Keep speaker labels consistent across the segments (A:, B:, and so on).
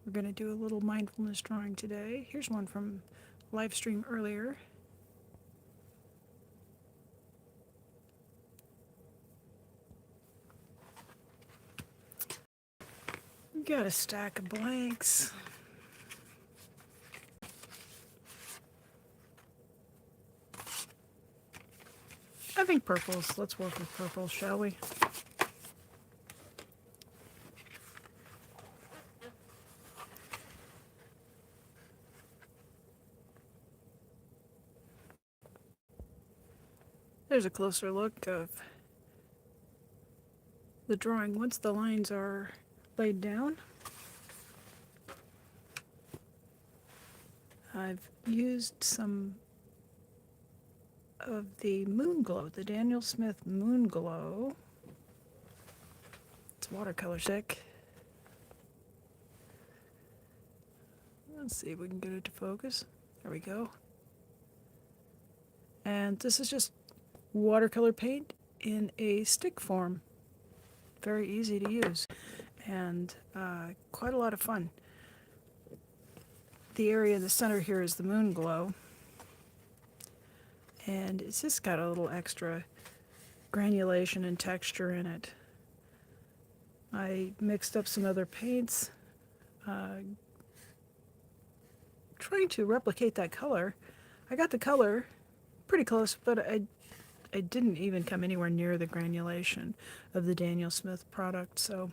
A: We're going to do a little mindfulness drawing today. Here's one from live stream earlier. We've got a stack of blanks. I think purples. Let's work with purples, shall we? There's a closer look of the drawing once the lines are laid down. I've used some of the Moon Glow, the Daniel Smith Moon Glow. It's watercolor sick. Let's see if we can get it to focus. There we go. And this is just watercolor paint in a stick form. Very easy to use and quite a lot of fun. The area in the center here is the Moon Glow, and it's just got a little extra granulation and texture in it. I mixed up some other paints, trying to replicate that color. I got the color pretty close, but I didn't even come anywhere near the granulation of the Daniel Smith product, so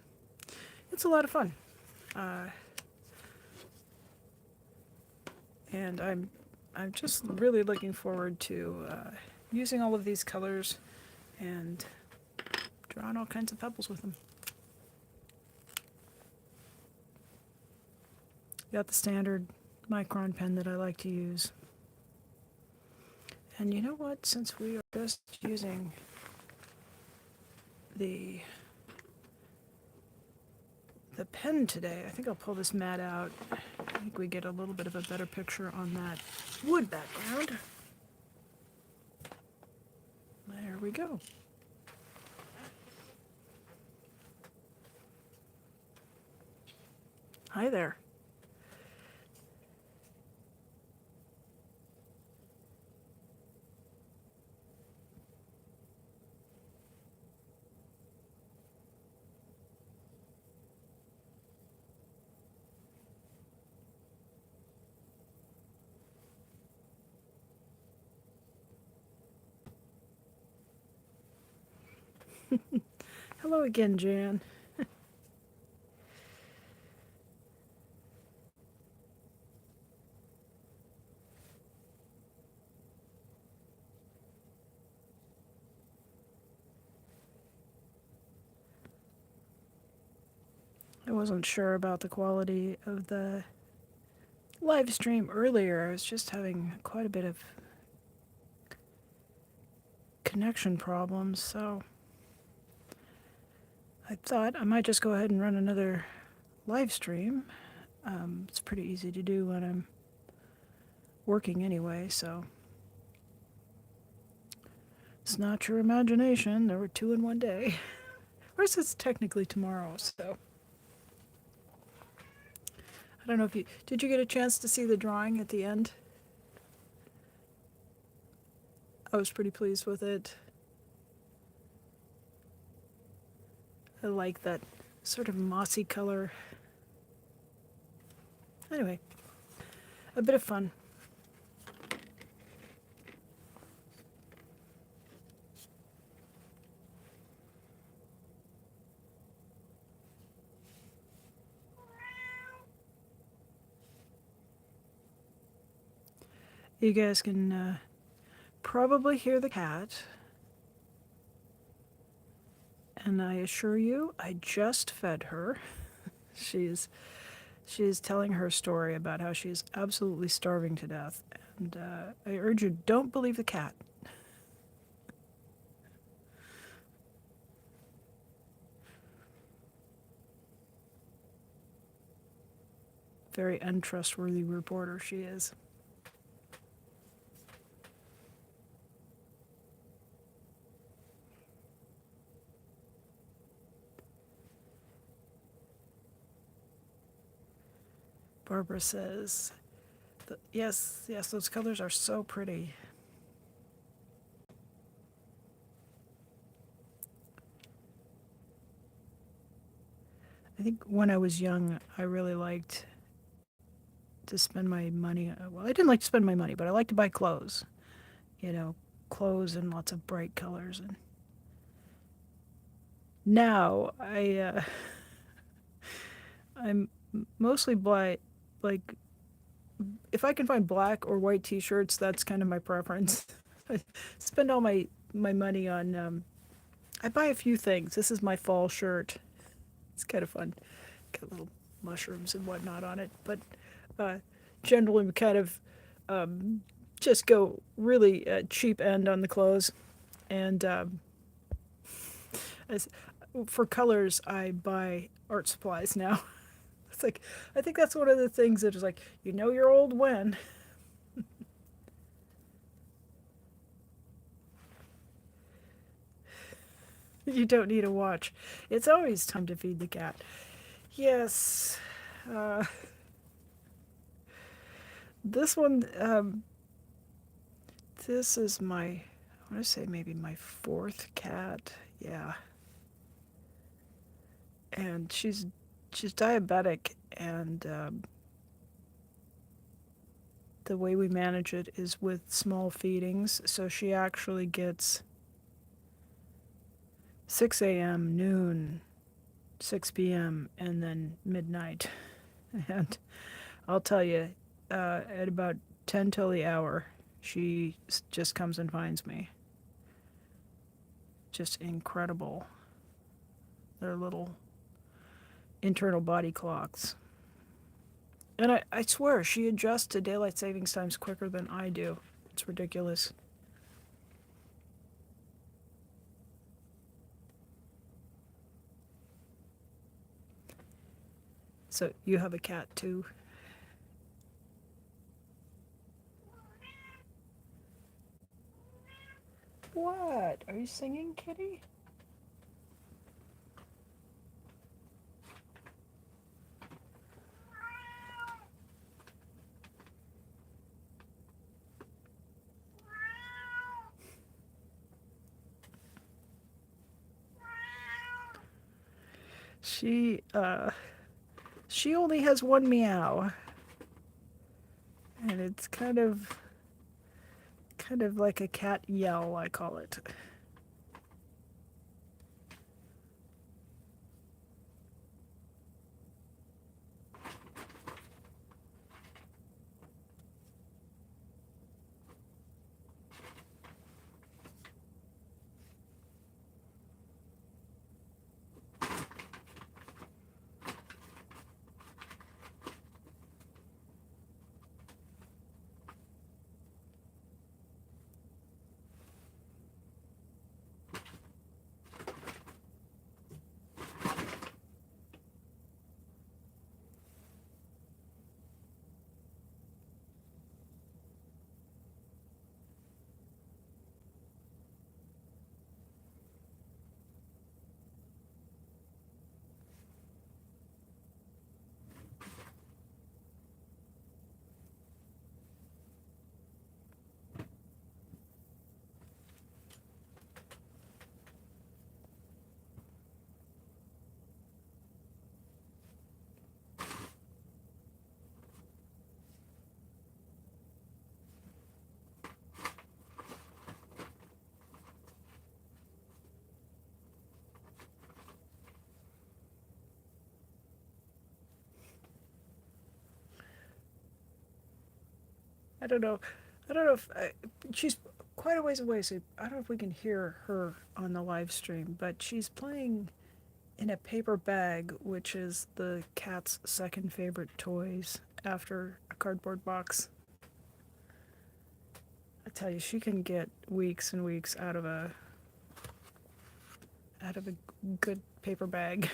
A: it's a lot of fun. And I'm just really looking forward to using all of these colors and drawing all kinds of pebbles with them. Got the standard micron pen that I like to use. And you know what? Since we are just using the pen today, I think I'll pull this mat out. I think we get a little bit of a better picture on that wood background. There we go. Hi there. Hello again, Jan. I wasn't sure about the quality of the live stream earlier. I was just having quite a bit of connection problems, so I thought I might just go ahead and run another live stream. It's pretty easy to do when I'm working anyway, so it's not your imagination. There were 2 in one day. Of course, it's technically tomorrow, so I don't know if did you get a chance to see the drawing at the end? I was pretty pleased with it. I like that sort of mossy color. Anyway, a bit of fun. You guys can probably hear the cat. And I assure you, I just fed her. She's telling her story about how she's absolutely starving to death. And I urge you, don't believe the cat. Very untrustworthy reporter she is. Barbara says, yes, yes, those colors are so pretty. I think when I was young, I really liked to spend my money. Well, I didn't like to spend my money, but I liked to buy clothes. You know, clothes in lots of bright colors. And now I'm mostly black. Like, if I can find black or white T-shirts, that's kind of my preference. I spend all my money on. I buy a few things. This is my fall shirt. It's kind of fun. Got little mushrooms and whatnot on it, but uh, generally we kind of just go really cheap end on the clothes. And as for colors, I buy art supplies now. It's like I think that's one of the things that is like you're old when. You don't need a watch. It's always time to feed the cat. Yes. Uh, this one, this is I want to say maybe my fourth cat. Yeah. And she's diabetic, and the way we manage it is with small feedings. So she actually gets 6 a.m., noon, 6 p.m., and then midnight. And I'll tell you, at about 10 till the hour, she just comes and finds me. Just incredible. They're little internal body clocks. And I swear, she adjusts to daylight savings times quicker than I do. It's ridiculous. So you have a cat too? What? Are you singing, kitty? She she only has one meow. And it's kind of like a cat yell, I call it. I don't know. I don't know if she's quite a ways away, so I don't know if we can hear her on the live stream, but she's playing in a paper bag, which is the cat's second favorite toys after a cardboard box. I tell you, she can get weeks and weeks out of a good paper bag.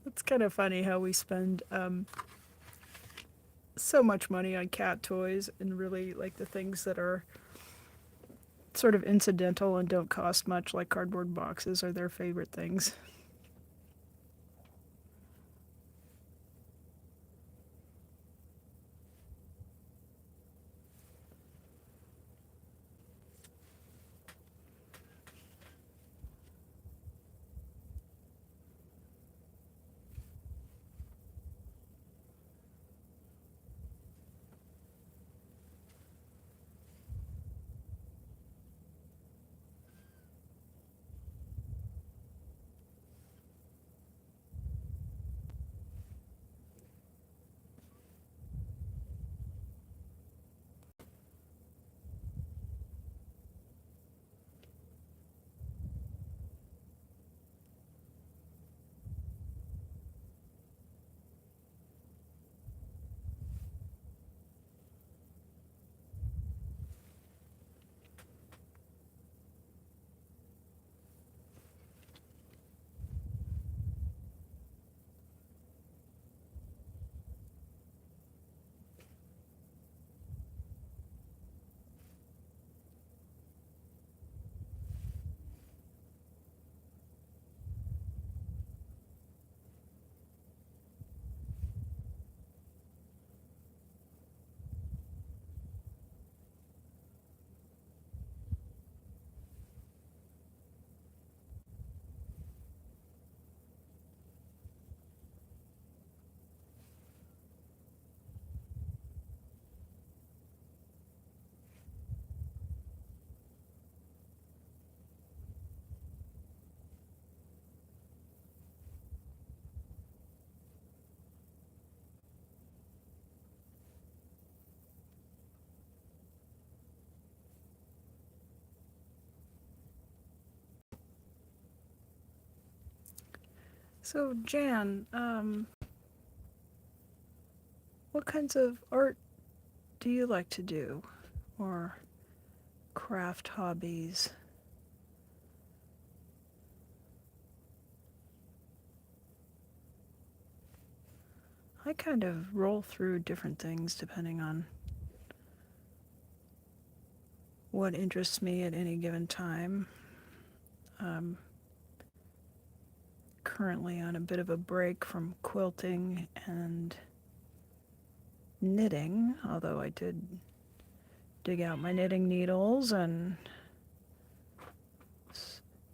A: It's kind of funny how we spend so much money on cat toys, and really like the things that are sort of incidental and don't cost much, like cardboard boxes, are their favorite things. So, Jan, what kinds of art do you like to do? Or craft hobbies? I kind of roll through different things depending on what interests me at any given time. Um, Currently on a bit of a break from quilting and knitting, although I did dig out my knitting needles and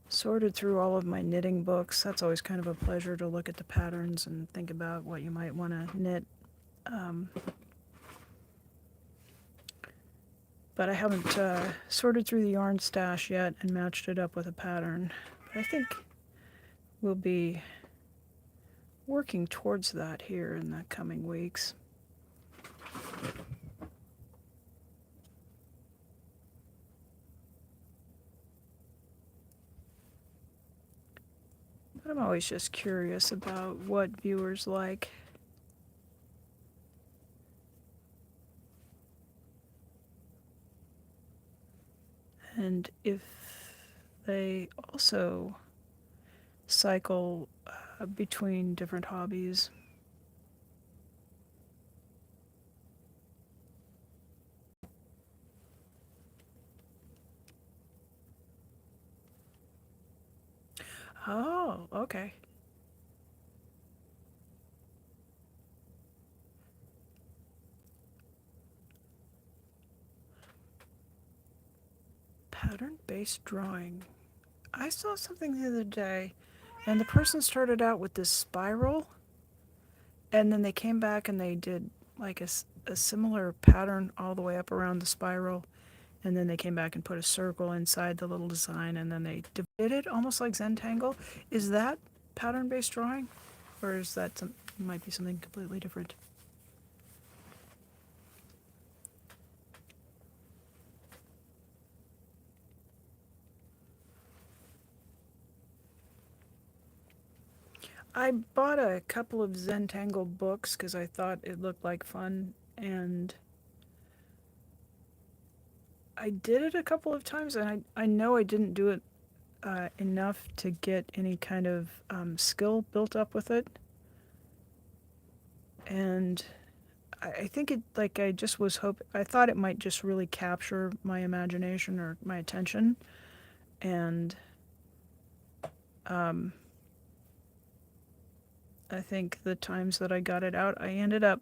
A: sorted through all of my knitting books. That's always kind of a pleasure to look at the patterns and think about what you might want to knit. Um, but I haven't sorted through the yarn stash yet and matched it up with a pattern. But I think we'll be working towards that here in the coming weeks. But I'm always just curious about what viewers like. And if they also cycle between different hobbies. Oh, okay. Pattern-based drawing. I saw something the other day, and the person started out with this spiral, and then they came back and they did like a similar pattern all the way up around the spiral, and then they came back and put a circle inside the little design, and then they did it almost like Zentangle. Is that pattern-based drawing, or is that might be something completely different? I bought a couple of Zentangle books because I thought it looked like fun, and I did it a couple of times, and I know I didn't do it enough to get any kind of skill built up with it. And I think it, like, I just was I thought it might just really capture my imagination or my attention. And um, I think the times that I got it out, I ended up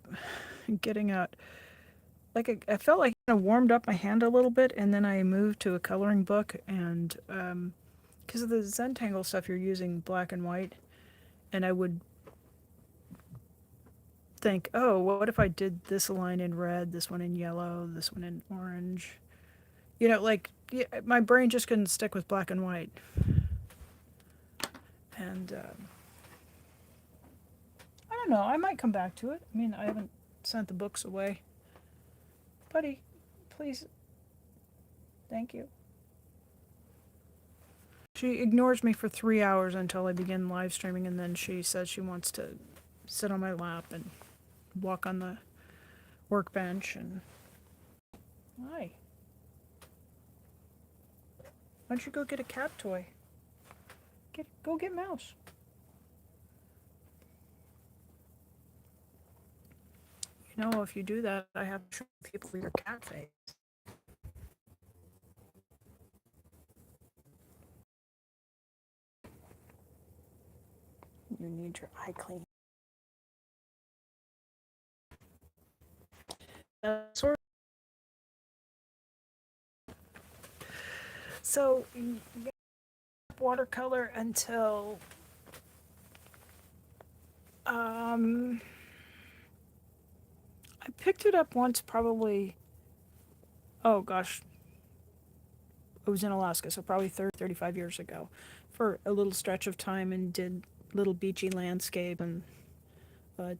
A: getting out. Like, I felt like I kind of warmed up my hand a little bit, and then I moved to a coloring book. And because of the Zentangle stuff, you're using black and white. And I would think, oh, what if I did this line in red, this one in yellow, this one in orange? You know, like, yeah, my brain just couldn't stick with black and white. And I don't know, I might come back to it. I mean, I haven't sent the books away. Buddy, please, thank you. She ignores me for 3 hours until I begin live streaming, and then she says she wants to sit on my lap and walk on the workbench. And hi, why don't you go get a cat toy? Go get Mouse. You know, if you do that, I have to show people your cat face. You need your eye clean. Sort. So you get watercolor until I picked it up once, probably. Oh gosh, it was in Alaska, so probably 35 years ago, for a little stretch of time, and did little beachy landscape, and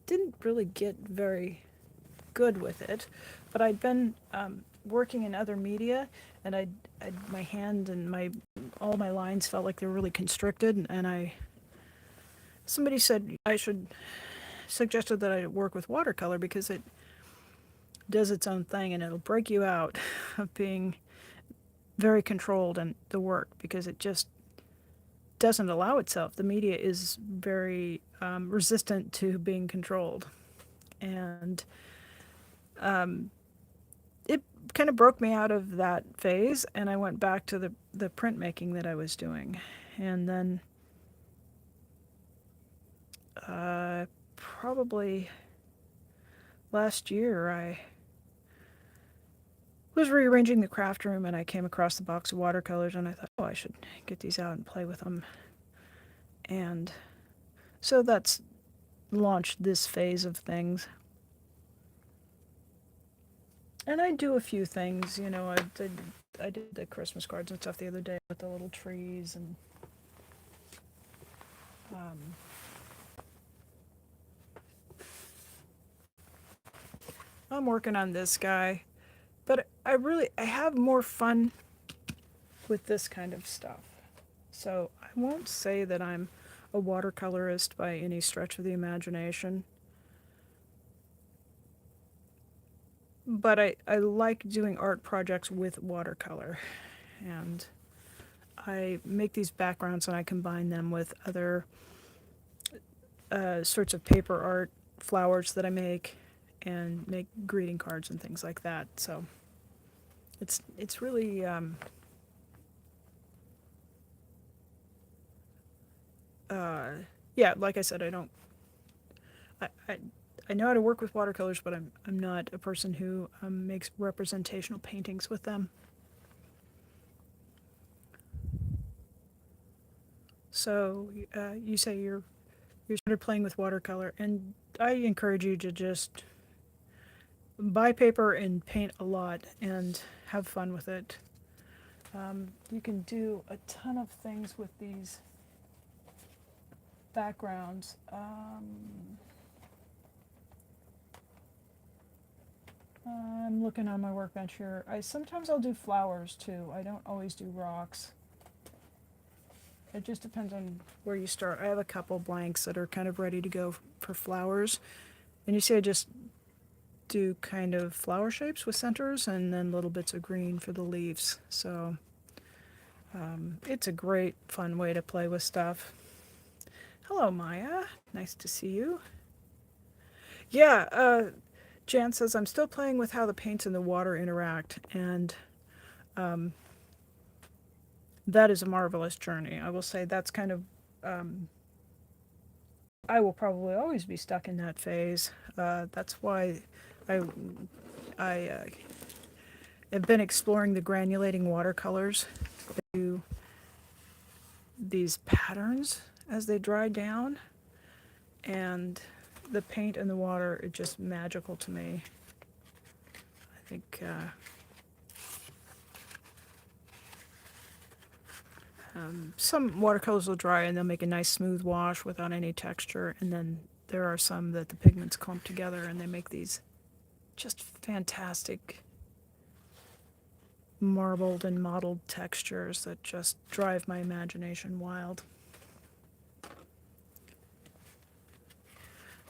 A: didn't really get very good with it. But I'd been working in other media, and my hand and all my lines felt like they were really constricted, and I somebody said I should, suggested that I work with watercolor because it does its own thing and it'll break you out of being very controlled in the work because it just doesn't allow itself. The media is very resistant to being controlled. And it kind of broke me out of that phase, and I went back to the printmaking that I was doing. And then probably last year, I was rearranging the craft room and I came across the box of watercolors and I thought, oh, I should get these out and play with them. And so that's launched this phase of things. And I do a few things, you know, I did the Christmas cards and stuff the other day with the little trees and I'm working on this guy, but I have more fun with this kind of stuff. So I won't say that I'm a watercolorist by any stretch of the imagination, but I like doing art projects with watercolor, and I make these backgrounds and I combine them with other sorts of paper art, flowers that I make, and make greeting cards and things like that. So it's really yeah, like I said, I know how to work with watercolors, but I'm not a person who makes representational paintings with them. So you say you're started playing with watercolor, and I encourage you to just buy paper and paint a lot and have fun with it. You can do a ton of things with these backgrounds. I'm looking on my workbench here. Sometimes I'll do flowers too. I don't always do rocks. It just depends on where you start. I have a couple blanks that are kind of ready to go for flowers. And you see I just do kind of flower shapes with centers and then little bits of green for the leaves. So it's a great fun way to play with stuff. Hello, Maya. Nice to see you. Yeah, Jan says, I'm still playing with how the paints and the water interact, and that is a marvelous journey. I will say that's kind of, I will probably always be stuck in that phase. That's why I have been exploring the granulating watercolors. They do these patterns as they dry down, and the paint and the water are just magical to me. I think some watercolors will dry and they'll make a nice smooth wash without any texture, and then there are some that the pigments clump together and they make these just fantastic marbled and mottled textures that just drive my imagination wild.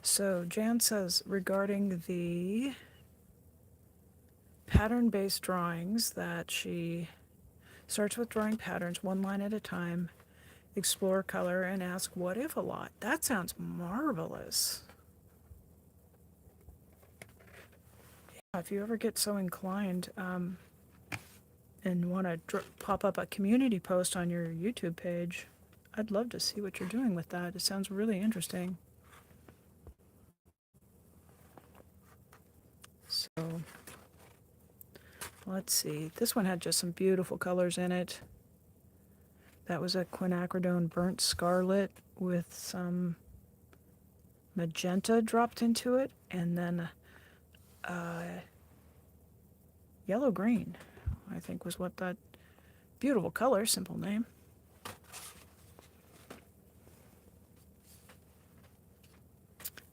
A: So Jan says, regarding the pattern-based drawings, that she starts with drawing patterns one line at a time, explore color, and ask what if a lot. That sounds marvelous. Yeah, if you ever get so inclined and want to pop up a community post on your YouTube page, I'd love to see what you're doing with that. It sounds really interesting. So let's see. This one had just some beautiful colors in it. That was a quinacridone burnt scarlet with some magenta dropped into it, and then yellow green, I think was what that beautiful color, simple name.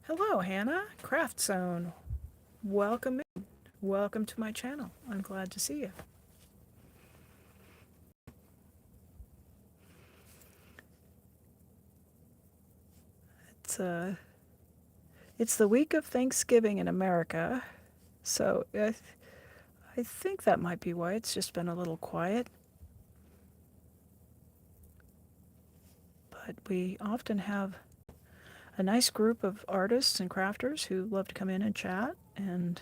A: Hello, Hannah, Craft Zone. Welcome in. Welcome to my channel. I'm glad to see you. it's the week of Thanksgiving in America, so I think that might be why it's just been a little quiet. But we often have a nice group of artists and crafters who love to come in and chat, and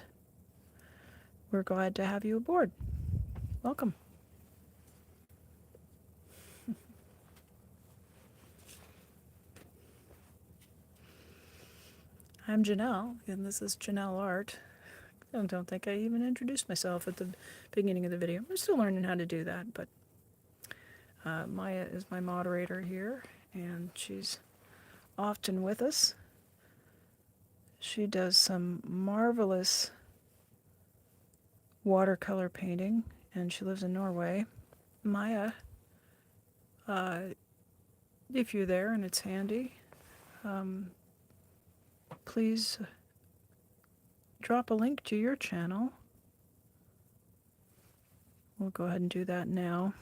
A: we're glad to have you aboard. Welcome. I'm Janelle, and this is Janelle Art. I don't think I even introduced myself at the beginning of the video. I'm still learning how to do that, but Maya is my moderator here, and she's often with us. She does some marvelous watercolor painting, and she lives in Norway. Maya, if you're there and it's handy, please drop a link to your channel. We'll go ahead and do that now.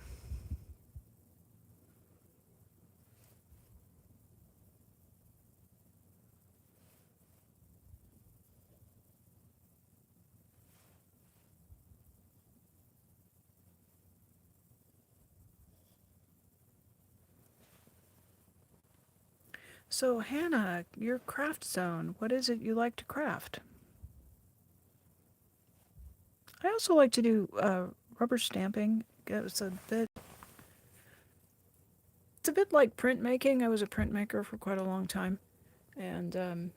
A: So Hannah, your craft zone, what is it you like to craft? I also like to do rubber stamping. It's a bit like printmaking. I was a printmaker for quite a long time, and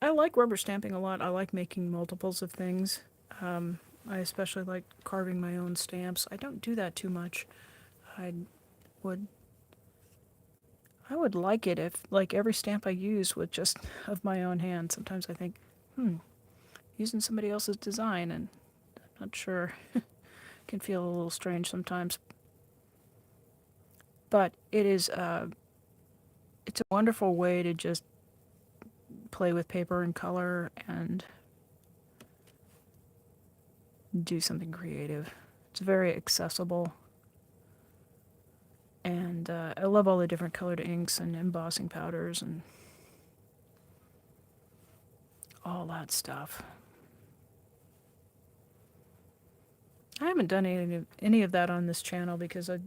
A: I like rubber stamping a lot. I like making multiples of things. I especially like carving my own stamps. I don't do that too much. I would like it if, like, every stamp I use was just of my own hand. Sometimes I think, using somebody else's design, and I'm not sure, can feel a little strange sometimes. But it's a wonderful way to just play with paper and color and do something creative. It's very accessible. And I love all the different colored inks and embossing powders and all that stuff. I haven't done any of that on this channel because I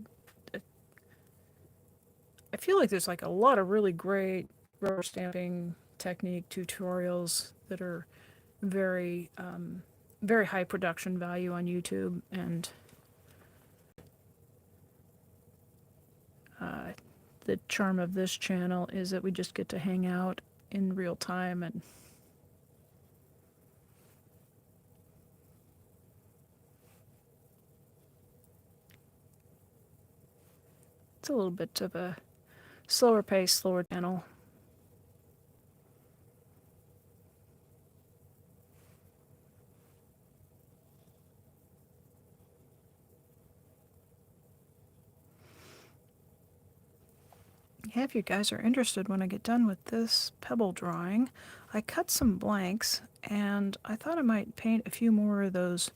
A: feel like there's like a lot of really great rubber stamping technique tutorials that are very very high production value on YouTube, and the charm of this channel is that we just get to hang out in real time, and it's a little bit of a slower pace, slower channel. Yeah, if you guys are interested, when I get done with this pebble drawing, I cut some blanks, and I thought I might paint a few more of those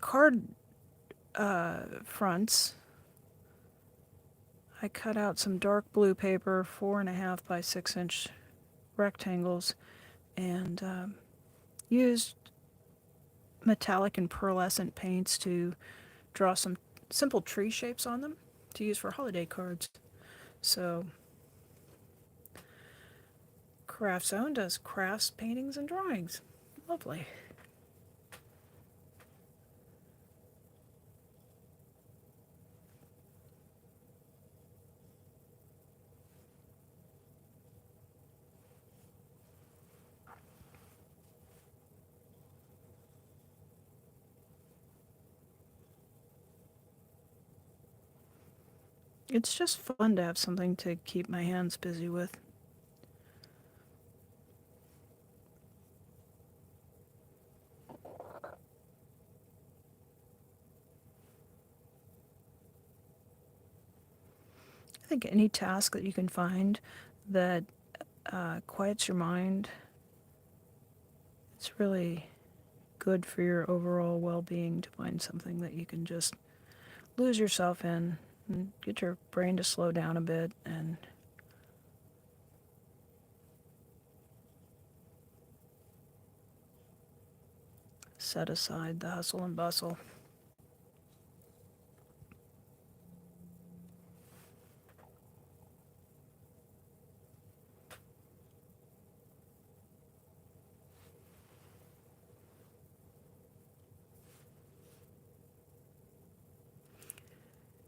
A: card fronts. I cut out some dark blue paper, 4.5 by 6-inch rectangles, and used metallic and pearlescent paints to draw some simple tree shapes on them to use for holiday cards. So Craft Zone does crafts, paintings, and drawings. Lovely. It's just fun to have something to keep my hands busy with. I think any task that you can find that quiets your mind, it's really good for your overall well-being to find something that you can just lose yourself in And get your brain to slow down a bit and set aside the hustle and bustle.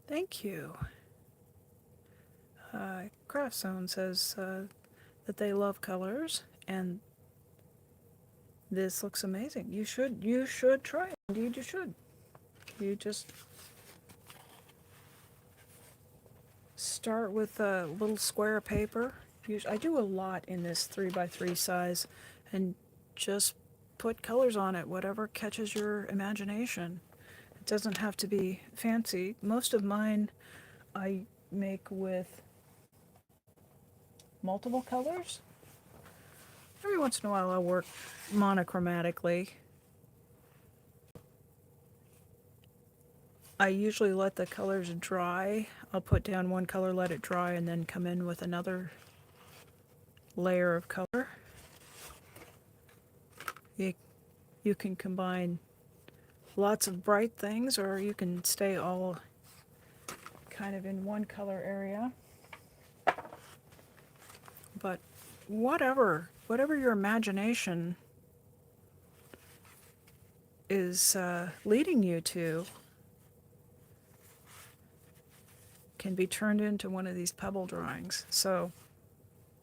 A: Thank you. Craft Zone says that they love colors, and this looks amazing. You should try it. Indeed, you should. You just start with a little square of paper. I do a lot in this 3x3 size, and just put colors on it, whatever catches your imagination. It doesn't have to be fancy. Most of mine I make with multiple colors. Every once in a while I'll work monochromatically. I usually let the colors dry. I'll put down one color, let it dry, and then come in with another layer of color. You can combine lots of bright things, or you can stay all kind of in one color area. But whatever your imagination is leading you to can be turned into one of these pebble drawings. So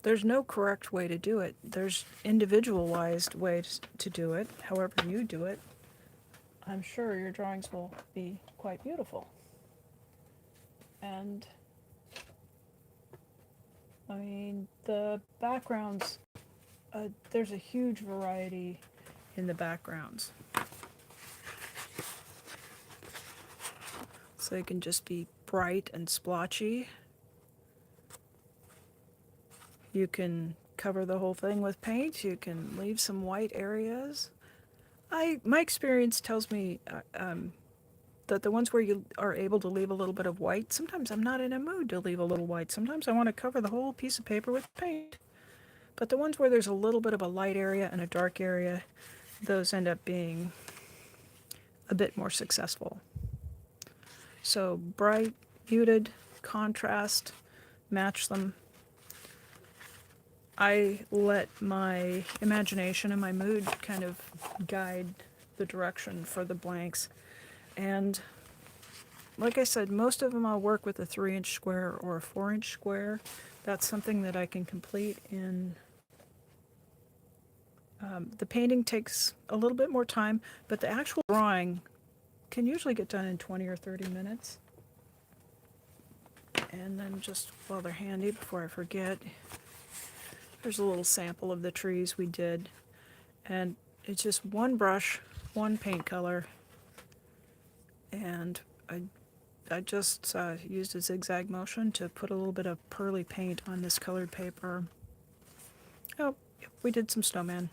A: there's no correct way to do it. There's individualized ways to do it. However you do it, I'm sure your drawings will be quite beautiful. And I mean, the backgrounds, there's a huge variety in the backgrounds. So they can just be bright and splotchy. You can cover the whole thing with paint. You can leave some white areas. My experience tells me that the ones where you are able to leave a little bit of white, sometimes I'm not in a mood to leave a little white. Sometimes I want to cover the whole piece of paper with paint. But the ones where there's a little bit of a light area and a dark area, those end up being a bit more successful. So bright, muted, contrast, match them. I let my imagination and my mood kind of guide the direction for the blanks. And like I said, most of them I'll work with a 3-inch square or a 4-inch square. That's something that I can complete in... the painting takes a little bit more time, but the actual drawing can usually get done in 20 or 30 minutes. And then just while they're handy, before I forget, there's a little sample of the trees we did. And it's just one brush, one paint color, and I just used a zigzag motion to put a little bit of pearly paint on this colored paper. Oh, we did some snowman.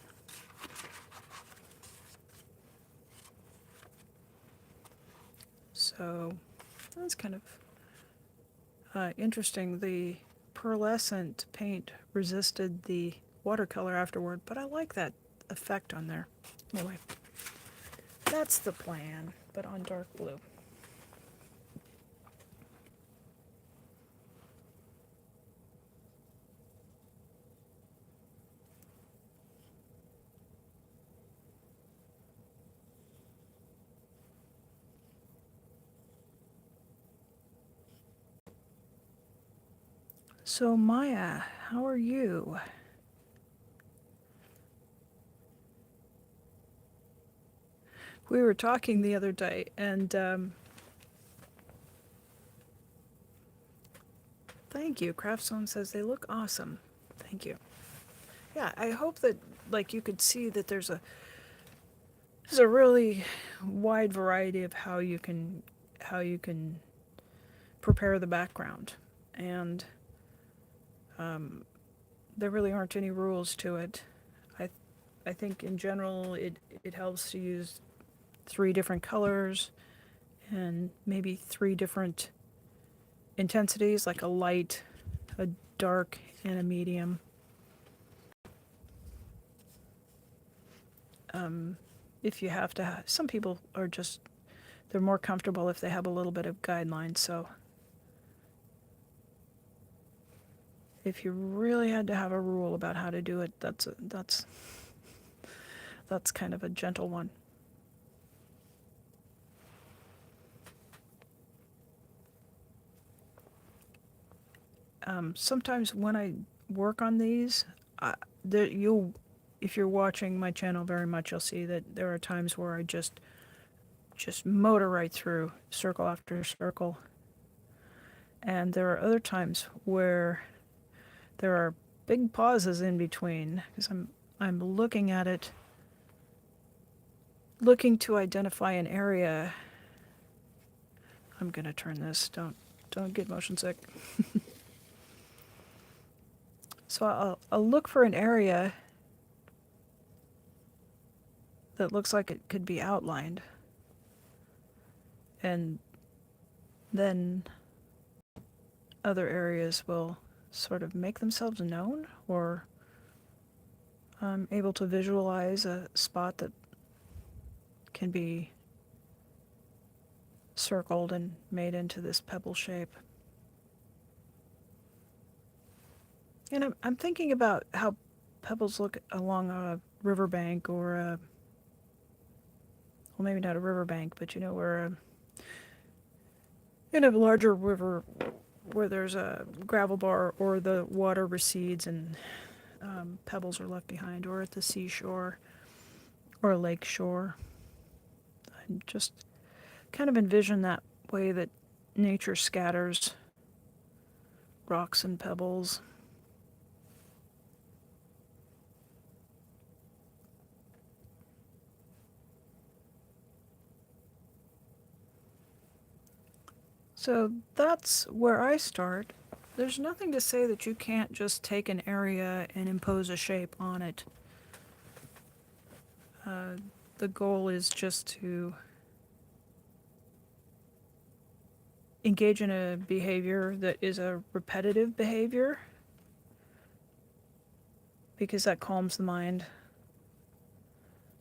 A: So that's kind of interesting. The pearlescent paint resisted the watercolor afterward, but I like that effect on there. Anyway, that's the plan, but on dark blue. So Maya, how are you? We were talking the other day, and thank you. Craftzone says they look awesome. Thank you. Yeah, I hope that like you could see that there's a really wide variety of how you can prepare the background, and there really aren't any rules to it. I think in general it helps to use 3 different colors and maybe 3 different intensities, like a light, a dark, and a medium. If you have to, some people are just, they're more comfortable if they have a little bit of guidelines. So if you really had to have a rule about how to do it, that's kind of a gentle one. Sometimes when I work on these, if you're watching my channel very much, you'll see that there are times where I just motor right through, circle after circle. And there are other times where there are big pauses in between, because I'm looking at it, looking to identify an area. I'm gonna turn this. Don't get motion sick. So I'll look for an area that looks like it could be outlined, and then other areas will sort of make themselves known, or I'm able to visualize a spot that can be circled and made into this pebble shape. And I'm thinking about how pebbles look along a riverbank, or well, maybe not a riverbank, but where in a larger river where there's a gravel bar, or the water recedes and pebbles are left behind, or at the seashore or a lake shore. I just kind of envision that way that nature scatters rocks and pebbles. So that's where I start. There's nothing to say that you can't just take an area and impose a shape on it. The goal is just to engage in a behavior that is a repetitive behavior, because that calms the mind.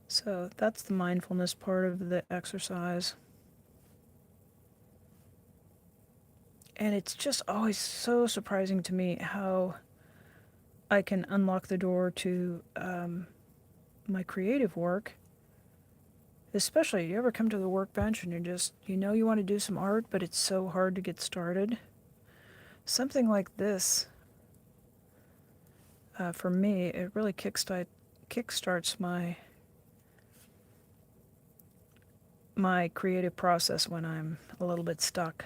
A: So that's the mindfulness part of the exercise. And it's just always so surprising to me how I can unlock the door to my creative work. Especially, you ever come to the workbench and you want to do some art, but it's so hard to get started? Something like this, for me, it really kickstarts my creative process when I'm a little bit stuck.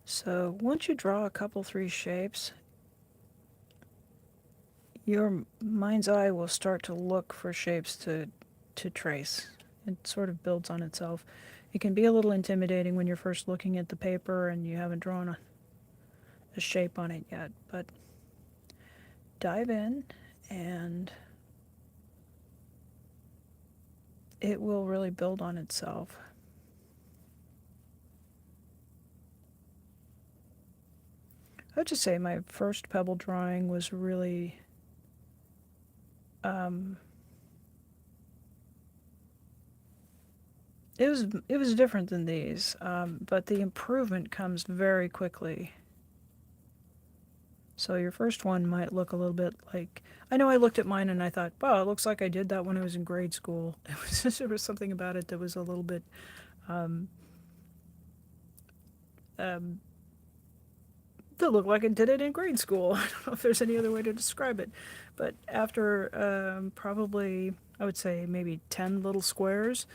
A: So once you draw a couple, 3 shapes, your mind's eye will start to look for shapes to trace. It sort of builds on itself. It can be a little intimidating when you're first looking at the paper and you haven't drawn a shape on it yet, but dive in and it will really build on itself. I would just say my first pebble drawing was really it was different than these, but the improvement comes very quickly. So your first one might look a little bit like, I know I looked at mine and I thought, wow, it looks like I did that when I was in grade school. There was something about it that was a little bit that looked like I did it in grade school. I don't know if there's any other way to describe it. But after probably, I would say maybe 10 little squares,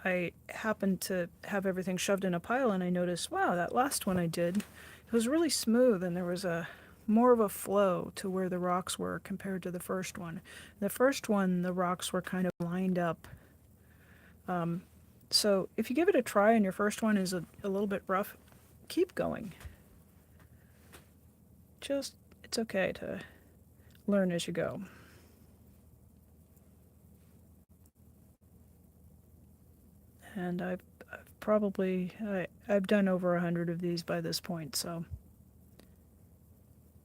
A: I happened to have everything shoved in a pile and I noticed, wow, that last one I did, it was really smooth and there was more of a flow to where the rocks were compared to the first one. The first one, the rocks were kind of lined up. So if you give it a try and your first one is a little bit rough, keep going. It's okay to learn as you go. And I've done over 100 of these by this point, so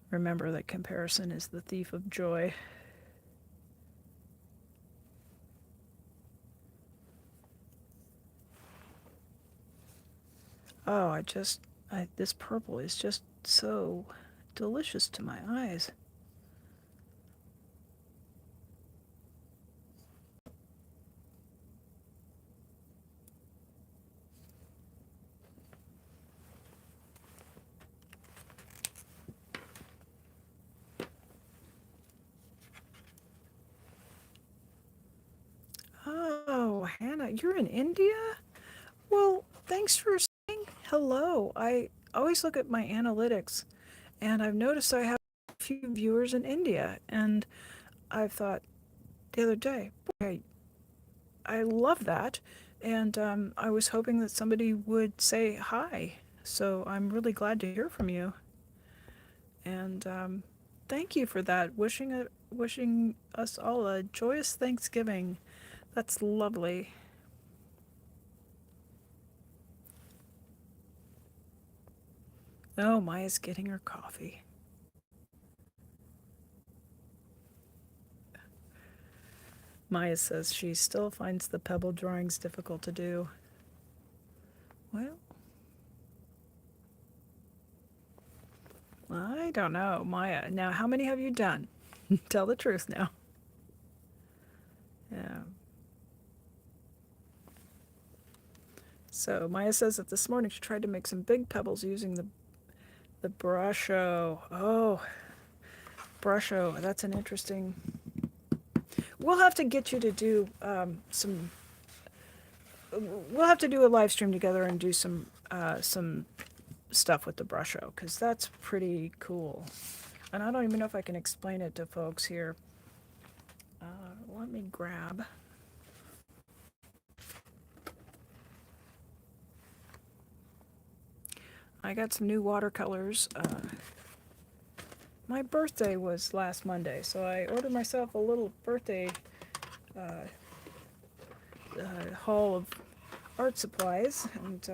A: remember that comparison is the thief of joy. Oh, this purple is just so delicious to my eyes. Oh, Hannah, you're in India? Well, thanks for saying hello. I always look at my analytics, and I've noticed I have a few viewers in India, and I thought the other day, boy, I love that, and I was hoping that somebody would say hi. So I'm really glad to hear from you, and thank you for that. Wishing us all a joyous Thanksgiving. That's lovely. Oh, Maya's getting her coffee. Maya says she still finds the pebble drawings difficult to do. Well, I don't know, Maya. Now, how many have you done? Tell the truth now. Yeah. So Maya says that this morning she tried to make some big pebbles using the brusho. Oh, brusho. That's an interesting. We'll have to get you to do some. We'll have to do a live stream together and do some stuff with the brusho, because that's pretty cool. And I don't even know if I can explain it to folks here. Let me grab. I got some new watercolors. My birthday was last Monday, so I ordered myself a little birthday haul of art supplies, and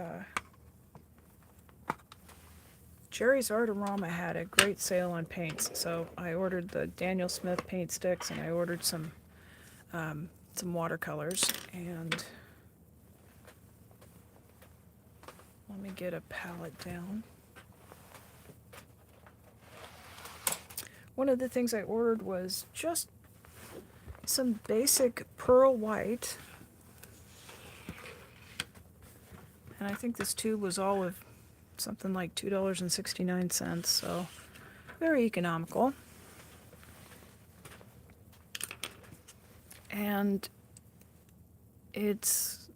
A: Jerry's Artorama had a great sale on paints, so I ordered the Daniel Smith paint sticks, and I ordered some watercolors, and let me get a palette down. One of the things I ordered was just some basic pearl white, and I think this tube was all of something like $2.69, so very economical. And it's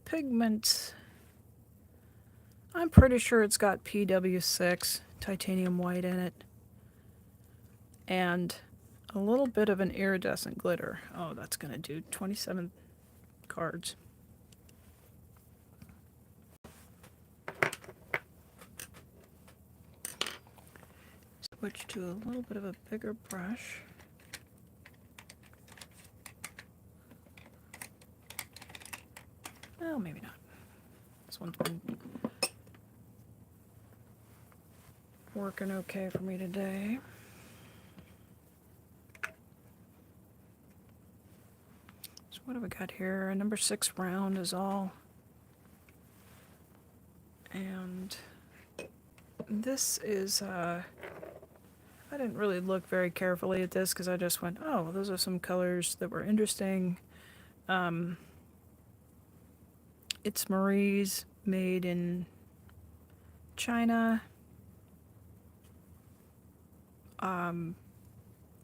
A: pigment. I'm pretty sure it's got PW6 titanium white in it, and a little bit of an iridescent glitter. Oh, that's going to do 27 cards. Switch to a little bit of a bigger brush. Well, maybe not. This one's been working okay for me today. So what have we got here? A number 6 round is all. And this is, I didn't really look very carefully at this because I just went, oh, those are some colors that were interesting. It's Marie's, made in China.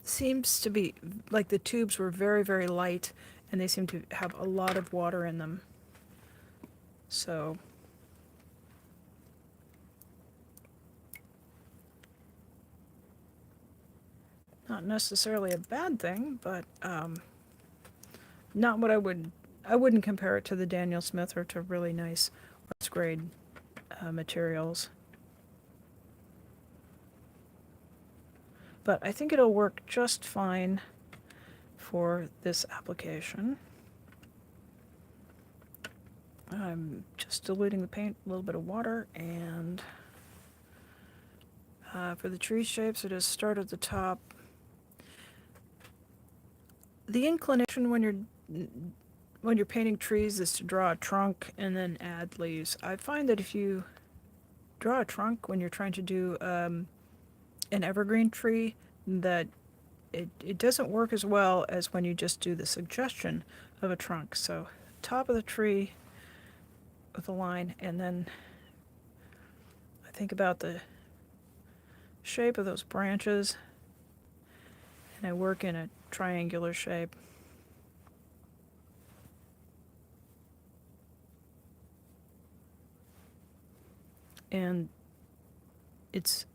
A: Seems to be, like, the tubes were very, very light, and they seem to have a lot of water in them. So not necessarily a bad thing, but not what I wouldn't compare it to the Daniel Smith or to really nice arts grade materials. But I think it'll work just fine for this application. I'm just diluting the paint, a little bit of water, and for the tree shapes, I just start at the top. The inclination when you're painting trees is to draw a trunk and then add leaves. I find that if you draw a trunk when you're trying to do an evergreen tree, that it doesn't work as well as when you just do the suggestion of a trunk. So top of the tree with a line, and then I think about the shape of those branches, and I work in a triangular shape. And it's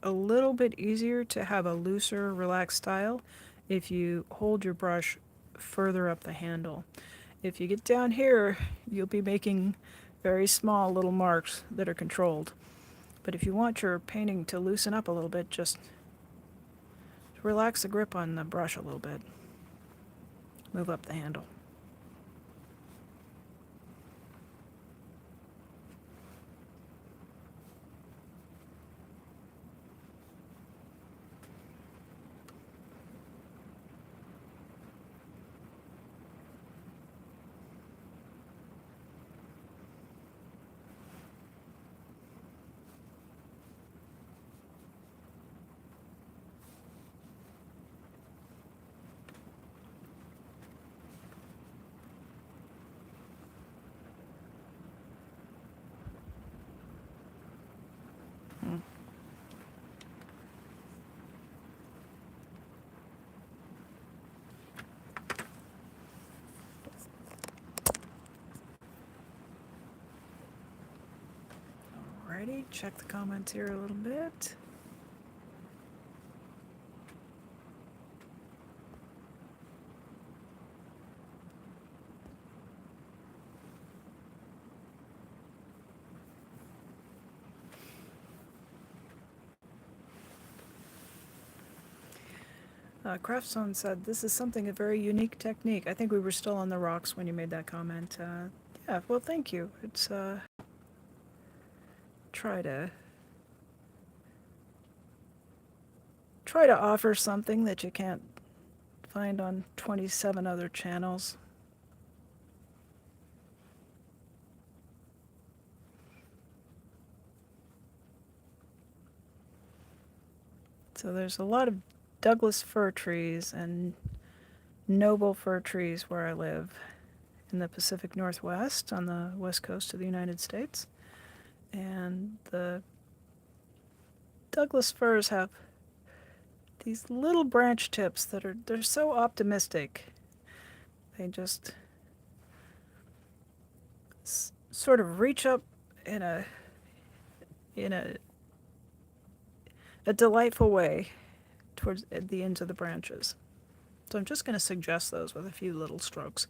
A: a little bit easier to have a looser, relaxed style if you hold your brush further up the handle. If you get down here, you'll be making very small little marks that are controlled. But if you want your painting to loosen up a little bit, just relax the grip on the brush a little bit. Move up the handle. Alrighty, check the comments here a little bit. Craftzone said, this is something, a very unique technique. I think we were still on the rocks when you made that comment. Yeah, well, thank you. It's, try to offer something that you can't find on 27 other channels. So there's a lot of Douglas fir trees and noble fir trees where I live in the Pacific Northwest on the west coast of the United States. And the Douglas firs have these little branch tips that they're so optimistic. They just sort of reach up in a delightful way towards the ends of the branches. So I'm just going to suggest those with a few little strokes.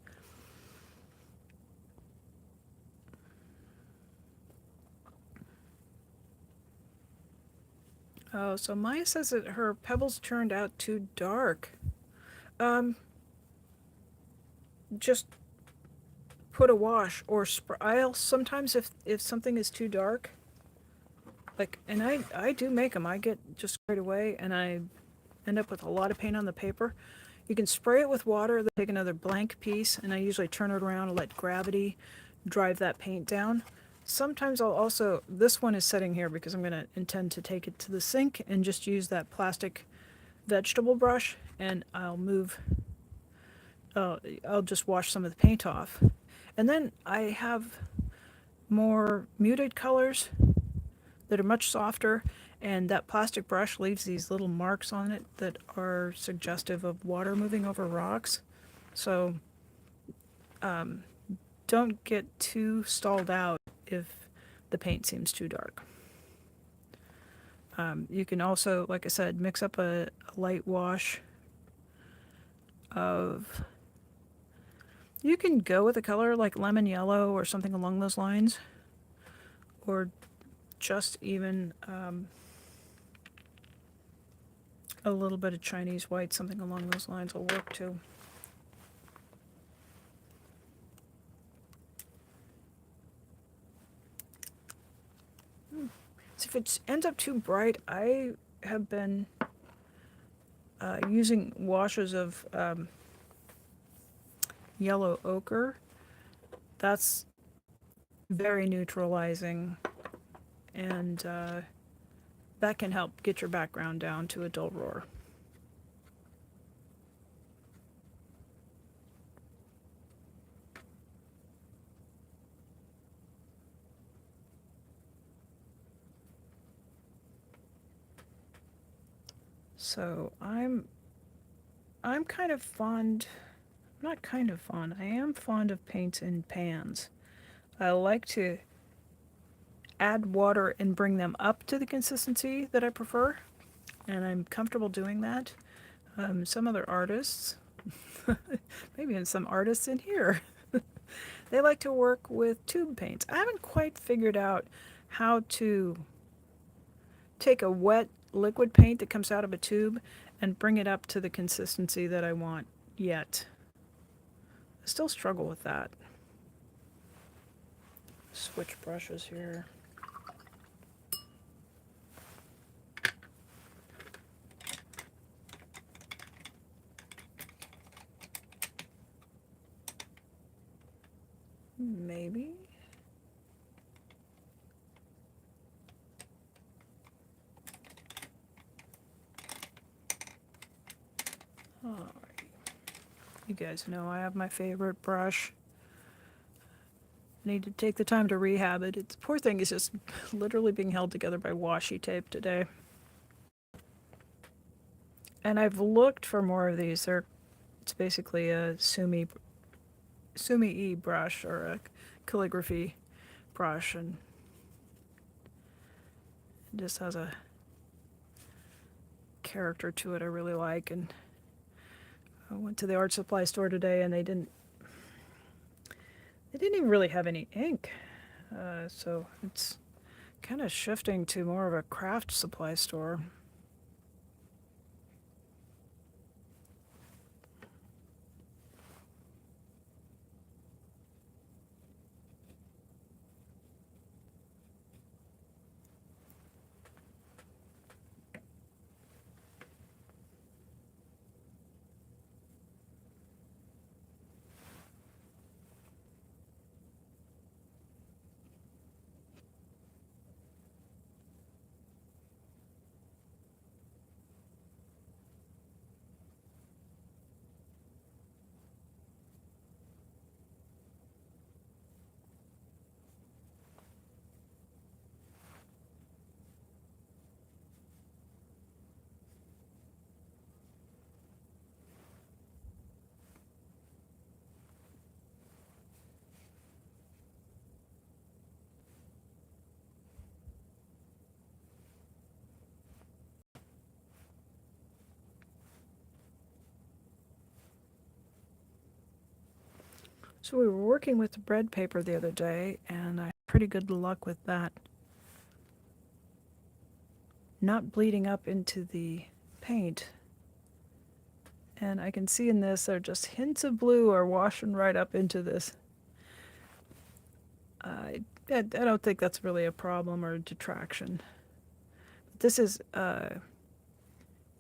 A: Oh, so Maya says that her pebbles turned out too dark. Just put a wash or spray. I'll sometimes, if something is too dark, like, and I do make them. I get just sprayed away, and I end up with a lot of paint on the paper. You can spray it with water, then take another blank piece, and I usually turn it around and let gravity drive that paint down. Sometimes I'll also, this one is sitting here because I'm going to intend to take it to the sink and just use that plastic vegetable brush, and I'll just wash some of the paint off. And then I have more muted colors that are much softer, and that plastic brush leaves these little marks on it that are suggestive of water moving over rocks. So don't get too stalled out if the paint seems too dark. You can also, like I said, mix up a light wash of, you can go with a color like lemon yellow or something along those lines, or just even a little bit of Chinese white, something along those lines will work too. if it ends up too bright, I have been using washes of yellow ochre. That's very neutralizing, and that can help get your background down to a dull roar. So I'm kind of fond, not kind of fond, I am fond of paints in pans. I like to add water and bring them up to the consistency that I prefer, and I'm comfortable doing that. Some other artists, maybe even some artists in here, they like to work with tube paints. I haven't quite figured out how to take a wet liquid paint that comes out of a tube and bring it up to the consistency that I want yet. I still struggle with that. Switch brushes here. Maybe. Alright. You guys know I have my favorite brush. I need to take the time to rehab it. The poor thing is just literally being held together by washi tape today. And I've looked for more of these. It's basically a sumi-e brush or a calligraphy brush, and it just has a character to it I really like. And I went to the art supply store today, and they didn't even really have any ink. So it's kind of shifting to more of a craft supply store. So we were working with the bread paper the other day, and I had pretty good luck with that. Not bleeding up into the paint. And I can see in this, there are just hints of blue are washing right up into this. I don't think that's really a problem or a detraction. But this is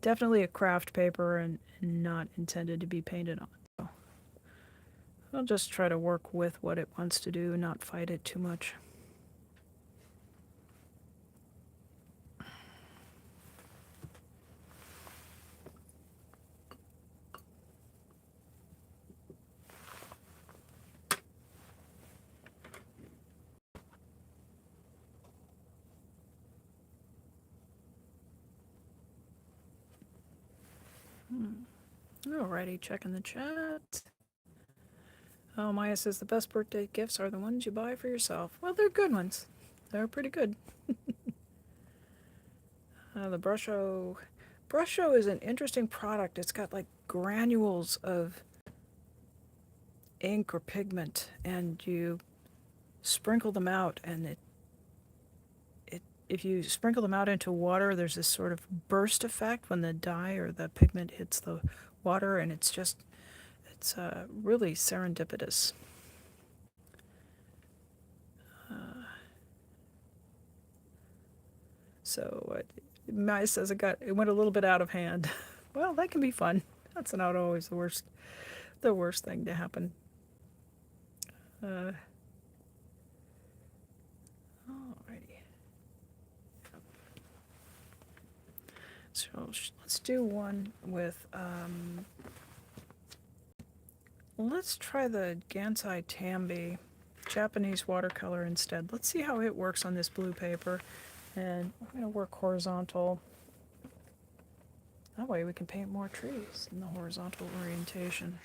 A: definitely a craft paper and not intended to be painted on. So I'll just try to work with what it wants to do, not fight it too much. Alrighty, checking the chat. Oh, Maya says the best birthday gifts are the ones you buy for yourself. Well, they're good ones. They're pretty good. The Brusho. Brusho is an interesting product. It's got like granules of ink or pigment, and you sprinkle them out, and if you sprinkle them out into water, there's this sort of burst effect when the dye or the pigment hits the water, and it's really serendipitous. So Maya says it went a little bit out of hand. Well, that can be fun. That's not always the worst thing to happen. Uh, Alrighty. So let's do one with, let's try the Gansai Tambi Japanese watercolor instead. Let's see how it works on this blue paper. And I'm going to work horizontal. That way we can paint more trees in the horizontal orientation.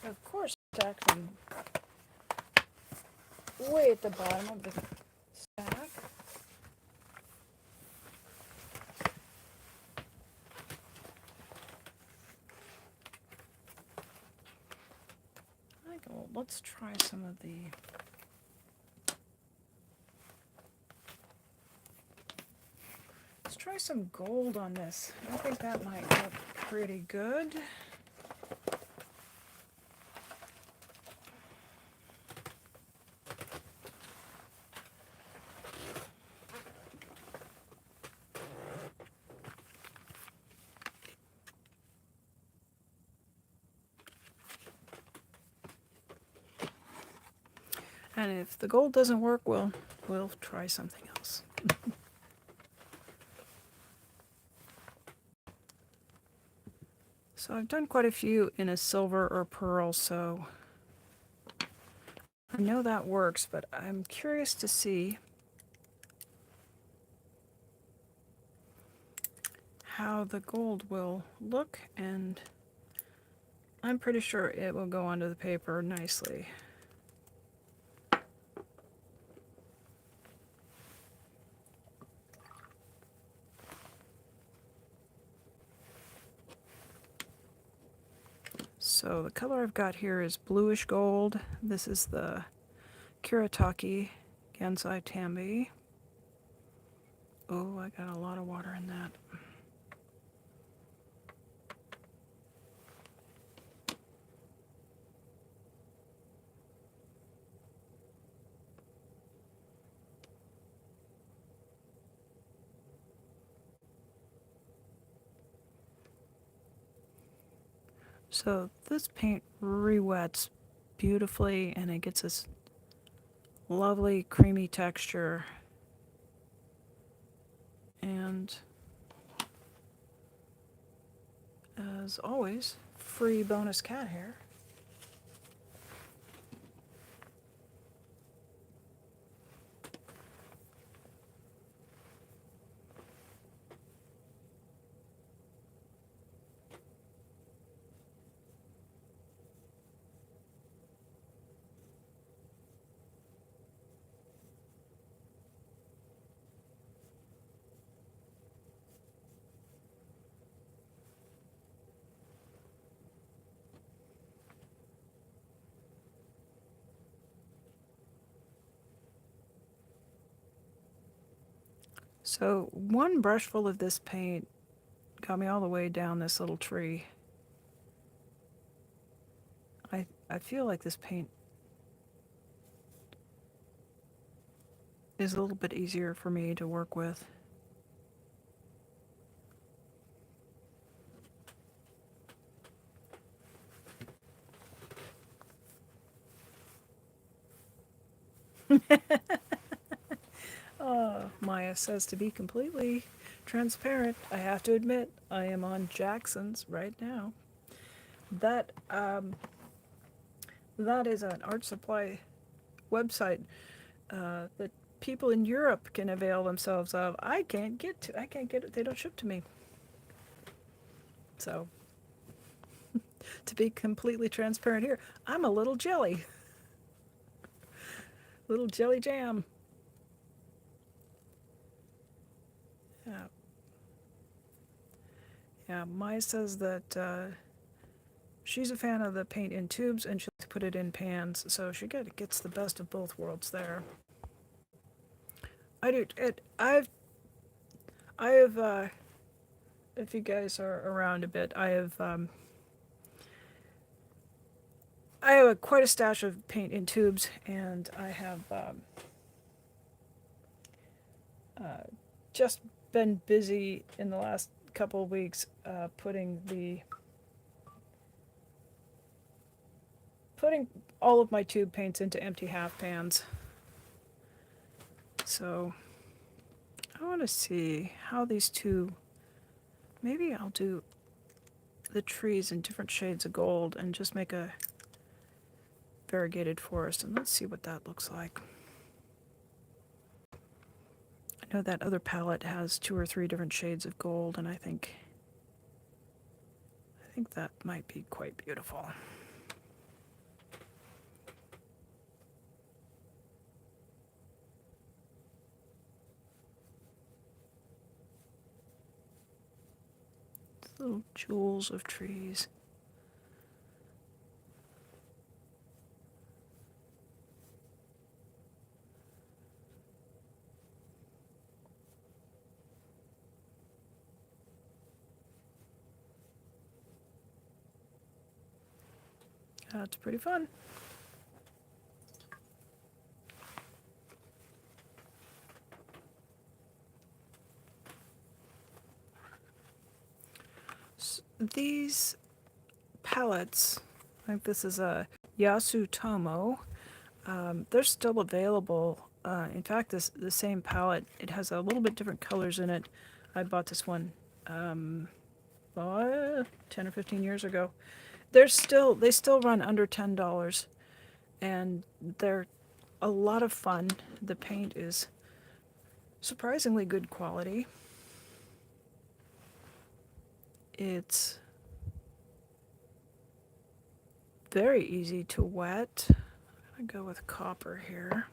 A: Of course, stack them way at the bottom of the stack. Let's try some of the try some gold on this. I think that might look pretty good. And if the gold doesn't work, we'll try something else. So I've done quite a few in a silver or pearl, so I know that works, but I'm curious to see how the gold will look, and I'm pretty sure it will go onto the paper nicely. So the color I've got here is bluish gold. This is the Kiritaki Gansai Tambi. Oh, I got a lot of water in that. So this paint re-wets beautifully, and it gets this lovely creamy texture. And as always, free bonus cat hair. So one brushful of this paint got me all the way down this little tree. I feel like this paint is a little bit easier for me to work with. Maya says to be completely transparent. I have to admit, I am on Jackson's right now. That that is an art supply website that people in Europe can avail themselves of. I can't get it. They don't ship to me. So, to be completely transparent here, I'm a little jelly. Little jelly jam. Yeah. Yeah, Maya says that she's a fan of the paint in tubes and she'll put it in pans, so she gets the best of both worlds there. I do. I have, if you guys are around a bit, I have quite a stash of paint in tubes, and I have just been busy in the last couple of weeks putting all of my tube paints into empty half pans. So I want to see how these two. Maybe I'll do the trees in different shades of gold and just make a variegated forest, and let's see what that looks like. I know that other palette has 2 or 3 different shades of gold, and I think that might be quite beautiful. Little jewels of trees. That's pretty fun. These palettes, I think this is a Yasutomo, they're still available. In fact, the same palette, it has a little bit different colors in it. I bought this one 10 or 15 years ago. They still run under $10, and they're a lot of fun. The paint is surprisingly good quality. It's very easy to wet. I'm gonna go with copper here.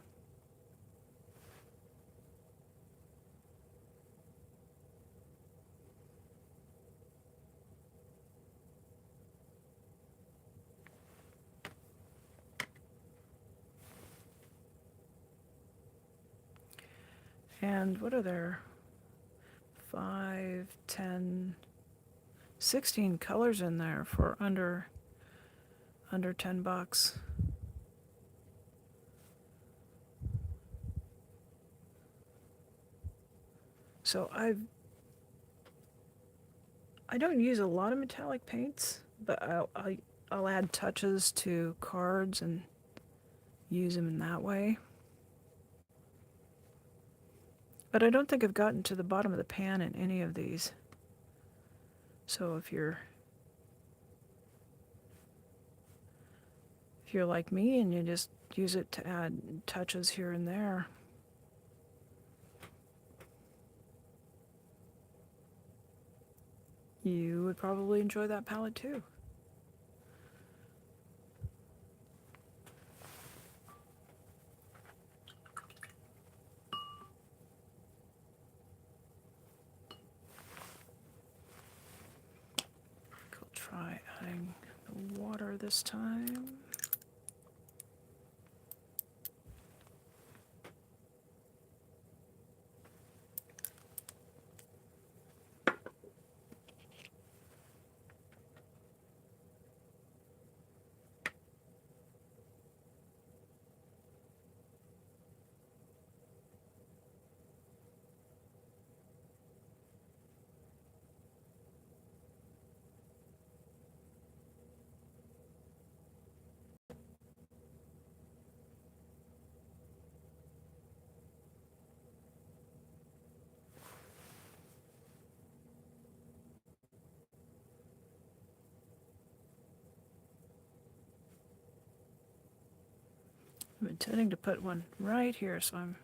A: And what are there? 5, 10, 16 colors in there for under $10. So I don't use a lot of metallic paints, but I'll add touches to cards and use them in that way. But I don't think I've gotten to the bottom of the pan in any of these. So if you're like me and you just use it to add touches here and there, you would probably enjoy that palette too. I'll try adding the water this time. intending to put one right here, so I'm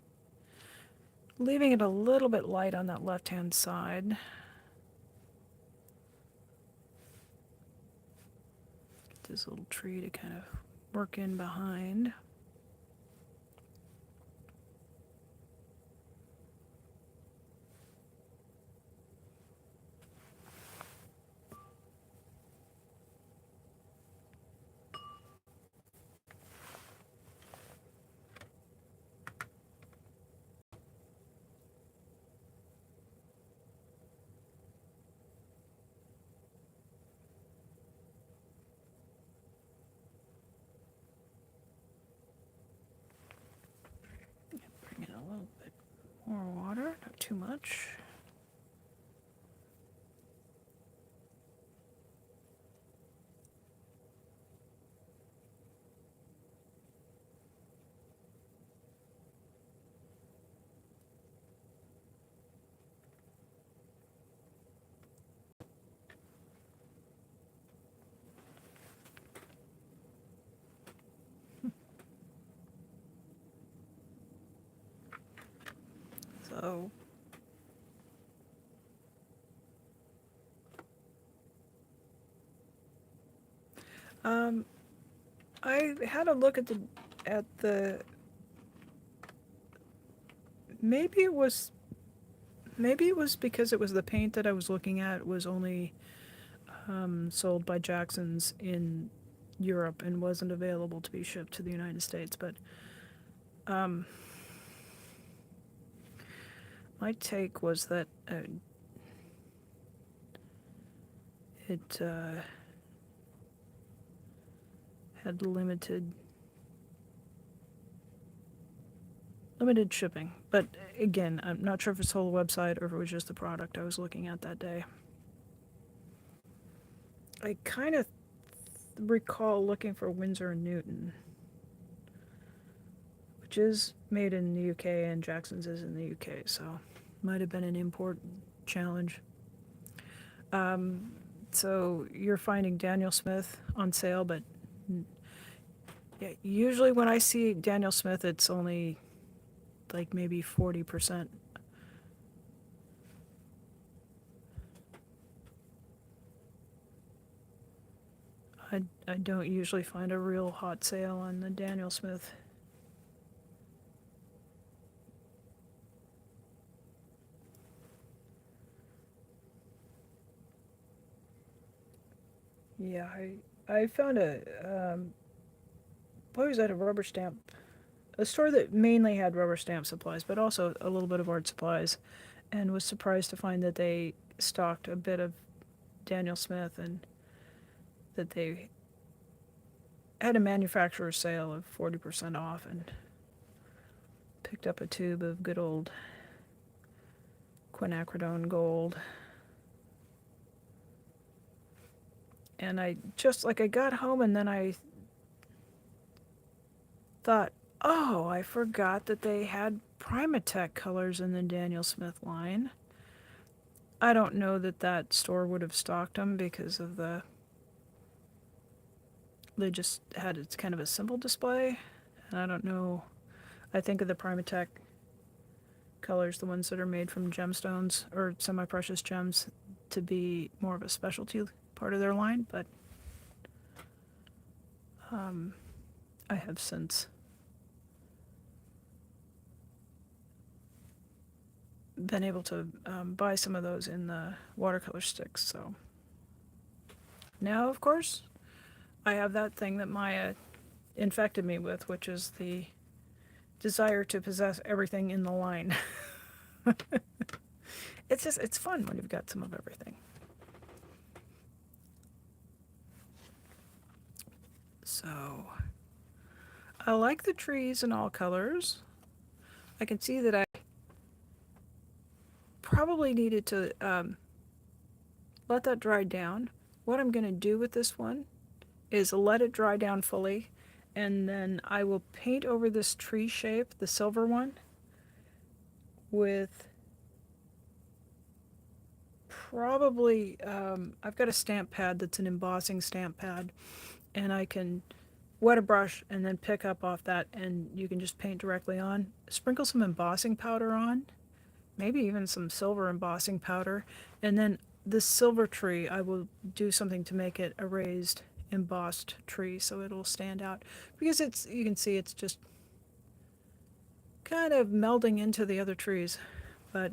A: leaving it a little bit light on that left-hand side. Get this little tree to kind of work in behind. Bring in a little bit more water, not too much. So I had a look at the maybe it was because it was the paint that I was looking at was only sold by Jackson's in Europe and wasn't available to be shipped to the United States, but my take was that it had limited shipping. But again, I'm not sure if it's the whole website or if it was just the product I was looking at that day. I kind of recall looking for Winsor & Newton, which is made in the UK and Jackson's is in the UK, so might have been an import challenge. So you're finding Daniel Smith on sale, but yeah, usually when I see Daniel Smith, it's only like maybe 40%. I don't usually find a real hot sale on the Daniel Smith. Yeah, I found boy, was that a rubber stamp, a store that mainly had rubber stamp supplies, but also a little bit of art supplies, and was surprised to find that they stocked a bit of Daniel Smith and that they had a manufacturer's sale of 40% off, and picked up a tube of good old quinacridone gold. And I got home and then I thought, oh, I forgot that they had Primatech colors in the Daniel Smith line. I don't know that store would have stocked them because of they just had it's kind of a simple display. And I don't know, I think of the Primatech colors, the ones that are made from gemstones or semi-precious gems, to be more of a specialty part of their line, but I have since been able to buy some of those in the watercolor sticks. So now, of course, I have that thing that Maya infected me with, which is the desire to possess everything in the line. It's fun when you've got some of everything. So I like the trees in all colors. I can see that I probably needed to let that dry down. What I'm going to do with this one is let it dry down fully, and then I will paint over this tree shape, the silver one, with probably, I've got a stamp pad that's an embossing stamp pad, and I can wet a brush and then pick up off that, and you can just paint directly on. Sprinkle some embossing powder on, maybe even some silver embossing powder, and then this silver tree, I will do something to make it a raised embossed tree so it'll stand out, because it's, you can see it's just kind of melding into the other trees. But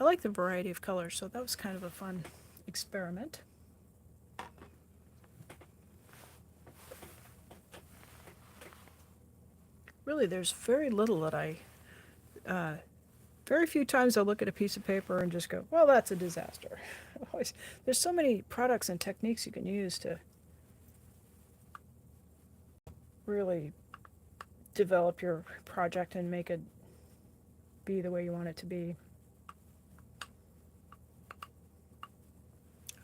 A: I like the variety of colors, so that was kind of a fun experiment. Really, there's very little that very few times I'll look at a piece of paper and just go, well, that's a disaster. There's so many products and techniques you can use to really develop your project and make it be the way you want it to be.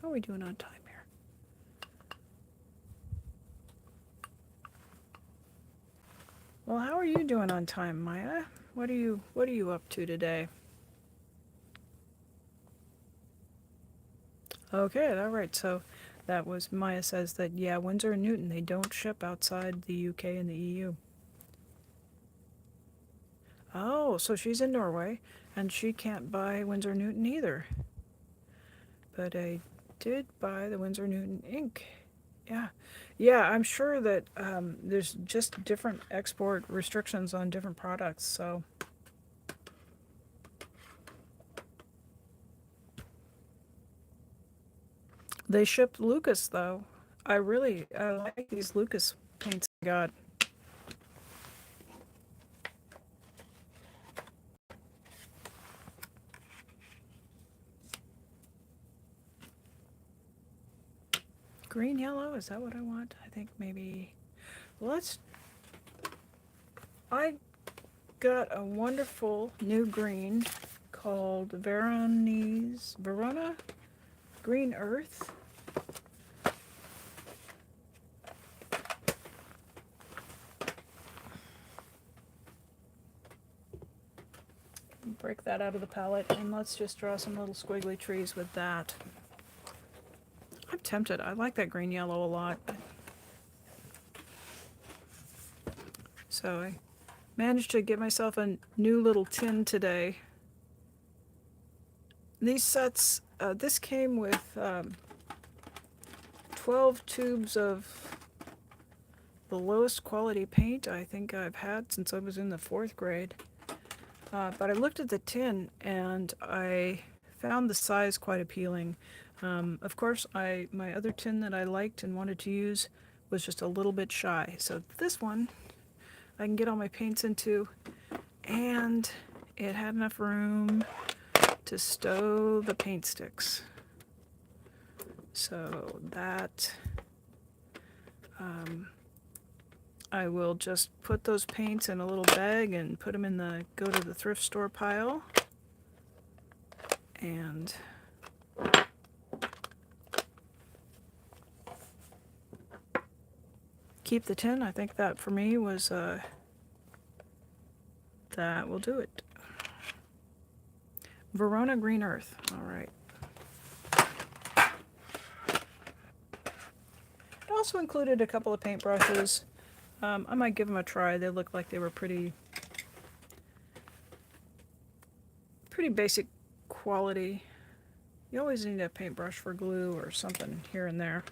A: How are we doing on time here? Well, how are you doing on time, Maya? What are you up to today? Okay, all right. So that was, Maya says that, yeah, Winsor and Newton, they don't ship outside the UK and the EU. Oh, so she's in Norway and she can't buy Winsor Newton either. But I did buy the Winsor Newton ink. Yeah. Yeah, I'm sure that there's just different export restrictions on different products, so. They shipped Lucas, though. I like these Lucas paints I got. Green yellow, is that what I want? I think maybe, I got a wonderful new green called Verona Green Earth. Break that out of the palette and let's just draw some little squiggly trees with that. I'm tempted. I like that green yellow a lot. So I managed to get myself a new little tin today. These sets, this came with 12 tubes of the lowest quality paint I think I've had since I was in the 4th grade. But I looked at the tin and I found the size quite appealing. Of course, my other tin that I liked and wanted to use was just a little bit shy. So this one I can get all my paints into, and it had enough room to stow the paint sticks. So that I will just put those paints in a little bag and put them in the go to the thrift store pile. And keep the tin. I think that for me was that will do it. Verona Green Earth. All right. It also included a couple of paintbrushes. I might give them a try. They looked like they were pretty basic quality. You always need a paintbrush for glue or something here and there.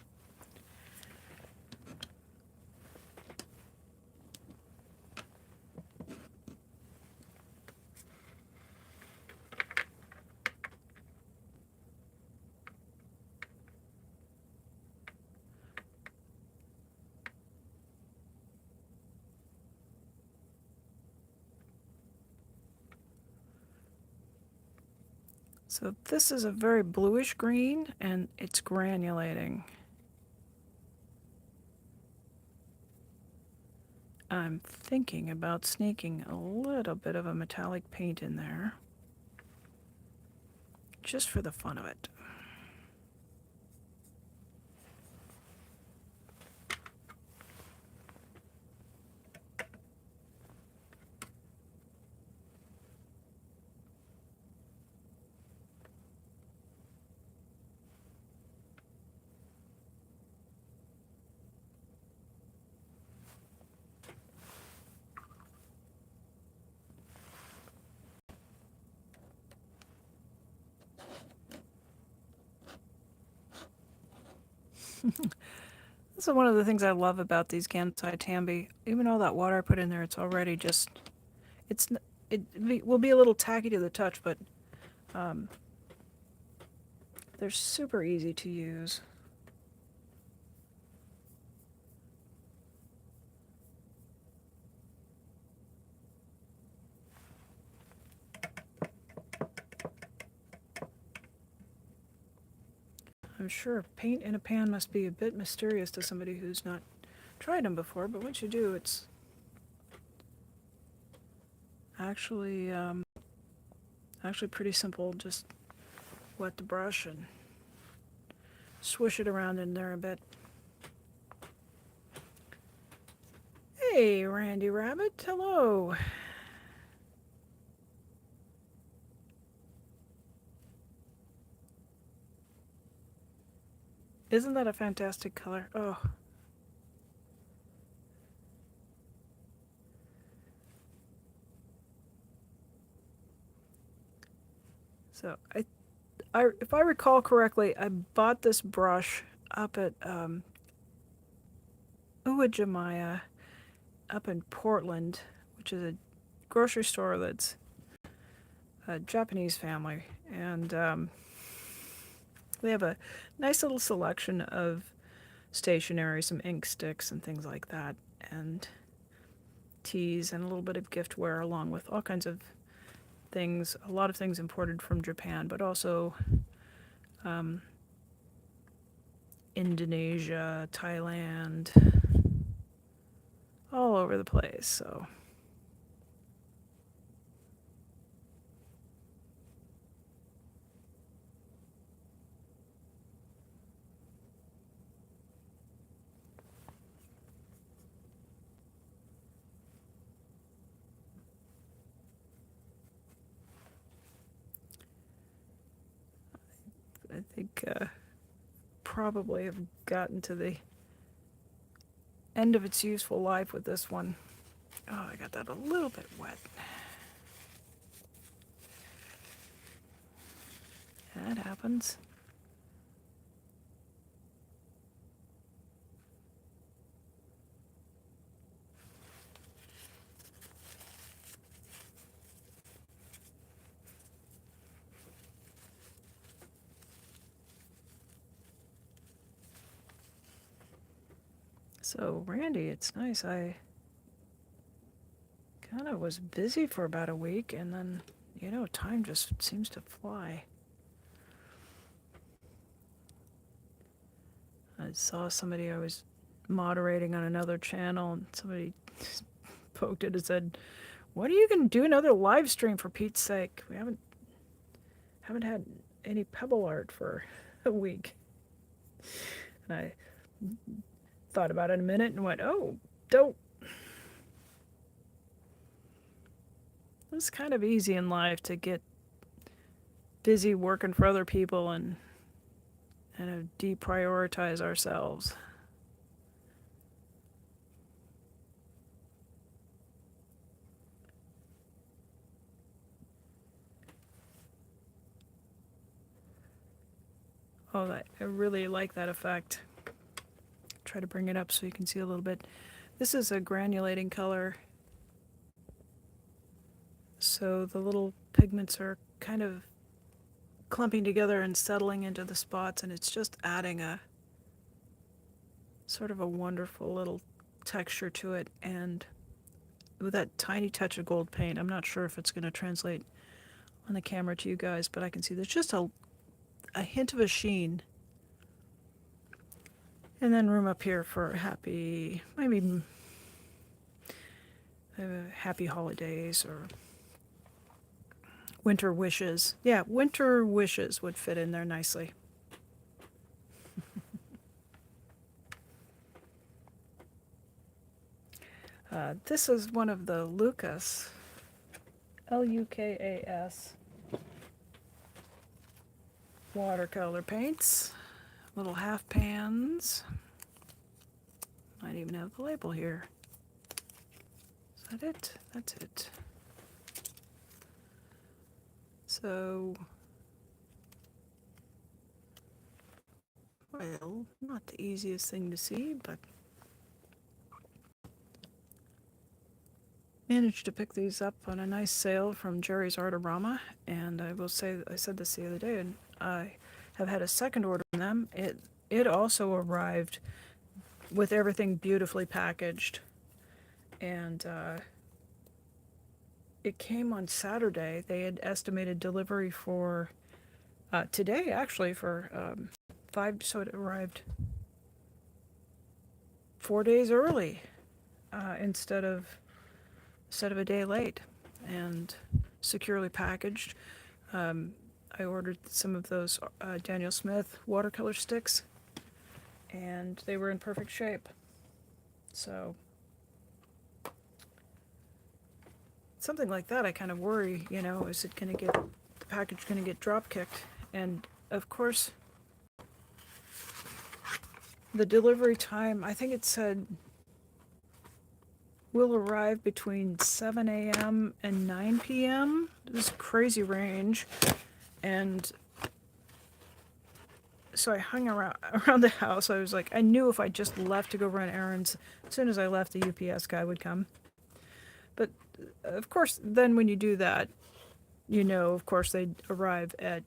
A: So this is a very bluish green and it's granulating. I'm thinking about sneaking a little bit of a metallic paint in there, just for the fun of it. This is one of the things I love about these Gansai Tambi. Even all that water I put in there, it's already just, it will be a little tacky to the touch, but they're super easy to use. I'm sure paint in a pan must be a bit mysterious to somebody who's not tried them before, but once you do, it's actually actually pretty simple. Just wet the brush and swish it around in there a bit. Hey, Randy Rabbit, hello. Isn't that a fantastic color? Oh. So if I recall correctly, I bought this brush up at Uwajimaya up in Portland, which is a grocery store that's a Japanese family, and they have a nice little selection of stationery, some ink sticks and things like that, and teas and a little bit of giftware, along with all kinds of things, a lot of things imported from Japan, but also Indonesia, Thailand, all over the place. So I think probably have gotten to the end of its useful life with this one. Oh, I got that a little bit wet. That happens. So, Randy, it's nice. I kind of was busy for about a week, and then, time just seems to fly. I saw somebody, I was moderating on another channel, and somebody poked it and said, "When are you going to do another live stream, for Pete's sake? We haven't had any Pebble art for a week." And I thought about it a minute and went, "Oh, don't." It's kind of easy in life to get busy working for other people and deprioritize ourselves. Oh, I really like that effect. Try to bring it up so you can see a little bit. This is a granulating color, so the little pigments are kind of clumping together and settling into the spots, and it's just adding a sort of a wonderful little texture to it. And with that tiny touch of gold paint, I'm not sure if it's going to translate on the camera to you guys, but I can see there's just a hint of a sheen. And then room up here for happy, maybe happy holidays or winter wishes. Yeah, winter wishes would fit in there nicely. This is one of the Lukas, Lukas, watercolor paints. Little half pans. Might even have the label here. Is that it? That's it. So Well, not the easiest thing to see, but managed to pick these up on a nice sale from Jerry's Artorama, and I will say, I said this the other day, and I have had a second order from them. It also arrived with everything beautifully packaged, and it came on Saturday. They had estimated delivery for today, actually, for 5, so it arrived 4 days early instead of a day late, and securely packaged. I ordered some of those Daniel Smith watercolor sticks, and they were in perfect shape. So something like that, I kind of worry, is it going to get, the package going to get drop kicked? And of course, the delivery time, I think it said, will arrive between 7 a.m. and 9 p.m. This crazy range. And so I hung around the house. I was like, I knew if I just left to go run errands, as soon as I left, the UPS guy would come. But of course, then when you do that, of course, they'd arrive at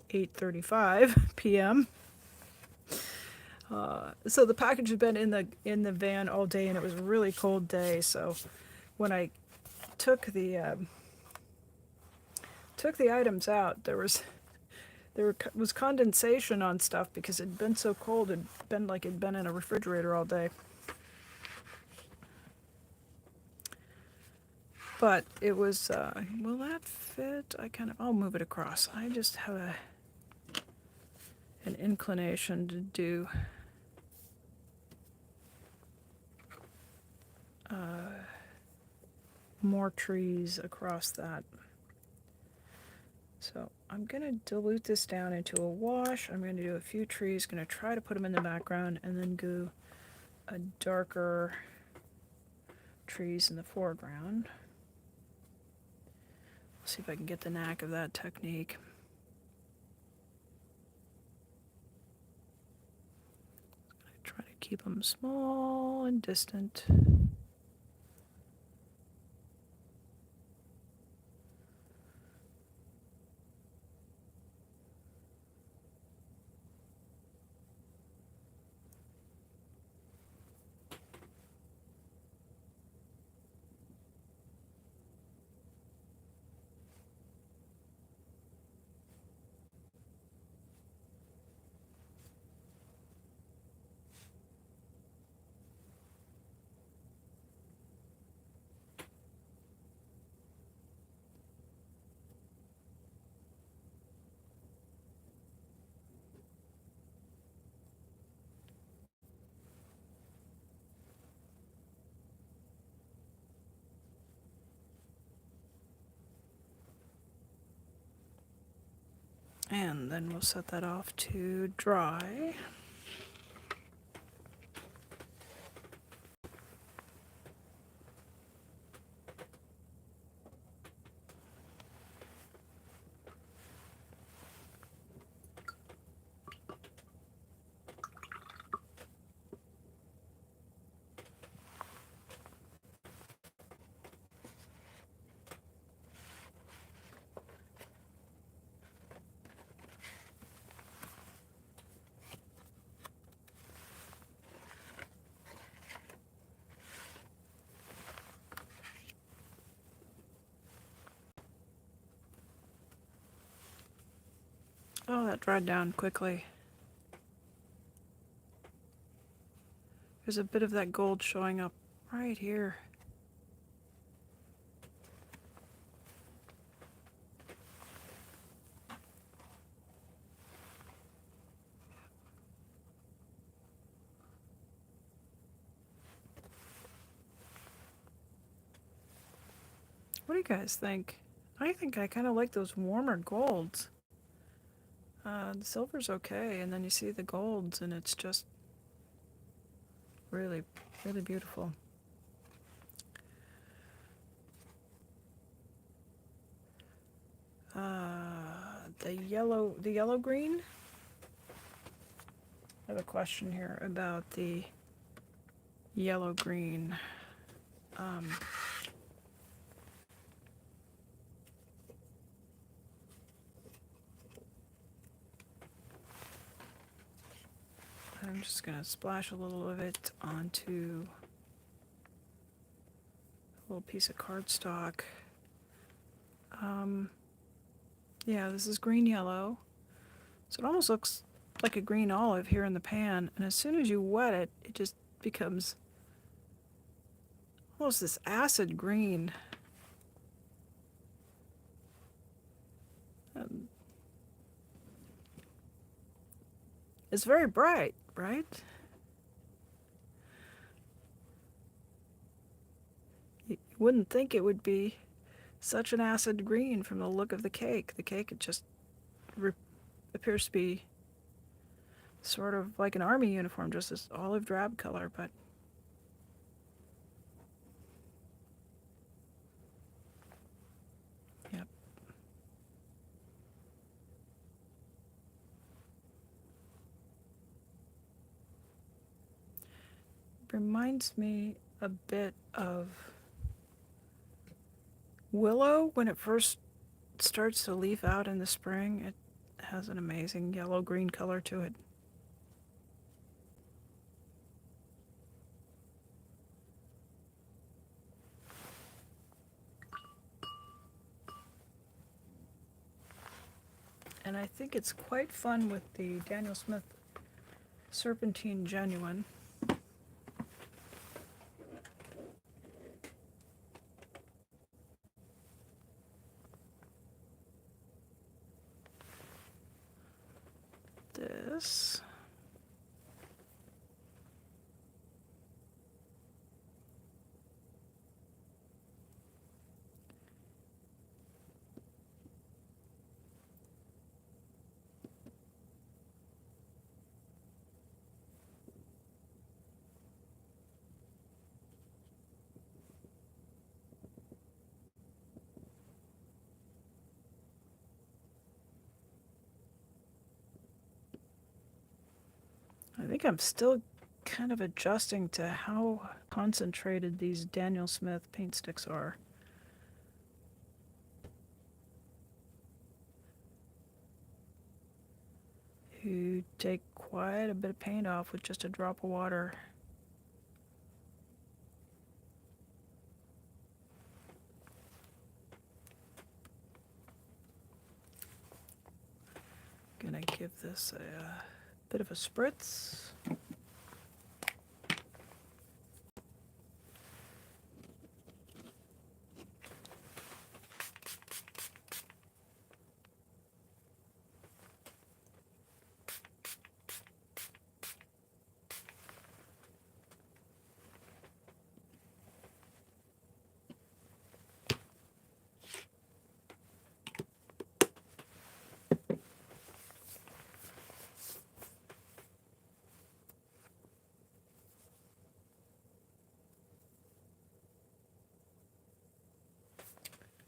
A: 8:35 p.m. So the package had been in the van all day, and it was a really cold day. So when I took the items out, there was condensation on stuff because it'd been so cold. It'd been like it'd been in a refrigerator all day. But it was, will that fit? I'll move it across. I just have an inclination to do more trees across that. So I'm going to dilute this down into a wash. I'm going to do a few trees, going to try to put them in the background, and then do a darker trees in the foreground. See if I can get the knack of that technique. Try to keep them small and distant. And then we'll set that off to dry. Oh, that dried down quickly. There's a bit of that gold showing up right here. What do you guys think? I think I kind of like those warmer golds. The silver's okay, and then you see the golds, and it's just really, really beautiful. The yellow green have a question here about the yellow-green. I'm just going to splash a little of it onto a little piece of cardstock. Yeah, this is green-yellow. So it almost looks like a green olive here in the pan, and as soon as you wet it, it just becomes almost this acid green. It's very bright, right? You wouldn't think it would be such an acid green from the look of the cake. The cake, it just appears to be sort of like an army uniform, just this olive drab color, but yep. Reminds me a bit of willow when it first starts to leaf out in the spring. It has an amazing yellow-green color to it. And I think it's quite fun with the Daniel Smith Serpentine Genuine. This. I think I'm still kind of adjusting to how concentrated these Daniel Smith paint sticks are. You take quite a bit of paint off with just a drop of water. Gonna give this a bit of a spritz.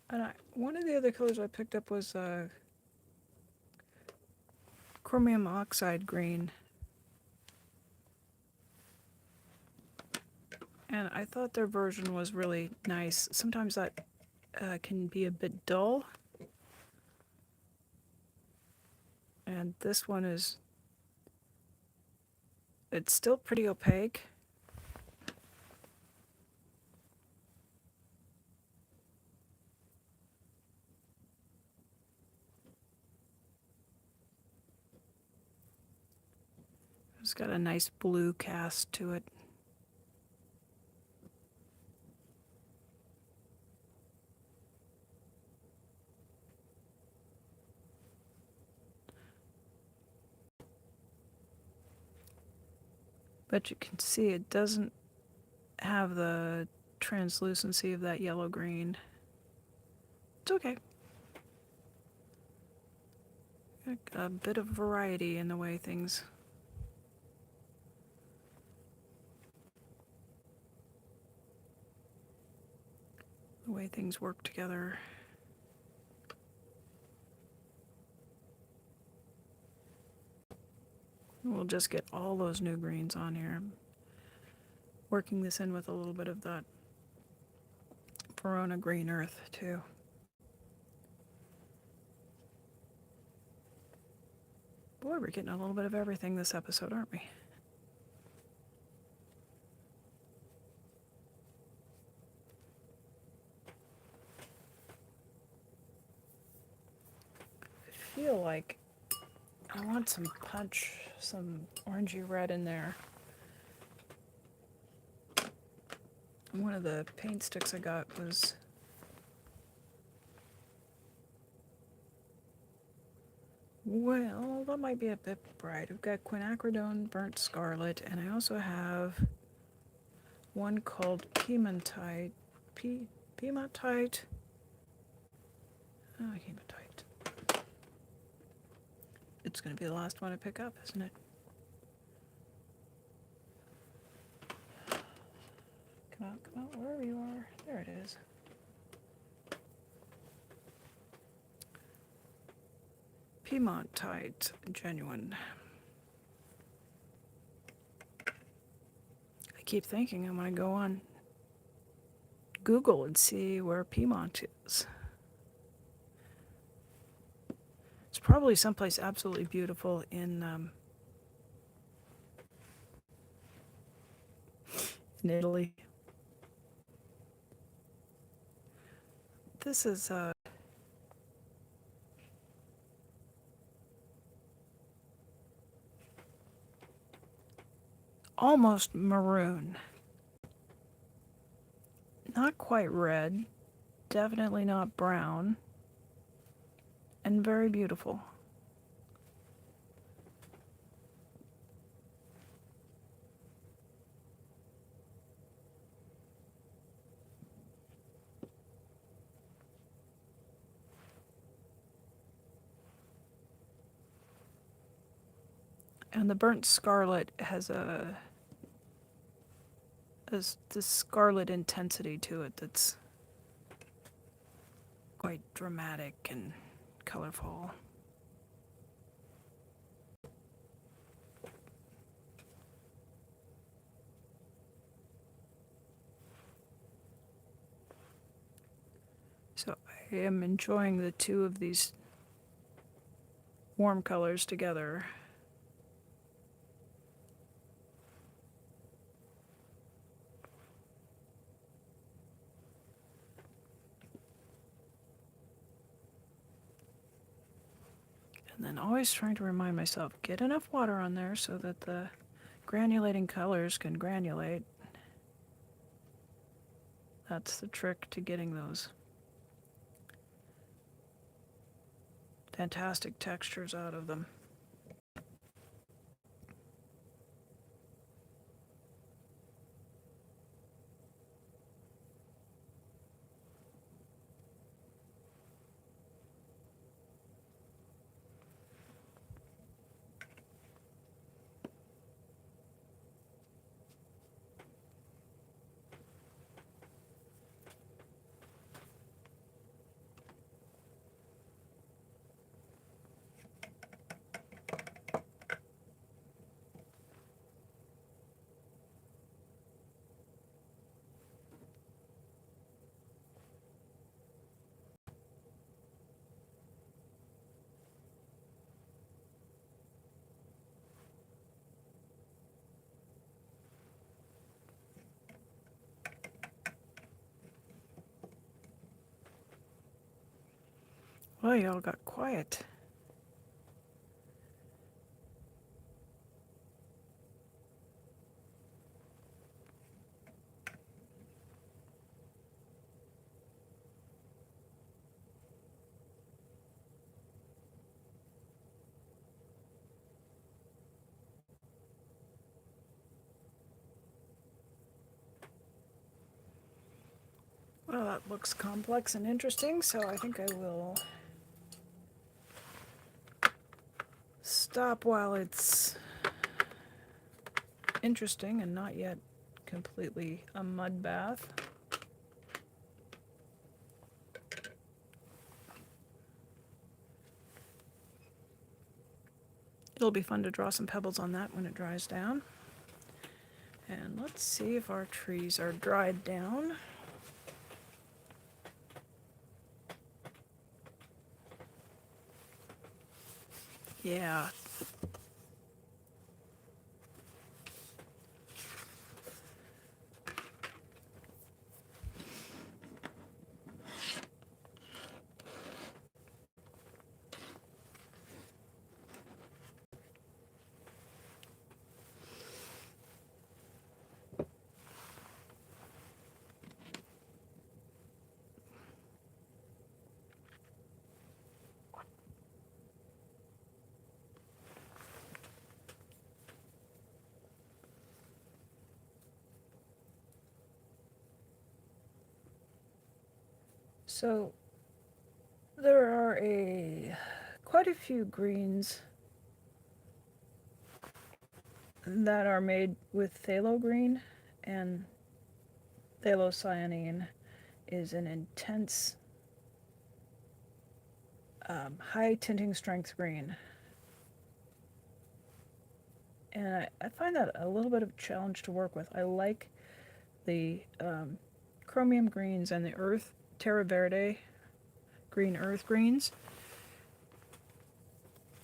A: And one of the other colors I picked up was chromium oxide green. And I thought their version was really nice. Sometimes that can be a bit dull. And this one is, it's still pretty opaque. It's got a nice blue cast to it. But you can see it doesn't have the translucency of that yellow-green. It's okay. A bit of variety in the way things work together. We'll just get all those new greens on here. Working this in with a little bit of that Verona green earth too. Boy, we're getting a little bit of everything this episode, aren't we? I feel like I want some punch, some orangey red in there. One of the paint sticks I got was well, that might be a bit bright. I've got quinacridone burnt scarlet, and I also have one called Piemontite. Piemontite? Oh, hematite. It's going to be the last one to pick up, isn't it? Come out, wherever you are. There it is. Piemontite, genuine. I keep thinking I'm going to go on Google and see where Piedmont is. It's probably someplace absolutely beautiful in Italy. This is almost maroon. Not quite red, definitely not brown, and very beautiful. And the burnt scarlet has this scarlet intensity to it that's quite dramatic and colorful. So I am enjoying the two of these warm colors together. And then always trying to remind myself, get enough water on there so that the granulating colors can granulate. That's the trick to getting those fantastic textures out of them. Well, y'all got quiet. Well, that looks complex and interesting, so I think I will stop while it's interesting and not yet completely a mud bath. It'll be fun to draw some pebbles on that when it dries down. And let's see if our trees are dried down. Yeah. So there are quite a few greens that are made with phthalo green, and phthalocyanine is an intense high tinting strength green. And I find that a little bit of a challenge to work with. I like the chromium greens and the earth terra verde green earth greens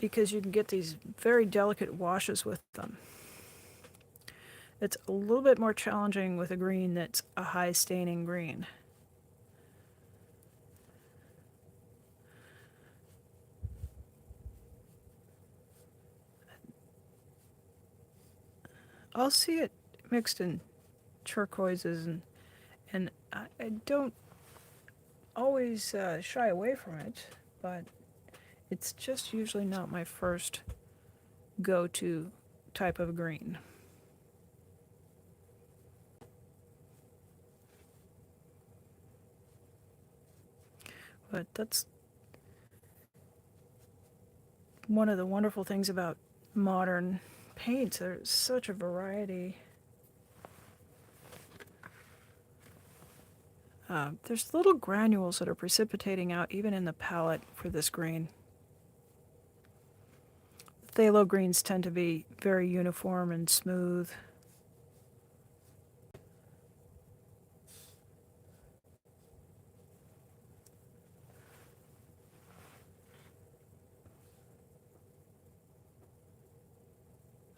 A: because you can get these very delicate washes with them. It's a little bit more challenging with a green that's a high staining green. I'll see it mixed in turquoises, and I don't always shy away from it, but it's just usually not my first go-to type of green. But that's one of the wonderful things about modern paints. There's such a variety. There's little granules that are precipitating out even in the palette for this green. Phthalo greens tend to be very uniform and smooth.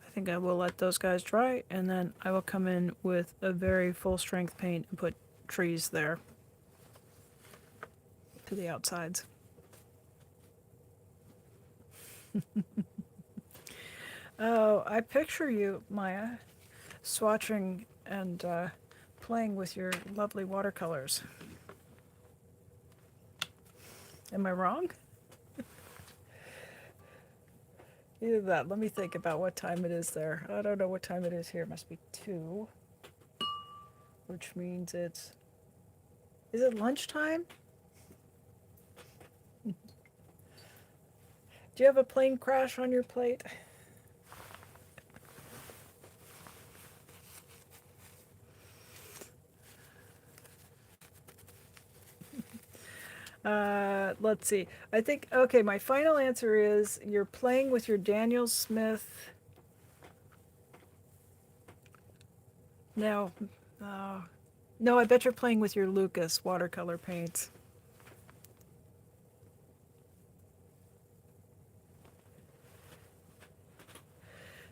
A: I think I will let those guys dry, and then I will come in with a very full strength paint and put trees there to the outsides. Oh, I picture you, Maya, swatching and playing with your lovely watercolors. Am I wrong? Either that. Let me think about what time it is there. I don't know what time it is here. It must be 2, which means it's... Is it lunchtime? Do you have a plane crash on your plate? Let's see. I think, okay, my final answer is you're playing with your Daniel Smith. No. No, I bet you're playing with your Lucas watercolor paints.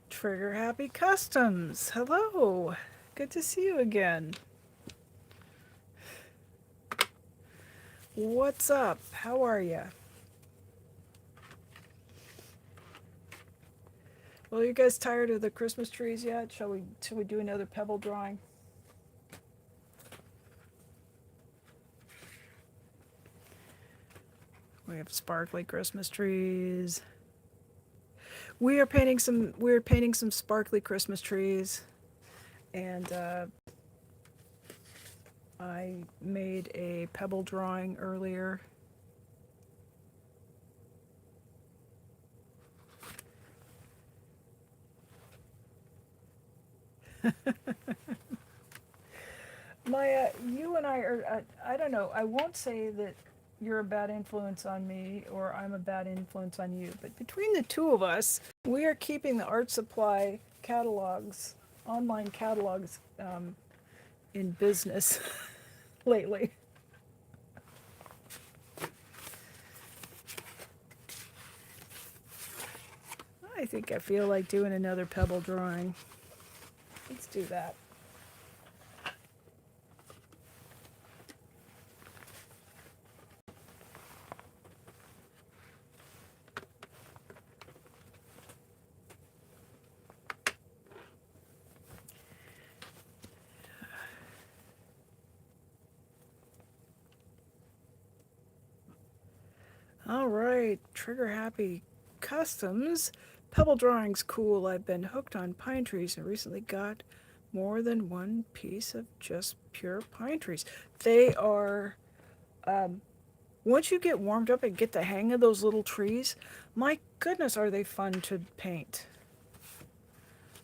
A: Trigger Happy Customs. Hello. Good to see you again. What's up? How are you? Well, you guys tired of the Christmas trees yet? Shall we do another pebble drawing? We have sparkly Christmas trees. We are painting some sparkly Christmas trees, and I made a pebble drawing earlier. Maya, you and I are, I don't know, I won't say that you're a bad influence on me or I'm a bad influence on you. But between the two of us, we are keeping the art supply catalogs, online catalogs, in business lately. I think I feel like doing another pebble drawing. Let's do that. All right, Trigger Happy Customs. Pebble drawing's cool. I've been hooked on pine trees and recently got more than one piece of just pure pine trees. They are, once you get warmed up and get the hang of those little trees, my goodness, are they fun to paint.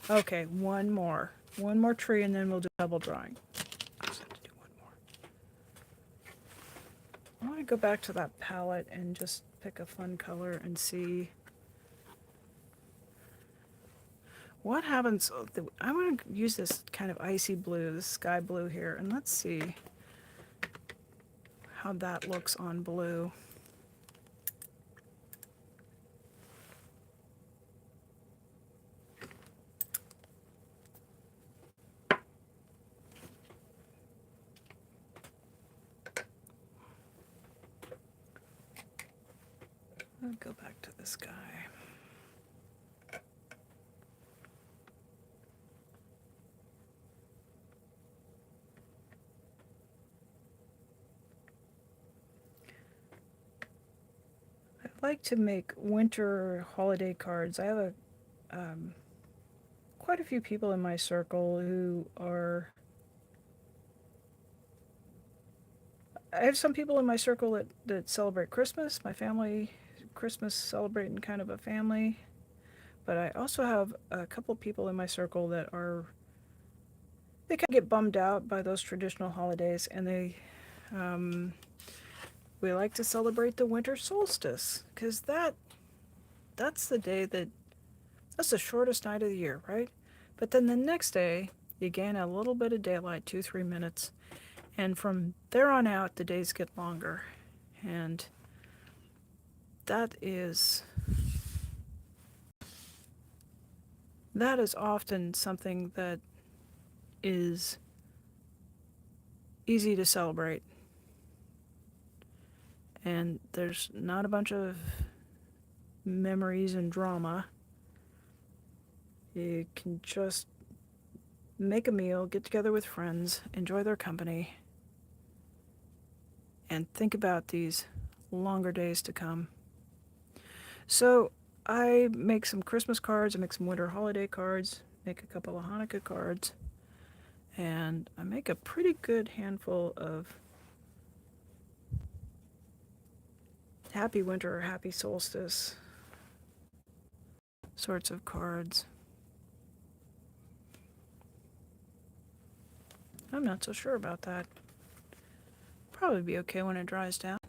A: Okay, one more. One more tree and then we'll do pebble drawing. I just have to do one more. I want to go back to that palette and just pick a fun color and see what happens. I'm going to use this kind of icy blue, this sky blue here, and let's see how that looks on blue. I'll go back to the sky. I like to make winter holiday cards. I have a quite a few people in my circle who are. I have some people in my circle that celebrate Christmas. My family, Christmas celebrating kind of a family. But I also have a couple people in my circle that are, they kind of get bummed out by those traditional holidays, and we like to celebrate the winter solstice, because that's the day that's the shortest night of the year, right? But then the next day, you gain a little bit of daylight, 2-3 minutes, and from there on out, the days get longer, and that is often something that is easy to celebrate. And there's not a bunch of memories and drama. You can just make a meal, get together with friends, enjoy their company, and think about these longer days to come. So I make some Christmas cards, I make some winter holiday cards, make a couple of Hanukkah cards, and I make a pretty good handful of happy winter or happy solstice sorts of cards. I'm not so sure about that. Probably be okay when it dries down.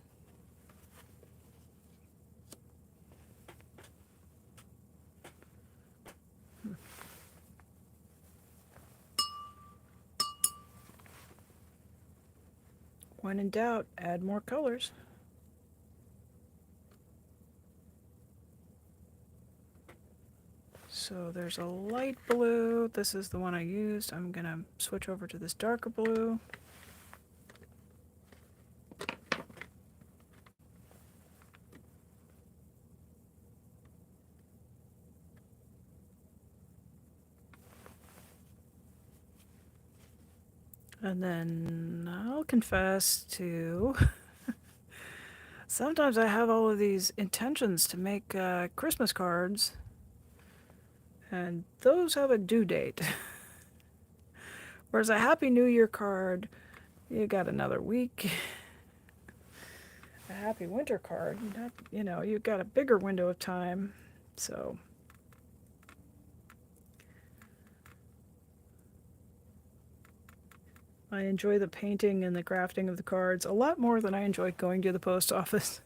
A: When in doubt, add more colors. So there's a light blue. This is the one I used. I'm going to switch over to this darker blue. And then I'll confess to sometimes I have all of these intentions to make Christmas cards, and those have a due date. Whereas a Happy New Year card, you got another week. A Happy Winter card, you've got a bigger window of time. So I enjoy the painting and the crafting of the cards a lot more than I enjoy going to the post office.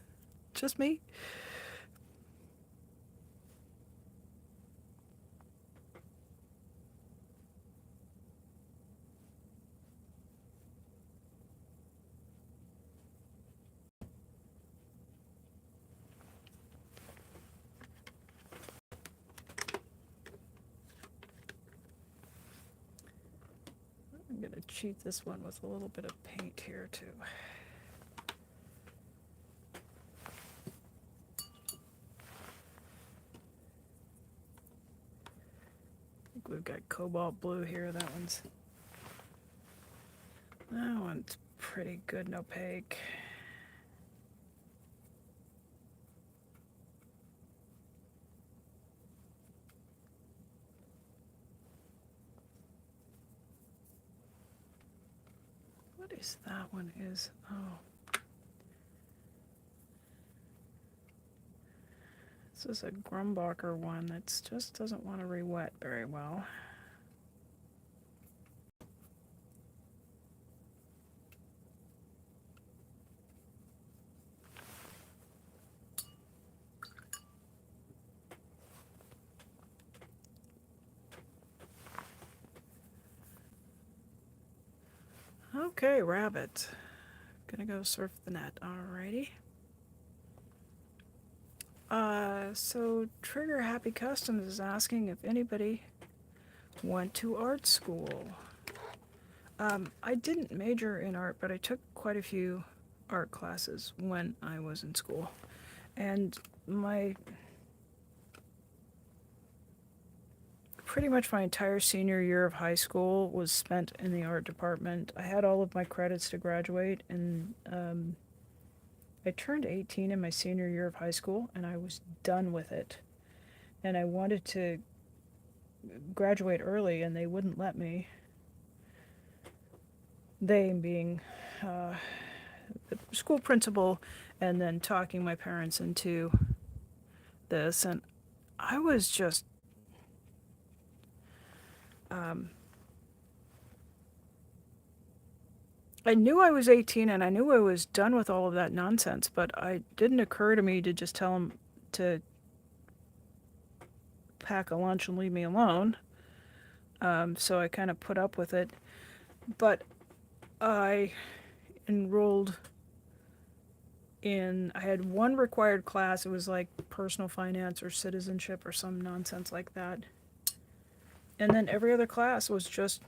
A: Just me. I'm going to cheat this one with a little bit of paint here too. I think we've got cobalt blue here. That one's pretty good and opaque. What is that one is? Oh. This is a Grumbacher one that just doesn't want to re-wet very well. Okay, rabbit. Gonna go surf the net. Alrighty. So Trigger Happy Customs is asking if anybody went to art school. I didn't major in art, but I took quite a few art classes when I was in school. And pretty much my entire senior year of high school was spent in the art department. I had all of my credits to graduate, and I turned 18 in my senior year of high school, and I was done with it. And I wanted to graduate early, and they wouldn't let me. They being the school principal, and then talking my parents into this. And I was just I knew I was 18 and I knew I was done with all of that nonsense, but it didn't occur to me to just tell them to pack a lunch and leave me alone. So I kind of put up with it. But I enrolled I had one required class. It was like personal finance or citizenship or some nonsense like that. And then every other class was just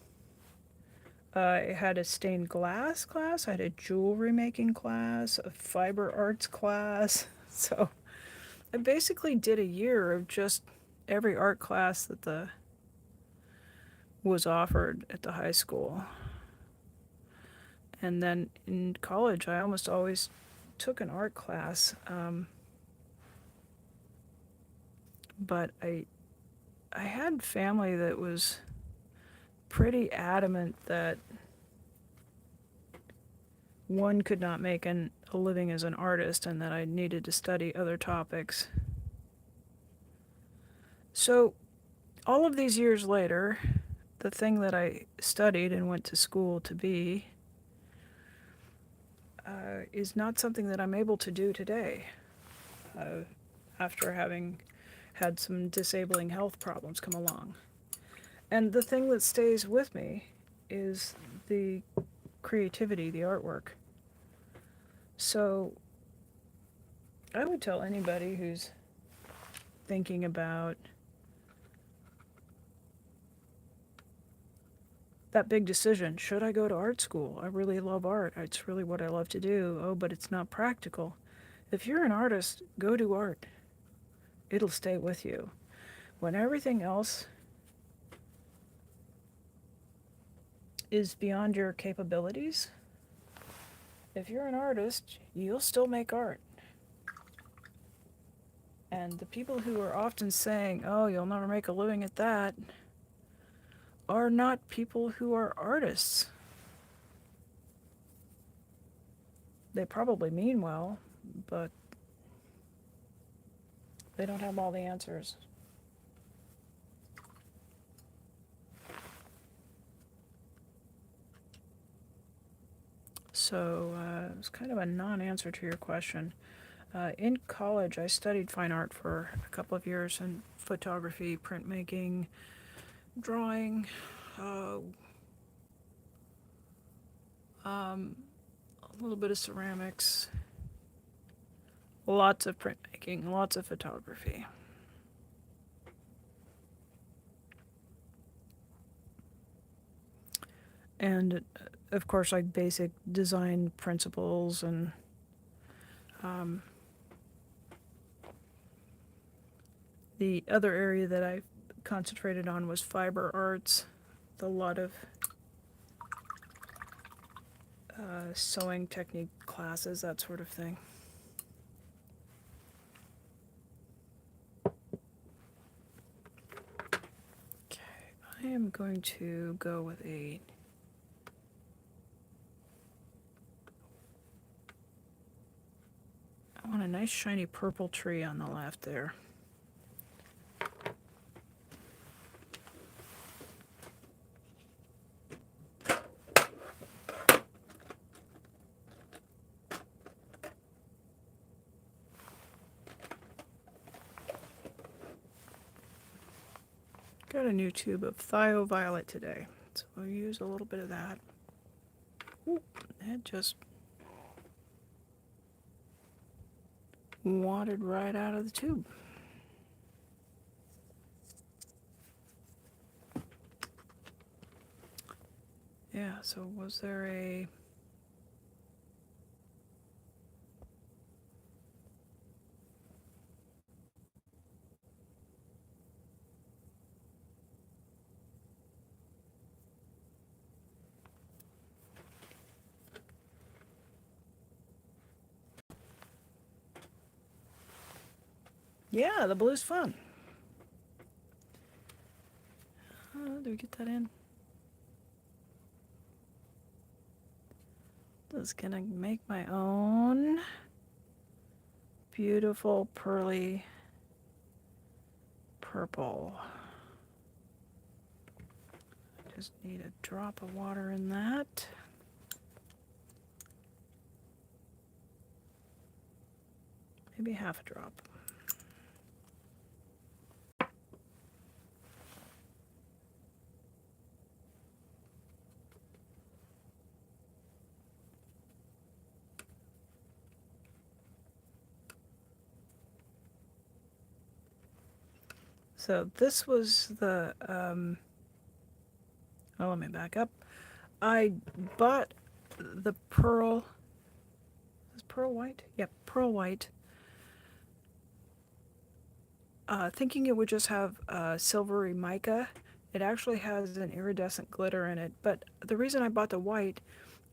A: I had a stained glass class, I had a jewelry making class, a fiber arts class. So I basically did a year of just every art class that was offered at the high school. And then in college, I almost always took an art class. But I had family that was pretty adamant that one could not make a living as an artist and that I needed to study other topics. So all of these years later, the thing that I studied and went to school to be is not something that I'm able to do today after having had some disabling health problems come along. And the thing that stays with me is the creativity, the artwork. So I would tell anybody who's thinking about that big decision, should I go to art school? I really love art. It's really what I love to do. Oh, but it's not practical. If you're an artist, go do art. It'll stay with you. When everything else is beyond your capabilities, if you're an artist, you'll still make art. And the people who are often saying, oh, you'll never make a living at that, are not people who are artists. They probably mean well, but they don't have all the answers. So it's kind of a non-answer to your question. In college, I studied fine art for a couple of years and photography, printmaking, drawing, uh, a little bit of ceramics, lots of printmaking, lots of photography. And of course, like basic design principles and the other area that I concentrated on was fiber arts, a lot of sewing technique classes, that sort of thing. Okay, I am going to go with I want a nice shiny purple tree on the left there. Got a new tube of thioviolet today, so I'll use a little bit of that. Ooh, it just watered right out of the tube. Yeah, so was there a... Yeah, the blue's fun. Do we get that in? Just gonna make my own beautiful pearly purple. Just need a drop of water in that. Maybe half a drop. So this was the, oh, let me back up. I bought the pearl, is pearl white? Yep, pearl white. Thinking it would just have silvery mica. It actually has an iridescent glitter in it, but the reason I bought the white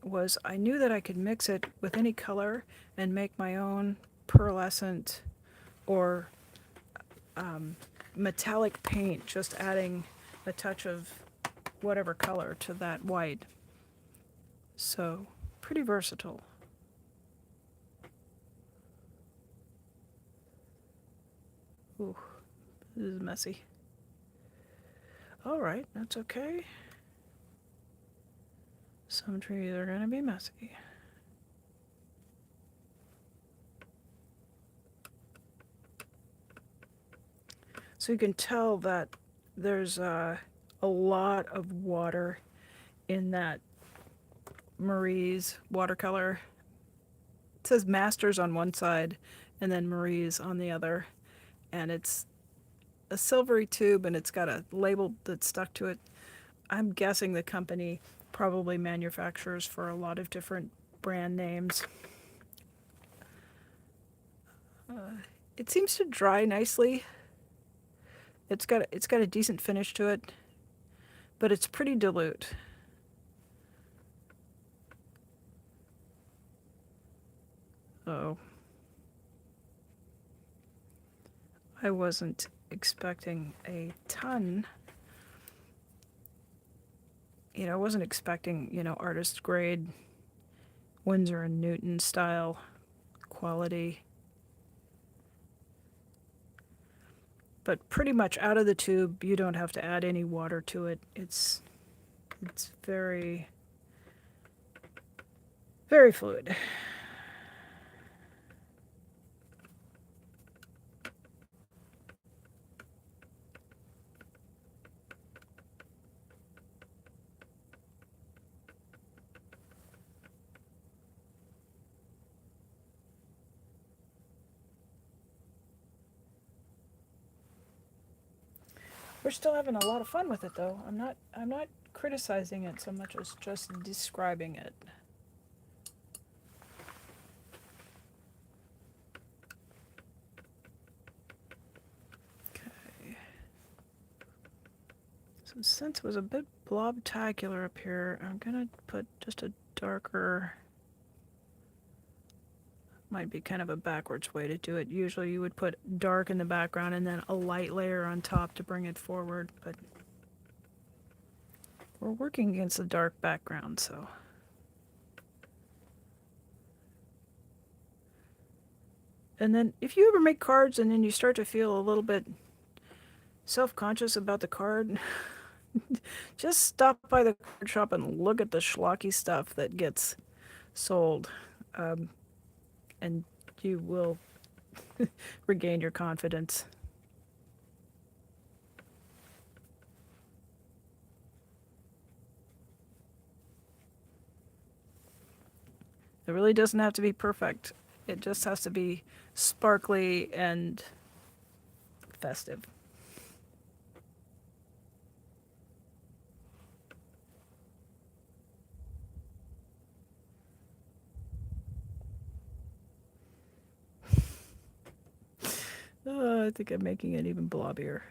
A: was I knew that I could mix it with any color and make my own pearlescent or metallic paint, just adding a touch of whatever color to that white. So, pretty versatile. Ooh, this is messy. Alright, that's okay. Some trees are gonna be messy. So you can tell that there's a lot of water in that Marie's watercolor. It says Masters on one side and then Marie's on the other. And it's a silvery tube and it's got a label that's stuck to it. I'm guessing the company probably manufactures for a lot of different brand names. It seems to dry nicely. It's got a decent finish to it, but it's pretty dilute. Oh, I wasn't expecting a ton. I wasn't expecting, artist grade Winsor & Newton style quality. But pretty much out of the tube, you don't have to add any water to it. It's very, Very fluid. We're still having a lot of fun with it though. I'm not criticizing it so much as just describing it. Okay. So since it was a bit blobtacular up here, I'm gonna put just a darker, might be kind of a backwards way to do it. Usually you would put dark in the background and then a light layer on top to bring it forward, but we're working against a dark background, so. And then if you ever make cards and then you start to feel a little bit self-conscious about the card, just stop by the card shop and look at the schlocky stuff that gets sold, and you will regain your confidence. It really doesn't have to be perfect. It just has to be sparkly and festive. I think I'm making it even blobbier.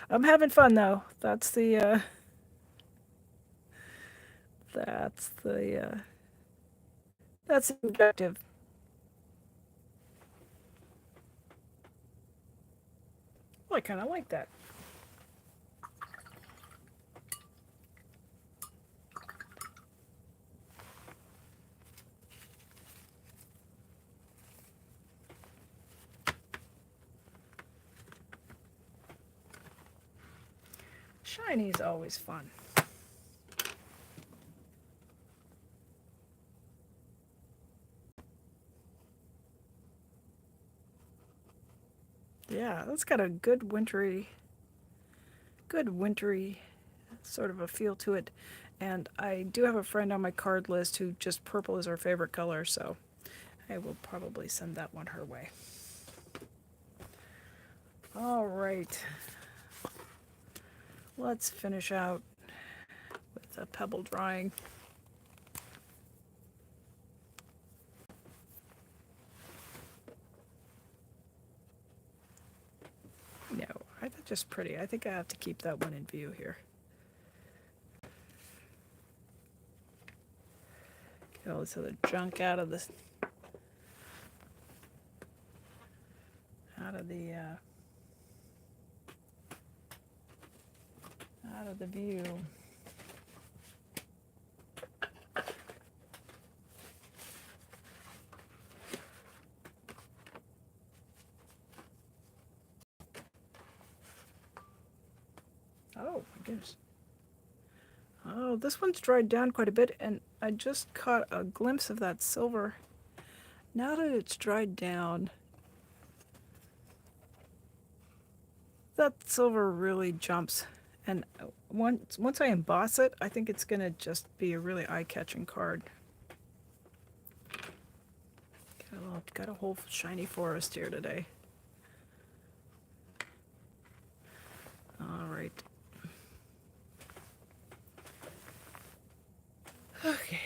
A: I'm having fun though. That's the that's the that's the objective. Well, I kind of like that. Shiny is always fun. Yeah, that's got a good wintry sort of a feel to it. And I do have a friend on my card list who just purple is her favorite color, so I will probably send that one her way. All right. Let's finish out with a pebble drawing. No, I think just pretty. I think I have to keep that one in view here. Get all this other junk out of this, out of the view. Oh my goodness. Oh, this one's dried down quite a bit, and I just caught a glimpse of that silver. Now that it's dried down, that silver really jumps. And once I emboss it, I think it's going to just be a really eye-catching card. Got a whole shiny forest here today. All right. Okay.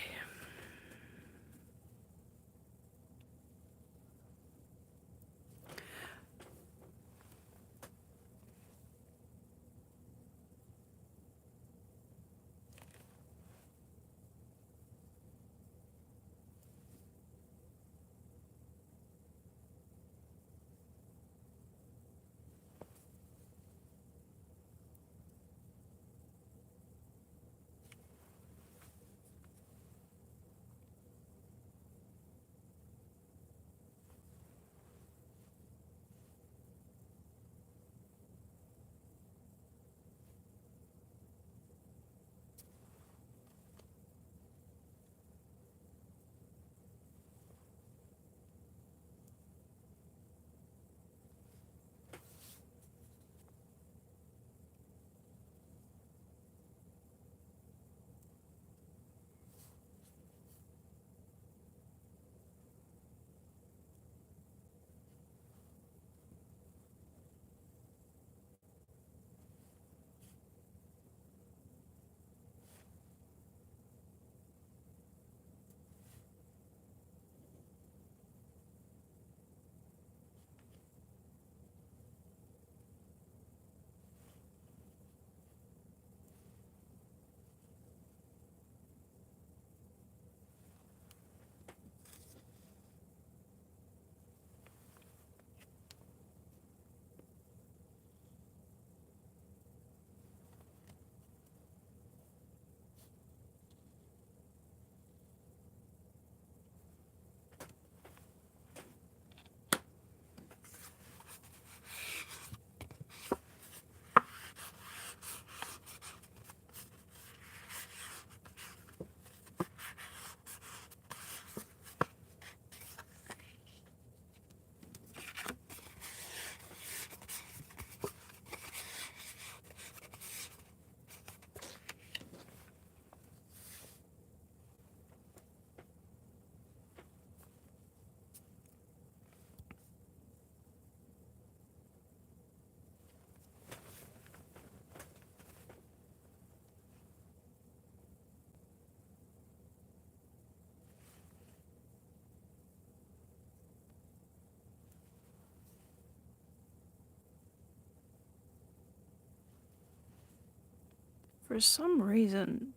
A: For some reason,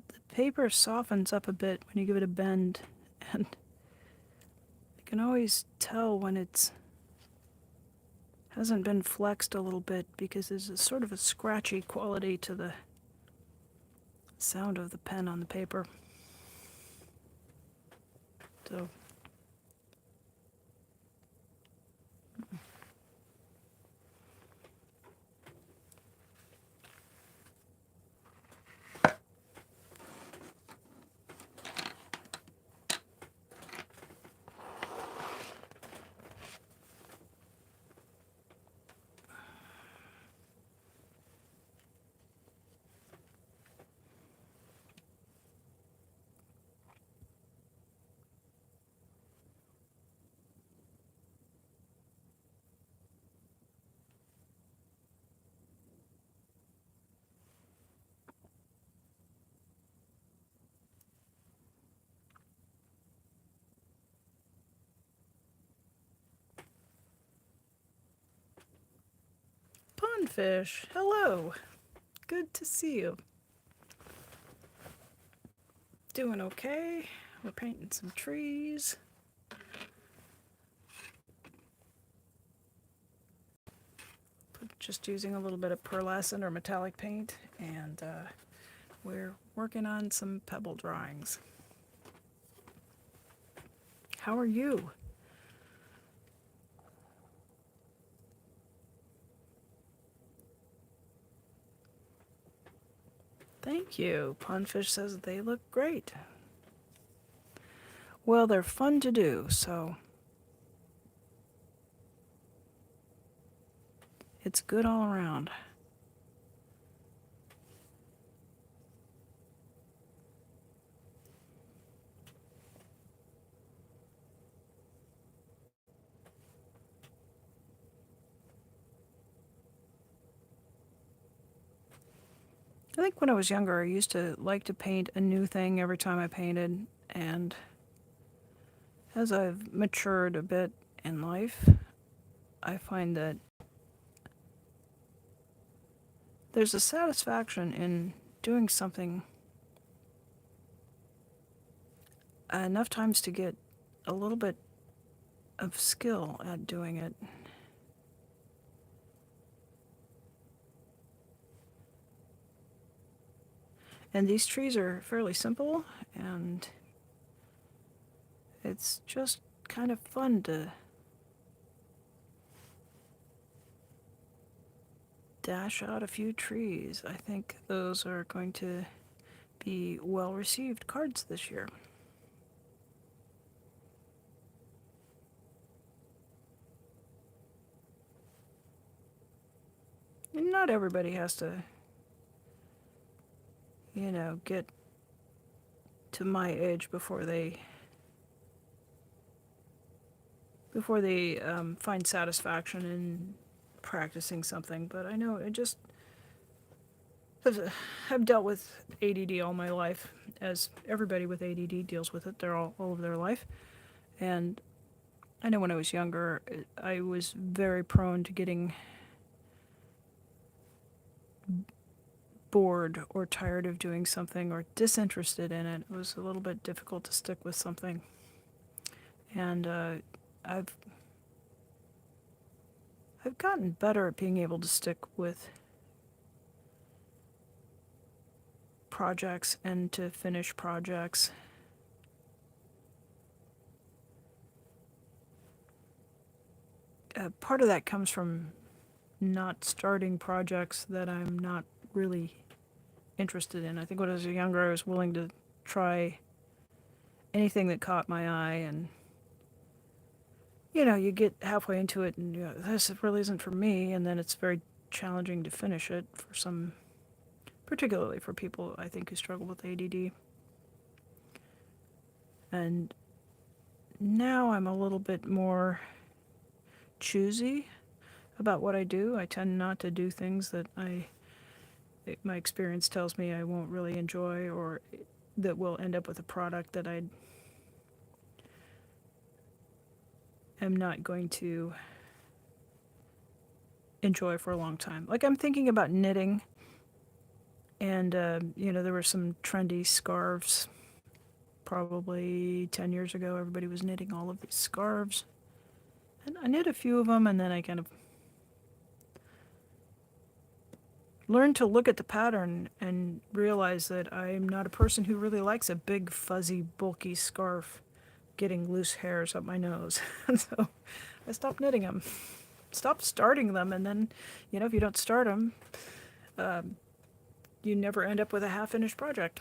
A: the paper softens up a bit when you give it a bend, and I can always tell when it's hasn't been flexed a little bit because there's a sort of a scratchy quality to the sound of the pen on the paper. So Pondfish, hello. Good to see you. Doing okay. We're painting some trees. Just using a little bit of pearlescent or metallic paint, and we're working on some pebble drawings. How are you? Thank you. Pondfish says they look great. Well, they're fun to do, so it's good all around. I think when I was younger, I used to like to paint a new thing every time I painted, and as I've matured a bit in life, I find that there's a satisfaction in doing something enough times to get a little bit of skill at doing it. And these trees are fairly simple, and it's just kind of fun to dash out a few trees. I think those are going to be well-received cards this year. And not everybody has to, get to my age before they find satisfaction in practicing something. But I know I've dealt with ADD all my life, as everybody with ADD deals with it. They're all of their life. And I know when I was younger, I was very prone to getting bored or tired of doing something or disinterested in it. It was a little bit difficult to stick with something. And I've gotten better at being able to stick with projects and to finish projects. Part of that comes from not starting projects that I'm not really interested in. I think when I was younger, I was willing to try anything that caught my eye, and you get halfway into it and this really isn't for me, and then it's very challenging to finish it for some, particularly for people I think who struggle with ADD. And now I'm a little bit more choosy about what I do. I tend not to do things that my experience tells me I won't really enjoy, or that will end up with a product that I am not going to enjoy for a long time. Like, I'm thinking about knitting, And, there were some trendy scarves. Probably 10 years ago, everybody was knitting all of these scarves. And I knit a few of them, and then I kind of learned to look at the pattern and realize that I'm not a person who really likes a big, fuzzy, bulky scarf getting loose hairs up my nose. And so I stopped knitting them, stopped starting them, and then, if you don't start them, you never end up with a half-finished project.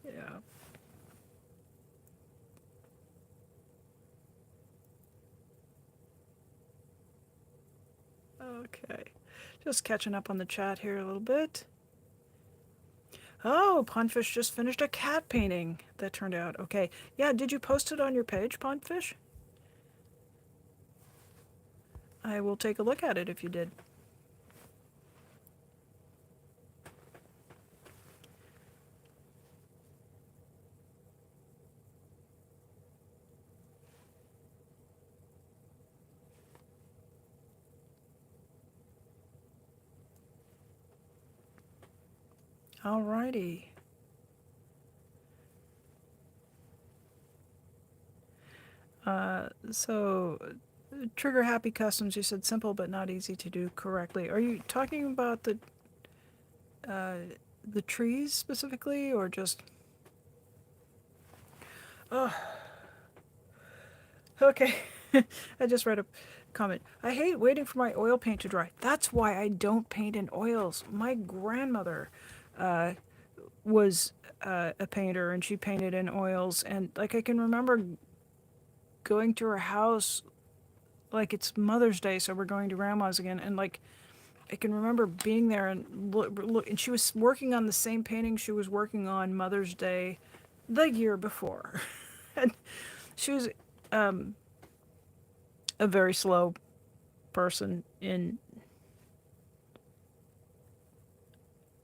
A: Yeah. Okay. Just catching up on the chat here a little bit. Oh, Pondfish just finished a cat painting that turned out okay. Yeah, did you post it on your page, Pondfish? I will take a look at it if you did. Alrighty. So Trigger Happy Customs, you said simple but not easy to do correctly. Are you talking about the trees specifically, or just? Oh, okay. I just read a comment. I hate waiting for my oil paint to dry. That's why I don't paint in oils. My grandmother was a painter, and she painted in oils, and like I can remember going to her house, like it's Mother's Day, so we're going to Grandma's again, and like I can remember being there and look, and she was working on the same painting she was working on Mother's Day the year before. And she was a very slow person in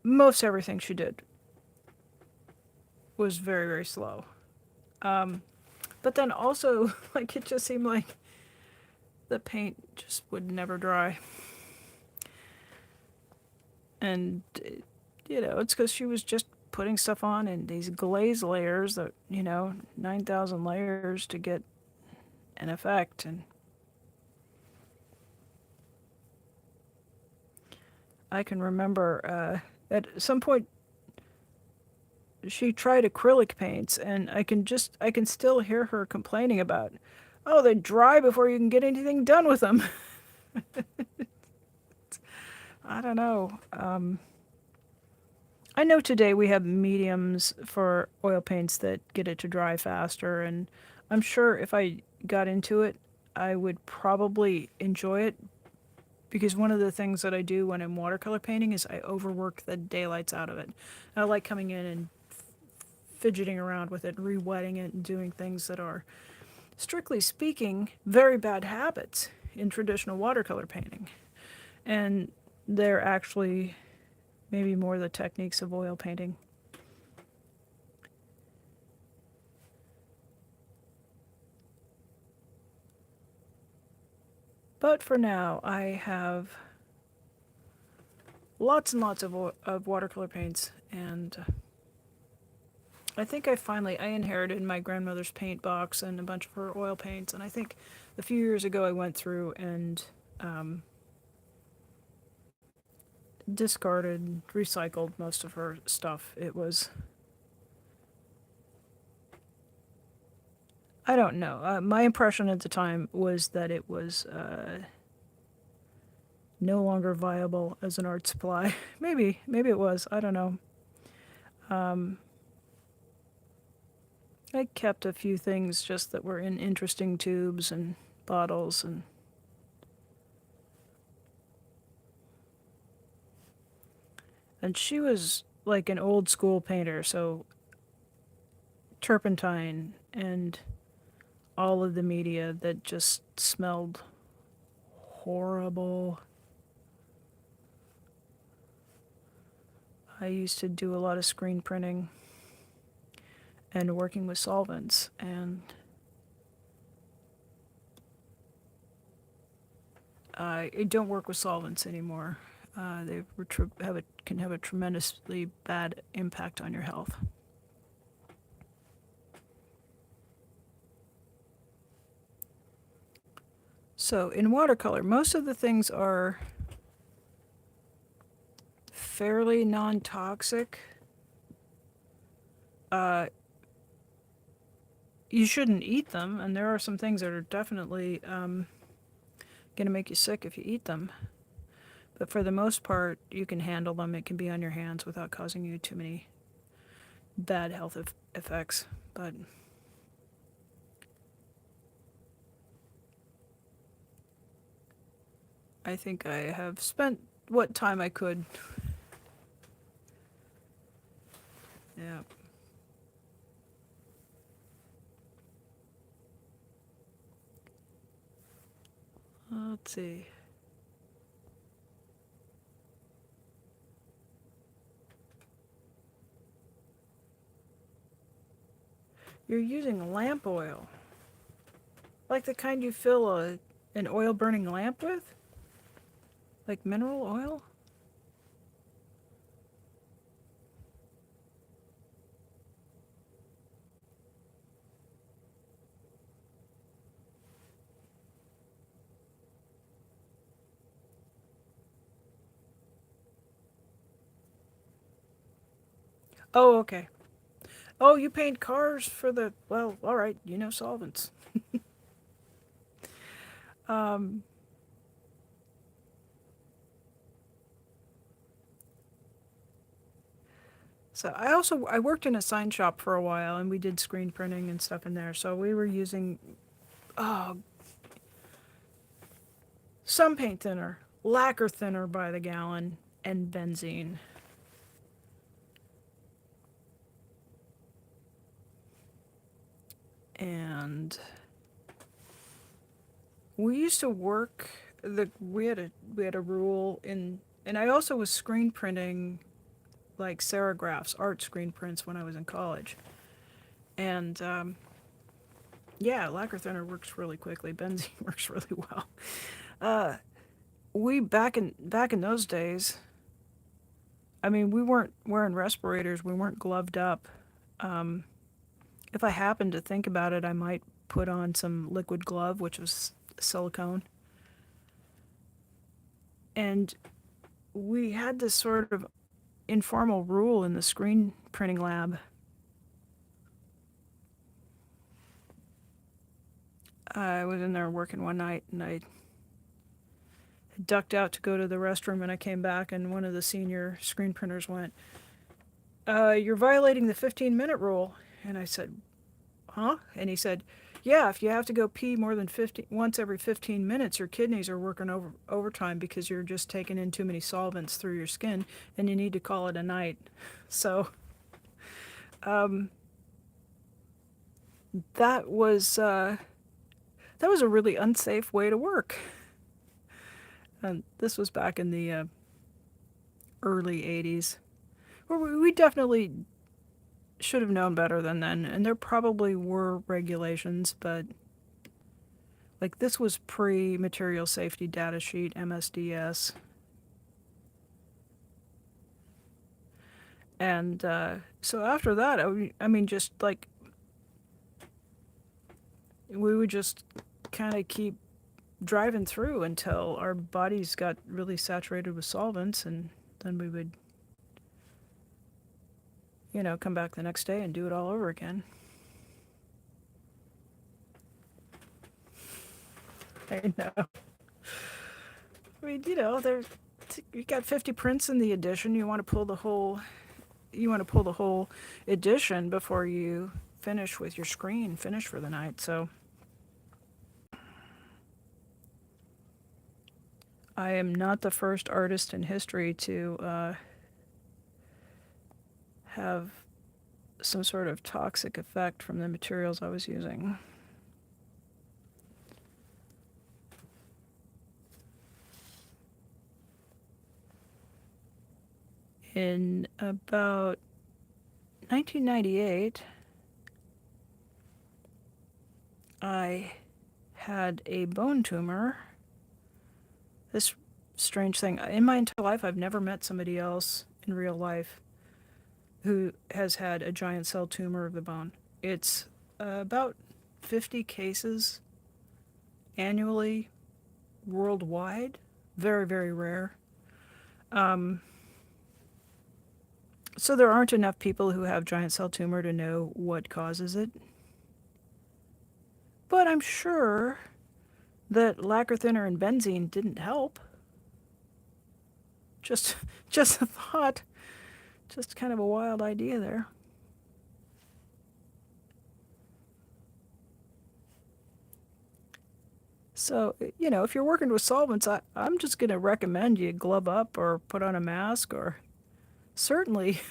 A: most everything she did. Was very, very slow. But then also, like, it just seemed like the paint just would never dry. And, it's because she was just putting stuff on in these glaze layers that, 9,000 layers to get an effect. And I can remember at some point she tried acrylic paints, and I can still hear her complaining about, oh, they dry before you can get anything done with them. I don't know. I know today we have mediums for oil paints that get it to dry faster, and I'm sure if I got into it, I would probably enjoy it, because one of the things that I do when I'm watercolor painting is I overwork the daylights out of it. I like coming in and fidgeting around with it, re-wetting it, and doing things that are, strictly speaking, very bad habits in traditional watercolor painting. And they're actually maybe more the techniques of oil painting. But for now, I have lots and lots of watercolor paints, and I think I inherited my grandmother's paint box and a bunch of her oil paints, and I think a few years ago I went through and discarded, recycled most of her stuff. It was, I don't know. My impression at the time was that it was no longer viable as an art supply. Maybe it was. I don't know. I kept a few things just that were in interesting tubes and bottles, and she was like an old school painter, so turpentine and all of the media that just smelled horrible. I used to do a lot of screen printing and working with solvents, and I don't work with solvents anymore. They can have a tremendously bad impact on your health. So in watercolor, most of the things are fairly non-toxic. You shouldn't eat them, and there are some things that are definitely going to make you sick if you eat them. But for the most part, you can handle them. It can be on your hands without causing you too many bad health effects. But I think I have spent what time I could. Yeah. Let's see. You're using lamp oil. Like the kind you fill an oil burning lamp with? Like mineral oil? Oh, okay. Oh, you paint cars for the. Well, alright, you know solvents. Um, so I worked in a sign shop for a while, and we did screen printing and stuff in there. So we were using oh, some paint thinner, lacquer thinner by the gallon, and benzene. And we used to work we had a rule in, and I also was screen printing like serigraphs, art screen prints when I was in college. And yeah, lacquer thinner works really quickly. Benzene works really well. Uh, we back in those days, I mean, we weren't wearing respirators. We weren't gloved up. Um, if I happened to think about it, I might put on some liquid glove, which was silicone. And we had this sort of informal rule in the screen printing lab. I was in there working one night, and I ducked out to go to the restroom, and I came back, and one of the senior screen printers went, "You're violating the 15-minute rule." And I said, "Huh?" And he said, "Yeah, if you have to go pee more than 50 once every 15 minutes, your kidneys are working overtime because you're just taking in too many solvents through your skin, and you need to call it a night." So um, that was a really unsafe way to work. And this was back in the early 80s, where we definitely should have known better than then. And there probably were regulations, but like this was pre-material safety data sheet, MSDS. And so after that, I mean, just like we would just kind of keep driving through until our bodies got really saturated with solvents, and then we would, come back the next day and do it all over again. I know. I mean, you got 50 prints in the edition. You want to pull the whole edition before you finish with your screen, finish for the night. So I am not the first artist in history to have some sort of toxic effect from the materials I was using. In about 1998, I had a bone tumor this strange thing. In my entire life, I've never met somebody else in real life who has had a giant cell tumor of the bone. It's about 50 cases annually worldwide. Very, very rare. Um, so there aren't enough people who have giant cell tumor to know what causes it. But I'm sure that lacquer thinner and benzene didn't help. Just, just a thought. Just kind of a wild idea there. So, if you're working with solvents, I'm just going to recommend you glove up or put on a mask or certainly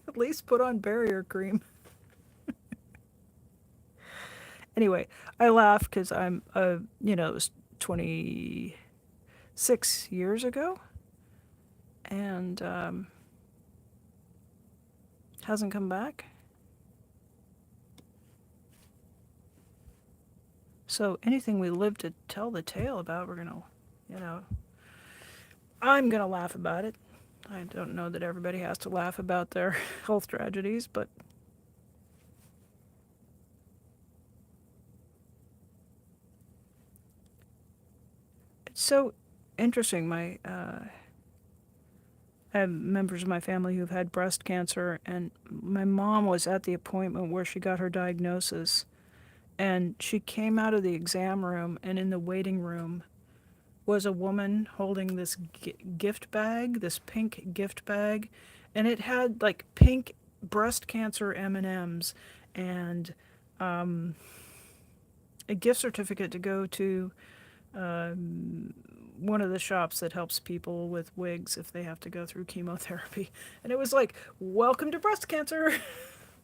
A: at least put on barrier cream. Anyway, I laugh because it was 26 years ago and hasn't come back. So anything we live to tell the tale about, we're going to, I'm going to laugh about it. I don't know that everybody has to laugh about their health tragedies, but it's so interesting. I have members of my family who've had breast cancer, and my mom was at the appointment where she got her diagnosis. And she came out of the exam room, and in the waiting room was a woman holding this gift bag, this pink gift bag, and it had like pink breast cancer M&Ms and a gift certificate to go to one of the shops that helps people with wigs if they have to go through chemotherapy. And it was like, welcome to breast cancer.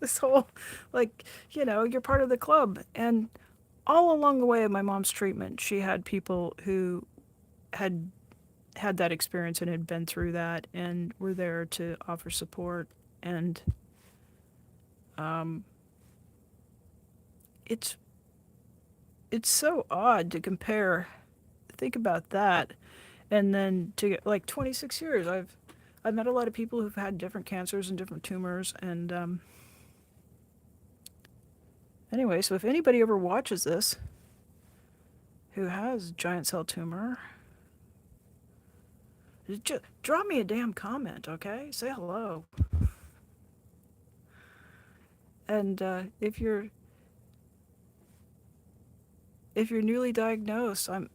A: This whole, like, you're part of the club. And all along the way of my mom's treatment, she had people who had had that experience and had been through that and were there to offer support. And it's it's so odd to compare. Think about that, and then to get like 26 years. I've met a lot of people who've had different cancers and different tumors, and anyway, so if anybody ever watches this who has giant cell tumor, just drop me a damn comment, okay? Say hello. And if you're newly diagnosed, I'm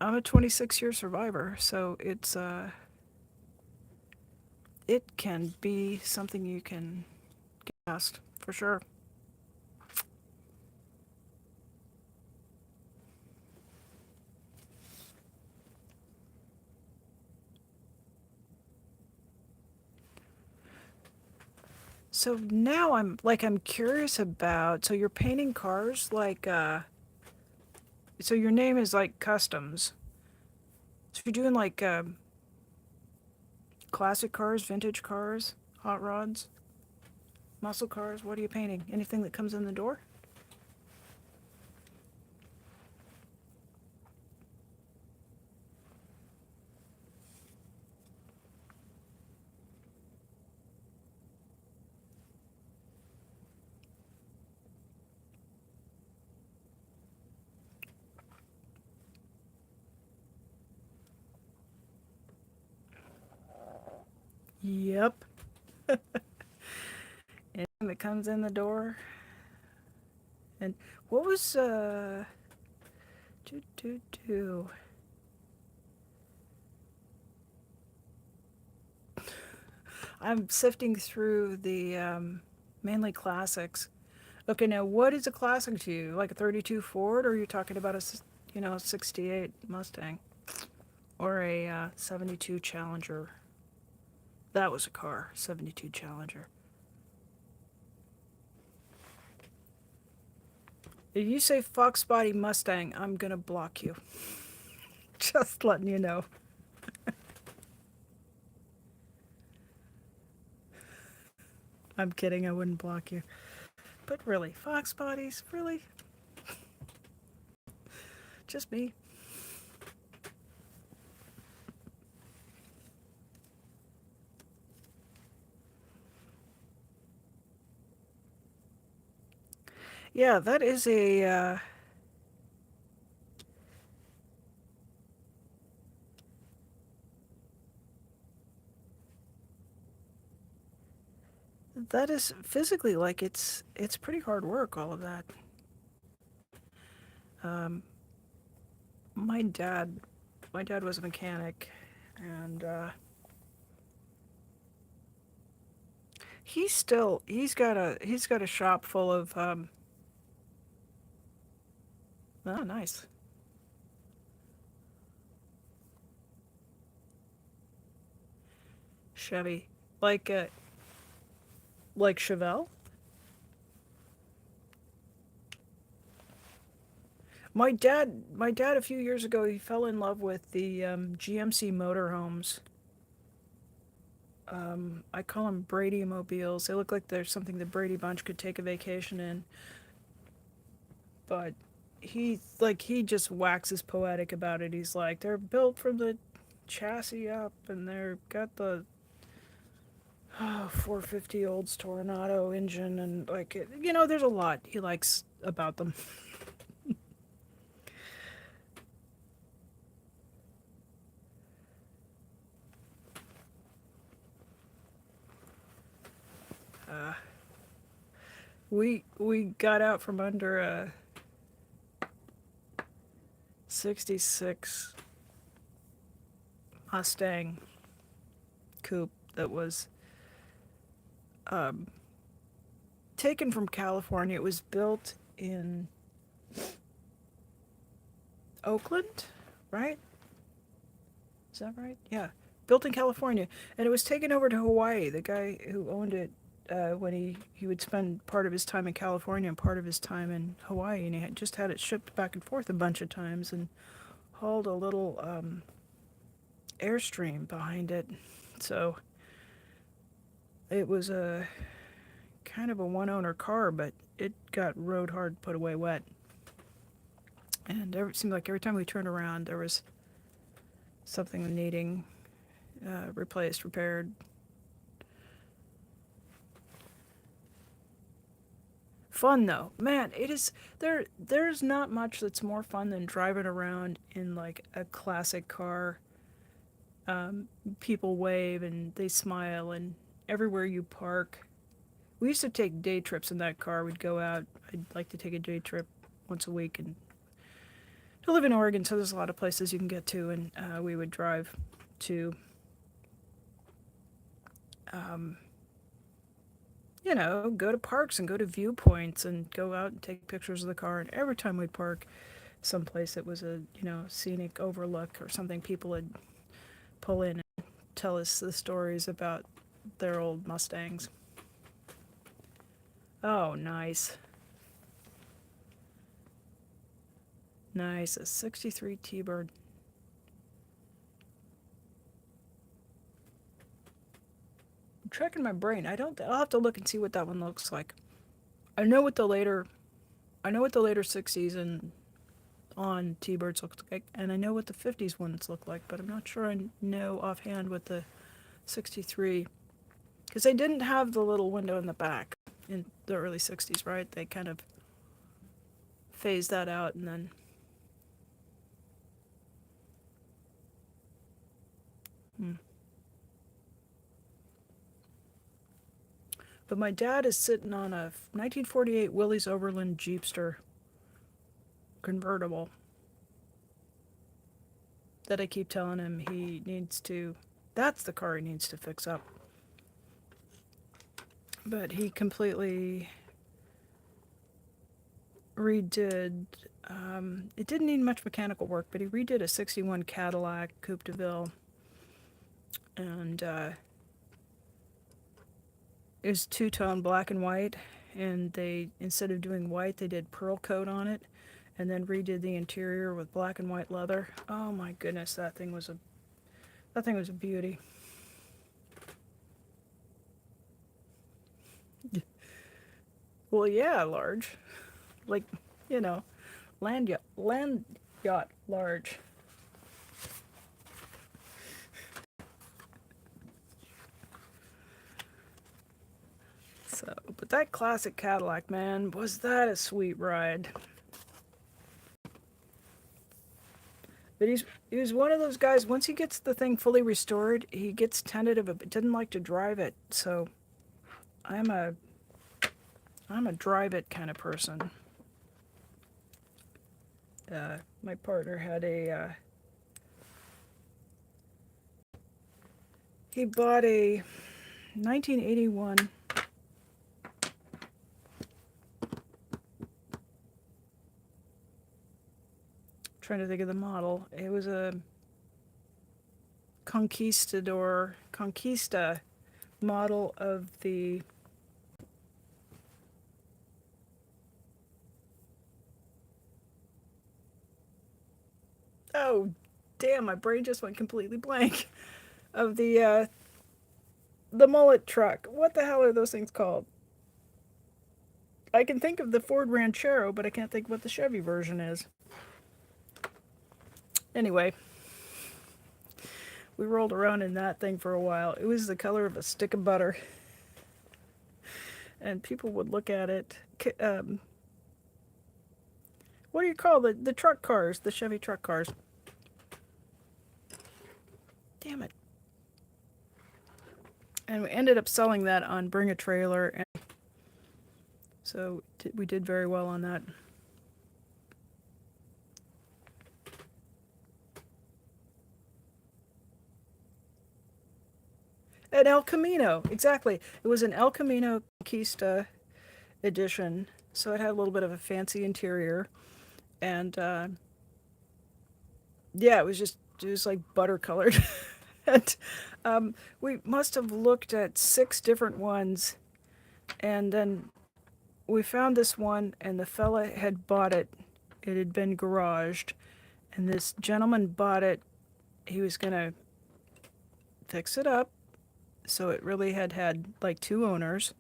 A: a 26-year survivor, so it can be something you can get past for sure. So now I'm curious about, so you're painting cars like so your name is like Customs. So you're doing like classic cars, vintage cars, hot rods, muscle cars. What are you painting? Anything that comes in the door? Yep. Anything that comes in the door. And what was do do do? I'm sifting through the mainly classics. Okay, now what is a classic to you? Like a 32 Ford, or are you talking about a 68 Mustang or a 72 Challenger? That was a car, 72 Challenger. If you say Fox Body Mustang, I'm gonna block you. Just letting you know. I'm kidding, I wouldn't block you. But really, Fox Bodies, really? Just me. Yeah, that is that is physically like it's pretty hard work, all of that. Um, my dad, my dad was a mechanic, and he's got a shop full of oh, nice. Chevy, like like Chevelle. My dad a few years ago, he fell in love with the GMC motorhomes. I call them Brady mobiles. They look like they're something the Brady Bunch could take a vacation in. But he just waxes poetic about it. He's like, they're built from the chassis up, and they're got the 450 Olds Tornado engine, and like there's a lot he likes about them. Uh, we got out from under a '66 Mustang coupe that was um, taken from California. It was built in Oakland, right? Is that right? Yeah. Built in California. And it was taken over to Hawaii. The guy who owned it, when he would spend part of his time in California and part of his time in Hawaii, and he had just had it shipped back and forth a bunch of times and hauled a little Airstream behind it. So it was a kind of a one owner car, but it got rode hard, put away wet. And it seemed like every time we turned around, there was something needing replaced, repaired. Fun though, man. It is there. There's not much that's more fun than driving around in like a classic car. People wave and they smile, and everywhere you park. We used to take day trips in that car. We'd go out. I'd like to take a day trip once a week, and to live in Oregon, so there's a lot of places you can get to, and we would drive to um, go to parks and go to viewpoints and go out and take pictures of the car. And every time we'd park someplace that was a, scenic overlook or something, people would pull in and tell us the stories about their old Mustangs. Oh, nice. Nice. A 63 T-Bird. I'm checking my brain. I'll have to look and see what that one looks like. I know what the later I know what the later 60s and on T-Birds look like, and I know what the 50s ones look like, but I'm not sure I know offhand what the 63, because they didn't have the little window in the back in the early 60s, right? They kind of phased that out, and then hmm. But my dad is sitting on a 1948 Willys Overland Jeepster convertible that I keep telling him he needs to. That's the car he needs to fix up. But he completely redid. It didn't need much mechanical work, but he redid a '61 Cadillac Coupe de Ville, and it was two-tone black and white. And they, instead of doing white, they did pearl coat on it, and then redid the interior with black and white leather. Oh my goodness, that thing was a beauty. Well, yeah, large, like you know, land yacht large. So, but that classic Cadillac, man, was that a sweet ride. But he was one of those guys, once he gets the thing fully restored, he gets tentative, but didn't like to drive it. So I'm a drive it kind of person. My partner had he bought a 1981 trying to think of the model. It was a Conquista model of the oh damn, my brain just went completely blank of the mullet truck. What the hell are those things called? I can think of the Ford Ranchero, but I can't think what the Chevy version is. Anyway, we rolled around in that thing for a while. It was the color of a stick of butter. And people would look at it. What do you call the truck cars, the Chevy truck cars? Damn it. And we ended up selling that on Bring a Trailer. And so we did very well on that. An El Camino, exactly. It was an El Camino Conquista edition, so it had a little bit of a fancy interior, and yeah, it was like butter colored. And we must have looked at 6 different ones, and then we found this one, and the fella had bought it. It had been garaged, and this gentleman bought it. He was gonna fix it up, so it really had like 2 owners.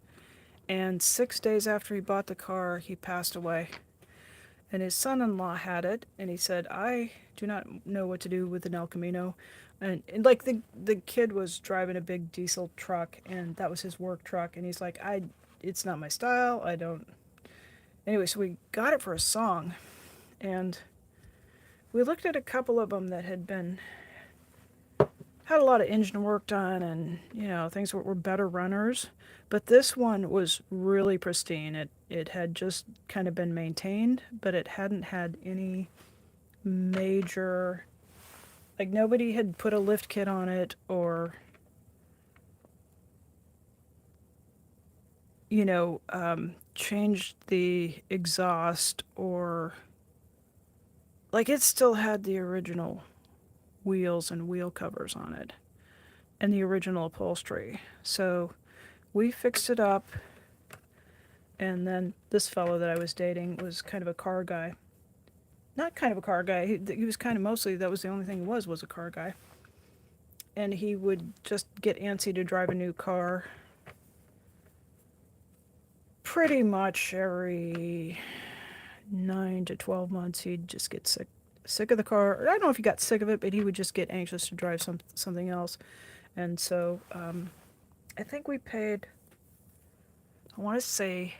A: And 6 days after he bought the car, he passed away. And his son-in-law had it, and he said, I do not know what to do with an El Camino. And like the kid was driving a big diesel truck, and that was his work truck, and he's like, it's not my style, I don't. Anyway, so we got it for a song, and we looked at a couple of them that had a lot of engine work done, and things that were better runners. But this one was really pristine. It had just kind of been maintained, but it hadn't had any major, like nobody had put a lift kit on it or changed the exhaust, or like it still had the original wheels and wheel covers on it and the original upholstery. So we fixed it up, and then this fellow that I was dating was kind of a car guy. Not kind of a car guy, he was kind of mostly, that was the only thing he was a car guy. And he would just get antsy to drive a new car pretty much every 9 to 12 months. He'd just get sick of the car. I don't know if he got sick of it, but he would just get anxious to drive something else. And so I think we paid, I want to say,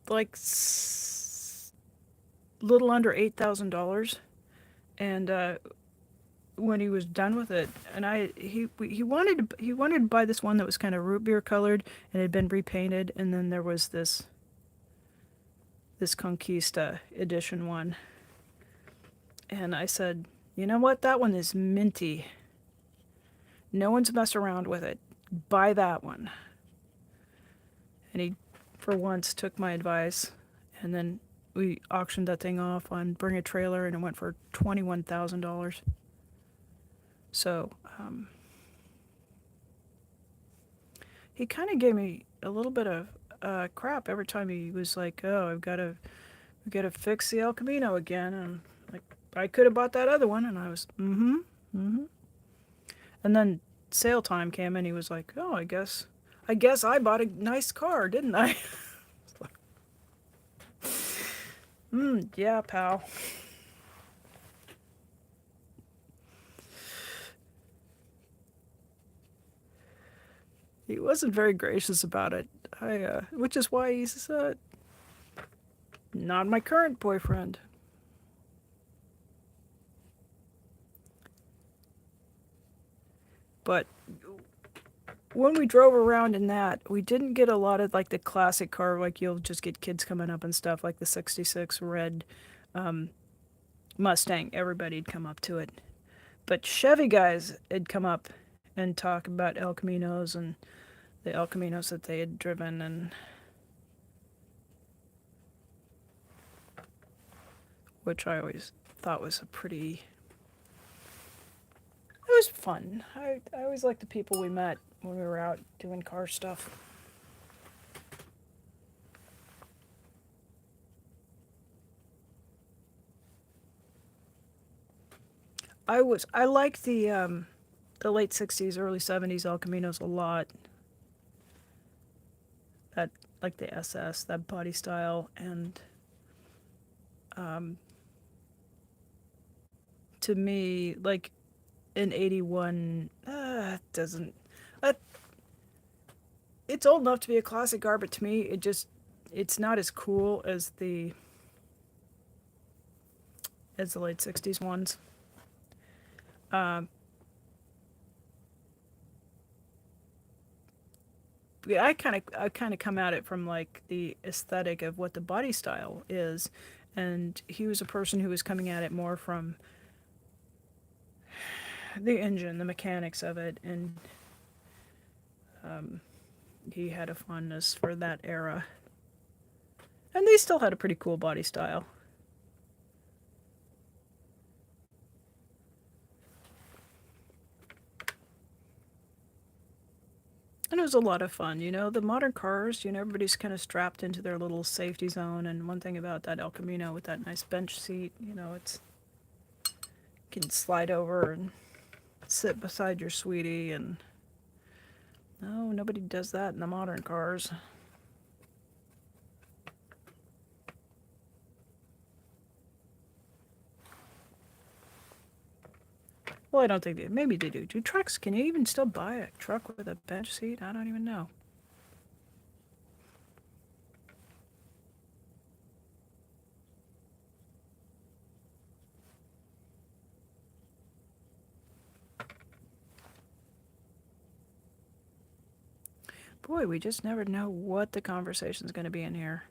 A: like little under $8,000. And when he was done with it, and he wanted to buy this one that was kind of root beer colored and had been repainted, and then there was this Conquista edition one. And I said, you know what, that one is minty. No one's messed around with it. Buy that one. And he, for once, took my advice, and then we auctioned that thing off on Bring a Trailer, and it went for $21,000. So he kind of gave me a little bit of crap every time he was like, "Oh, we gotta fix the El Camino again." And like, I could have bought that other one, and I was, And then sale time came, and he was like, "Oh, I guess I bought a nice car, didn't I?" Yeah, pal. He wasn't very gracious about it. Which is why he's not my current boyfriend. But when we drove around in that, we didn't get a lot of like the classic car, like you'll just get kids coming up and stuff, like the '66 red Mustang. Everybody'd come up to it. But Chevy guys had come up and talk about El Caminos and the El Caminos that they had driven, and which I always thought was a pretty. It was fun. I always liked the people we met when we were out doing car stuff. I like the late '60s, early '70s El Caminos a lot. That like the SS, that body style, and to me, like in '81, doesn't. Uh, it's old enough to be a classic car, but to me, it's not as cool as the late '60s ones. Um, yeah, I kind of come at it from like the aesthetic of what the body style is, and he was a person who was coming at it more from the engine, the mechanics of it, and he had a fondness for that era. And they still had a pretty cool body style. And it was a lot of fun, The modern cars, everybody's kind of strapped into their little safety zone. And one thing about that El Camino with that nice bench seat, it's you can slide over and sit beside your sweetie. And no, nobody does that in the modern cars. Well, I don't think they. Maybe they do. Do trucks? Can you even still buy a truck with a bench seat? I don't even know. Boy, we just never know what the conversation's going to be in here.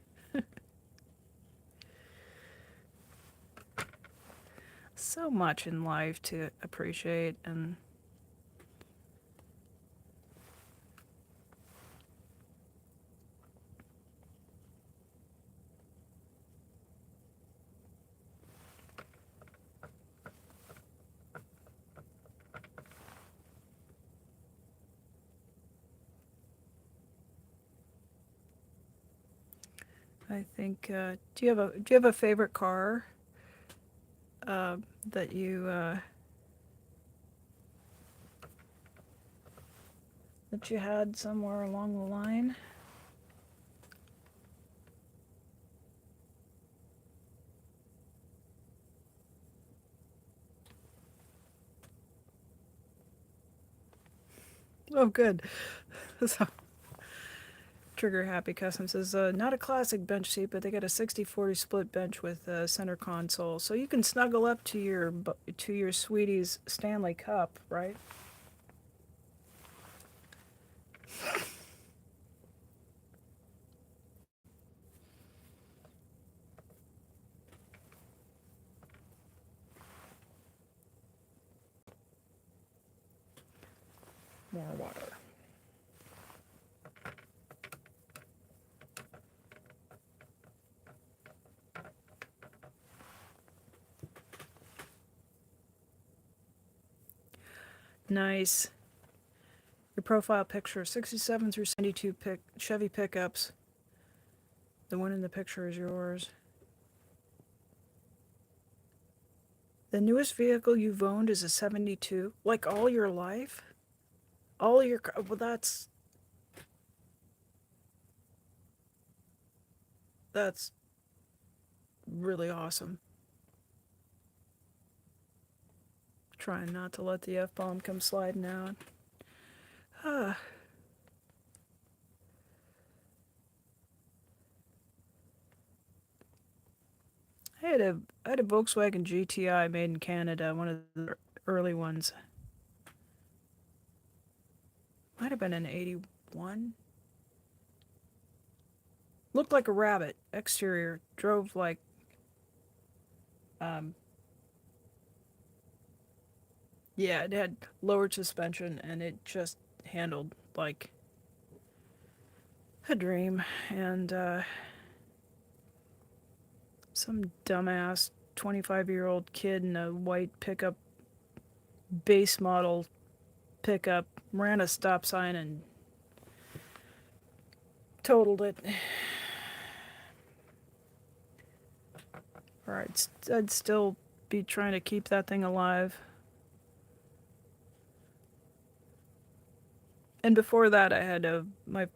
A: So much in life to appreciate, and I think. Do you have a favorite car that you had somewhere along the line? Oh, good. So, Trigger Happy Custom says, not a classic bench seat, but they got a 60-40 split bench with a center console, so you can snuggle up to your sweetie's Stanley Cup, right? More water. Nice. Your profile picture, 67 through 72 Chevy pickups. The one in the picture is yours. The newest vehicle you've owned is a 72? Like all your life? All your... Well, that's really awesome. Trying not to let the F-bomb come sliding out. Ah. I had a Volkswagen GTI made in Canada, one of the early ones. Might have been an 81. Looked like a rabbit. Exterior. Drove like um yeah, it had lowered suspension and it just handled like a dream. And some dumbass 25-year-old kid in a white pickup, base model pickup, ran a stop sign and totaled it. Or I'd still be trying to keep that thing alive. And before that, I had I think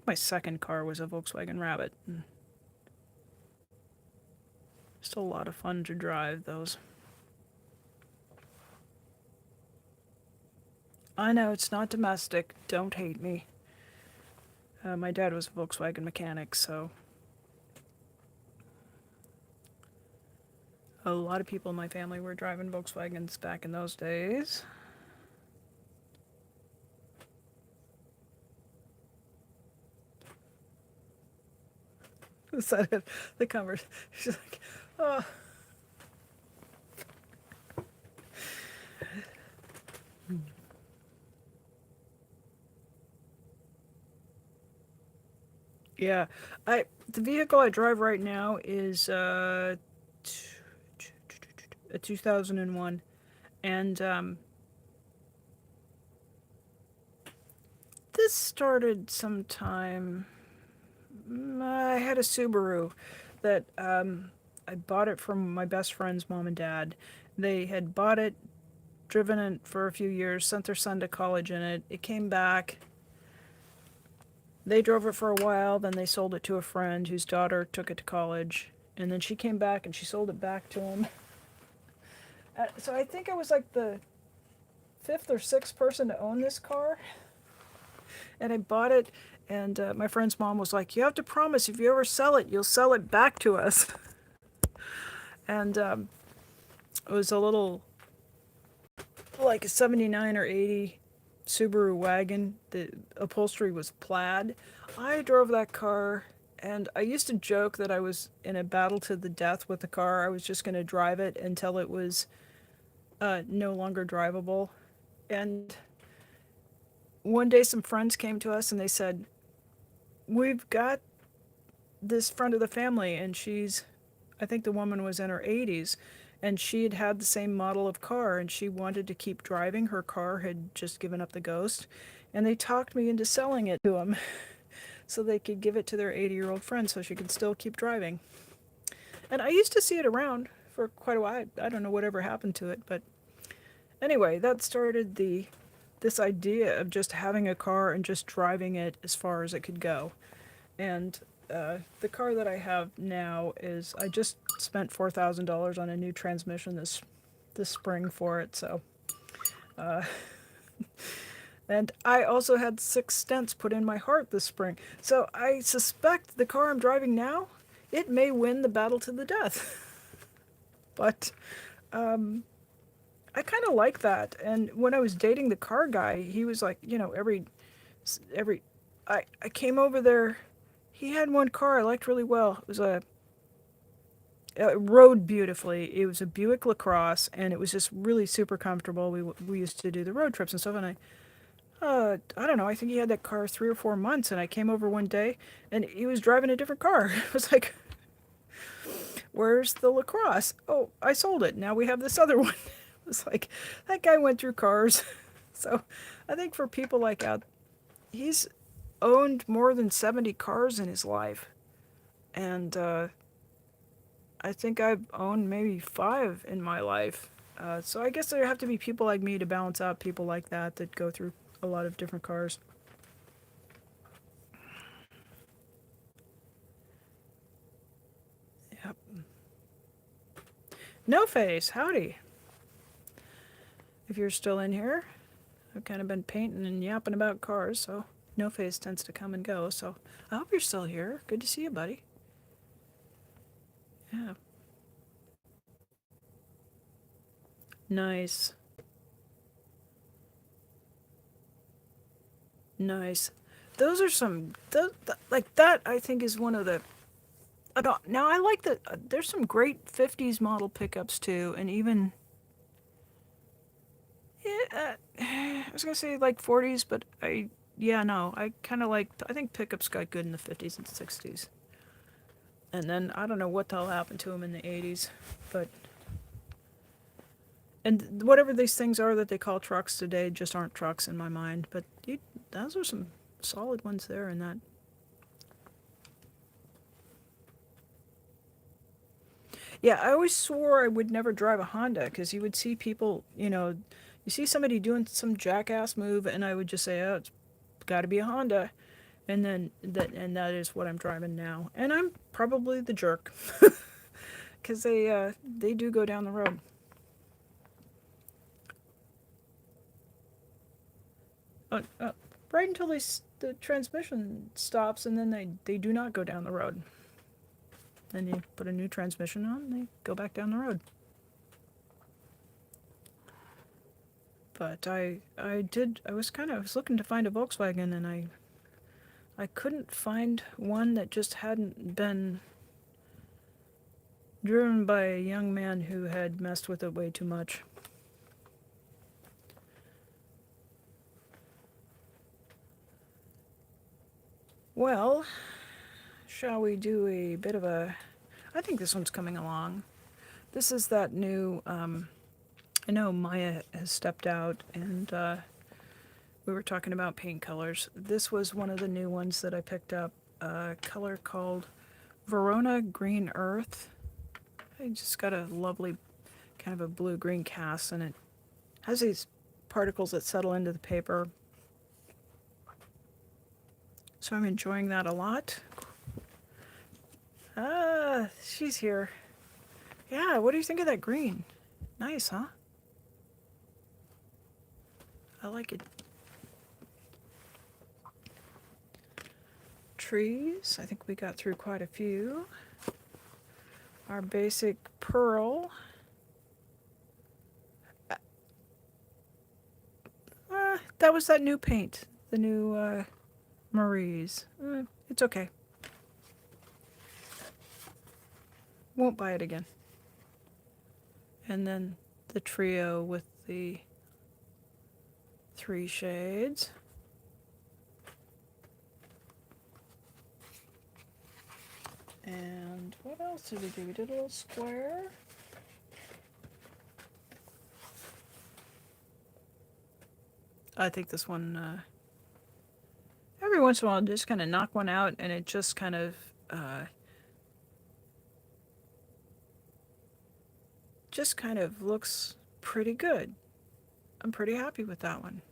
A: my second car was a Volkswagen Rabbit. Still a lot of fun to drive those. I know it's not domestic. Don't hate me. My dad was a Volkswagen mechanic, so a lot of people in my family were driving Volkswagens back in those days. Is that it? The conversation. She's like, oh. Yeah, the vehicle I drive right now is a 2001, and this started sometime. I had a Subaru that I bought it from my best friend's mom and dad. They had bought it, driven it for a few years, sent their son to college in it. It came back. They drove it for a while, then they sold it to a friend whose daughter took it to college, and then she came back and she sold it back to him. So I think I was like the fifth or sixth person to own this car, and I bought it. And my friend's mom was like, "You have to promise if you ever sell it, you'll sell it back to us." And it was a little like a 79 or 80 Subaru wagon. The upholstery was plaid. I drove that car, and I used to joke that I was in a battle to the death with the car. I was just going to drive it until it was no longer drivable. And one day some friends came to us and they said, "We've got this friend of the family, and I think the woman was in her 80s, and she had had the same model of car, and she wanted to keep driving. Her car had just given up the ghost, and they talked me into selling it to them so they could give it to their 80-year-old friend so she could still keep driving." And I used to see it around for quite a while. I don't know whatever happened to it, but anyway, that started this idea of just having a car and just driving it as far as it could go. And the car that I have now is, I just spent $4,000 on a new transmission this spring for it. So, and I also had 6 stents put in my heart this spring. So I suspect the car I'm driving now, it may win the battle to the death. But I kind of like that. And when I was dating the car guy, he was like, every I came over there. He had one car I liked really well. It was it rode beautifully. It was a Buick LaCrosse, and it was just really super comfortable. We used to do the road trips and stuff, and I don't know. I think he had that car 3 or 4 months, and I came over one day, and he was driving a different car. I was like, "Where's the LaCrosse? Oh, I sold it. Now we have this other one." It was like that guy went through cars. So I think for people like out, he's owned more than 70 cars in his life, and I think I've owned maybe 5 in my life. So I guess there have to be people like me to balance out people like that go through a lot of different cars. Yep. No Face, howdy. If you're still in here, I've kind of been painting and yapping about cars, so No Face tends to come and go. So I hope you're still here. Good to see you, buddy. Yeah. Nice. Nice. Those are some, like that I think is one of the, now I like the, there's some great 50s model pickups too, and even, yeah, I was gonna say like 40s, but yeah, no, I kind of like, I think pickups got good in the 50s and 60s. And then I don't know what the hell happened to them in the 80s, but, and whatever these things are that they call trucks today just aren't trucks in my mind, but those are some solid ones there in that. Yeah, I always swore I would never drive a Honda because you would see people, you see somebody doing some jackass move, and I would just say, "Oh, it's got to be a Honda," and that is what I'm driving now, and I'm probably the jerk because they do go down the road. Uh, right until the transmission stops, and then they do not go down the road. Then you put a new transmission on, they go back down the road. But I was looking to find a Volkswagen, and I couldn't find one that just hadn't been driven by a young man who had messed with it way too much. Well, shall we do a bit of a... I think this one's coming along. This is that new... I know Maya has stepped out, and we were talking about paint colors. This was one of the new ones that I picked up, a color called Verona Green Earth. I just got a lovely kind of a blue-green cast, and it has these particles that settle into the paper. So I'm enjoying that a lot. Ah, she's here. Yeah, what do you think of that green? Nice, huh? I like it. Trees, I think we got through quite a few. Our basic pearl. That was that new paint. The new Marie's. It's okay. Won't buy it again. And then the trio with the 3 shades. And what else did we do? We did a little square. I think this one, every once in a while, just kind of knock one out, and it just kind of looks pretty good. I'm pretty happy with that one.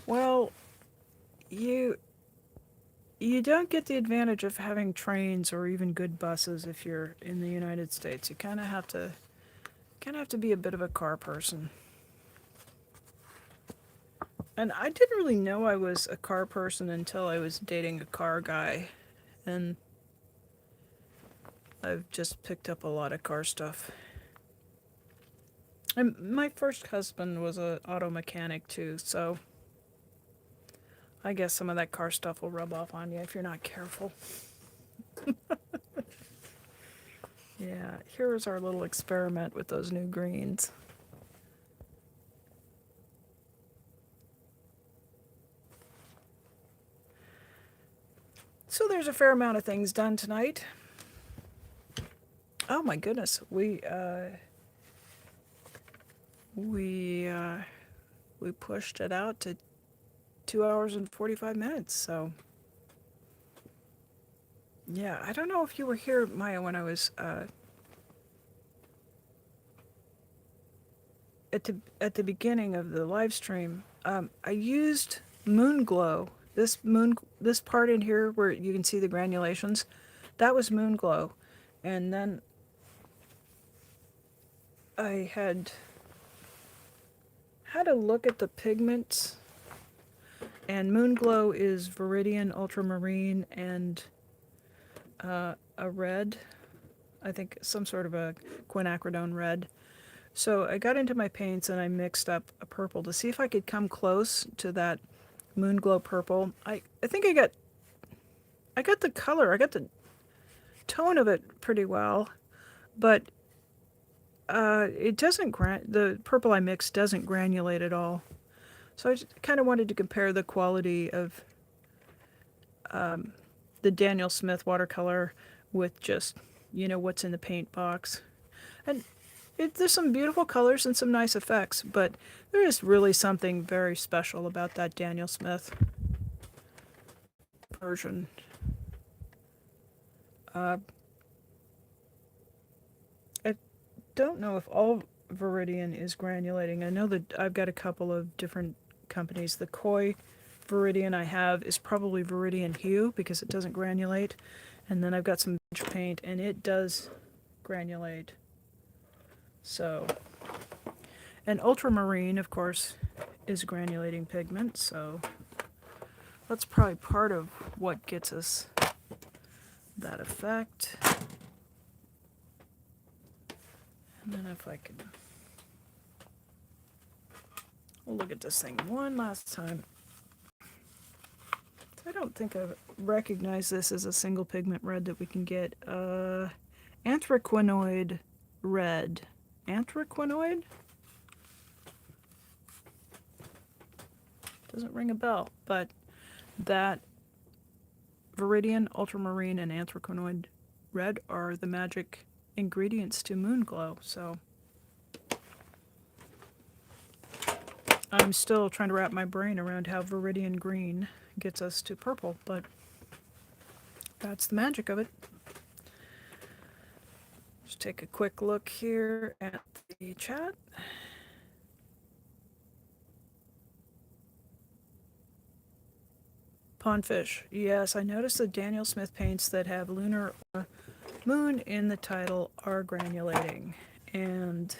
A: Well, you don't get the advantage of having trains or even good buses if you're in the United States. You kind of have to be a bit of a car person. And I didn't really know I was a car person until I was dating a car guy, and I've just picked up a lot of car stuff. And my first husband was an auto mechanic too, so I guess some of that car stuff will rub off on you if you're not careful. Yeah, here's our little experiment with those new greens. So there's a fair amount of things done tonight. Oh my goodness, we pushed it out to 2 hours and 45 minutes, so yeah, I don't know if you were here, Maya, when I was at the beginning of the live stream. I used Moon Glow. This part in here where you can see the granulations, that was Moon Glow, and then I had a look at the pigments And Moon Glow is Viridian, Ultramarine, and a red. I think some sort of a quinacridone red. So I got into my paints and I mixed up a purple to see if I could come close to that Moon Glow purple. I think I got the color, I got the tone of it pretty well, but it doesn't the purple I mixed doesn't granulate at all. So I just kind of wanted to compare the quality of the Daniel Smith watercolor with just, what's in the paint box. And there's some beautiful colors and some nice effects, but there is really something very special about that Daniel Smith version. I don't know if all Viridian is granulating. I know that I've got a couple of different companies. The Koi Viridian I have is probably Viridian Hue because it doesn't granulate. And then I've got some beach paint and it does granulate. So, and ultramarine, of course, is granulating pigment, so that's probably part of what gets us that effect. And then if I can, we'll look at this thing one last time. I don't think I've recognized this as a single pigment red that we can get. Anthraquinoid red. Anthraquinoid? Doesn't ring a bell, but that Viridian, Ultramarine, and Anthraquinoid red are the magic ingredients to Moon Glow, so I'm still trying to wrap my brain around how Viridian green gets us to purple, but that's the magic of it. Just take a quick look here at the chat. Pondfish. Yes, I noticed the Daniel Smith paints that have lunar or moon in the title are granulating, and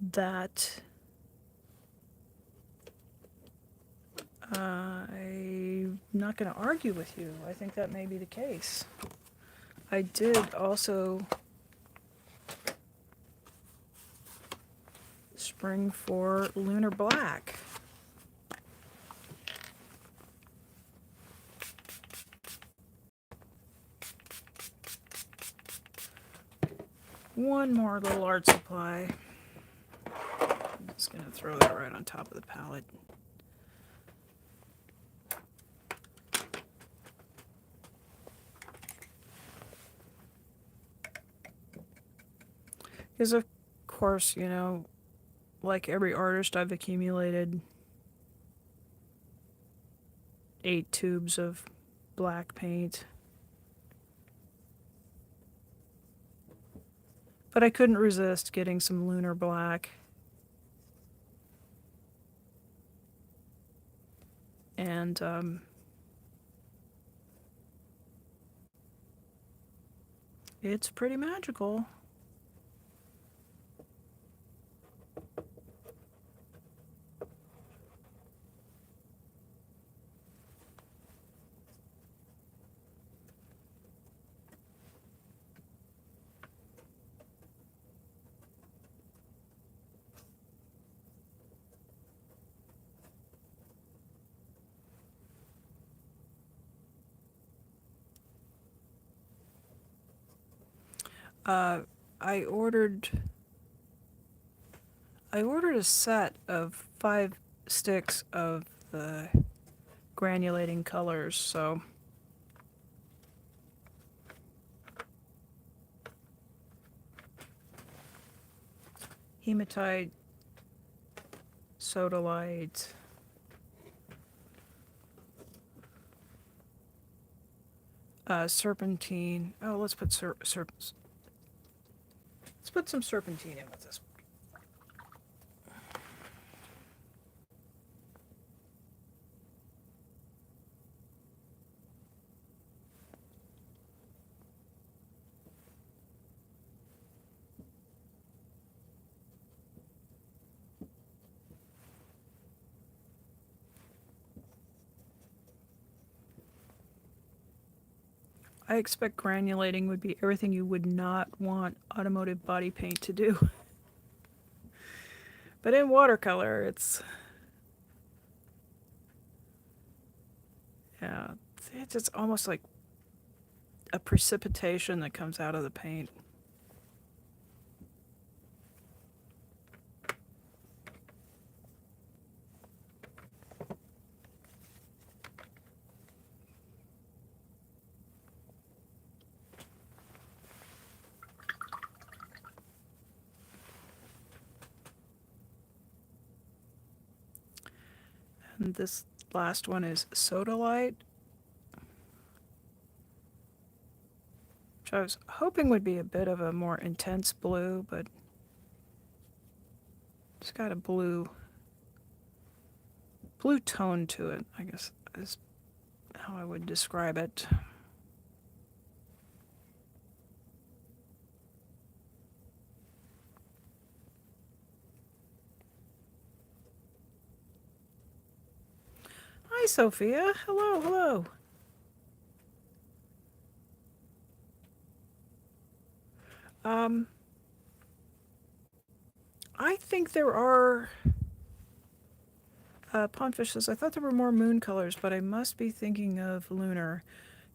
A: that I'm not going to argue with you. I think that may be the case. I did also spring for lunar black. One more little art supply. I'm just going to throw that right on top of the palette. Because of course, like every artist, I've accumulated 8 tubes of black paint. But I couldn't resist getting some lunar black. And it's pretty magical. I ordered a set of 5 sticks of the granulating colors, so hematite, sodalite, serpentine. Oh, let's put let's put some serpentine in with this. I expect granulating would be everything you would not want automotive body paint to do. But in watercolor, yeah, it's just almost like a precipitation that comes out of the paint. And this last one is Soda Light, which I was hoping would be a bit of a more intense blue, but it's got a blue tone to it, I guess is how I would describe it. Hi, Sophia. Hello, hello. I think there are Pondfish says, I thought there were more moon colors, but I must be thinking of lunar.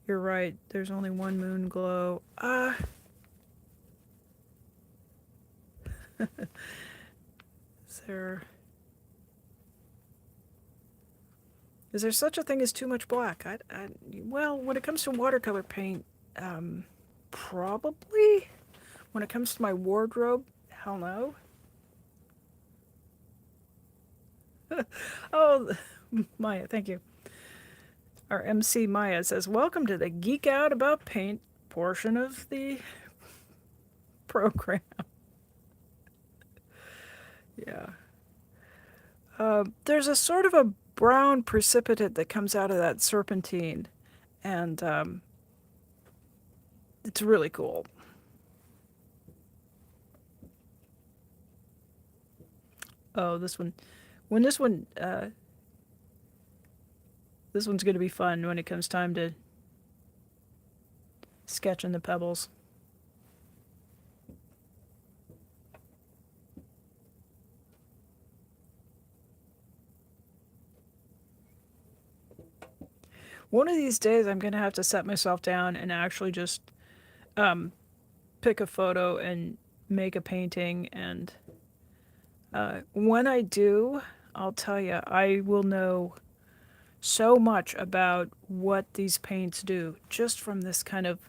A: You're right, there's only one moon glow. Is there such a thing as too much black? Well, when it comes to watercolor paint, probably. When it comes to my wardrobe, hell no. Oh, Maya, thank you. Our MC Maya says, welcome to the Geek Out About Paint portion of the program. Yeah. There's a sort of a brown precipitate that comes out of that serpentine, and it's really cool. Oh, this one. When this one's going to be fun when it comes time to sketch in the pebbles. One of these days, I'm going to have to set myself down and actually just pick a photo and make a painting. And when I do, I'll tell you, I will know so much about what these paints do just from this kind of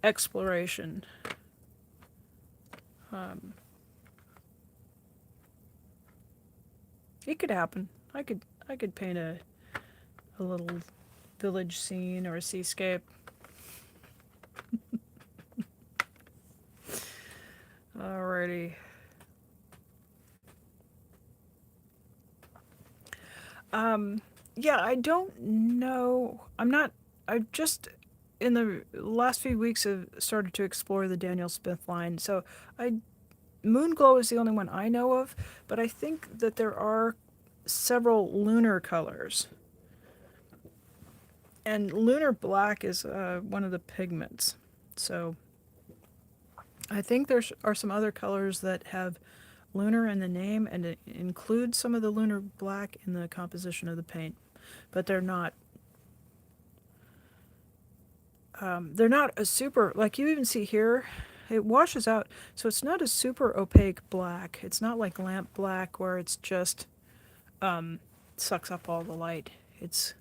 A: exploration. It could happen. I could paint a little village scene or a seascape. Alrighty. Yeah, I don't know. I've just, in the last few weeks, have started to explore the Daniel Smith line. So Moonglow is the only one I know of, but I think that there are several lunar colors. And lunar black is one of the pigments. So I think there are some other colors that have lunar in the name and it includes some of the lunar black in the composition of the paint. But they're not a super, like you even see here, it washes out, so it's not a super opaque black. It's not like lamp black where it's just sucks up all the light. It's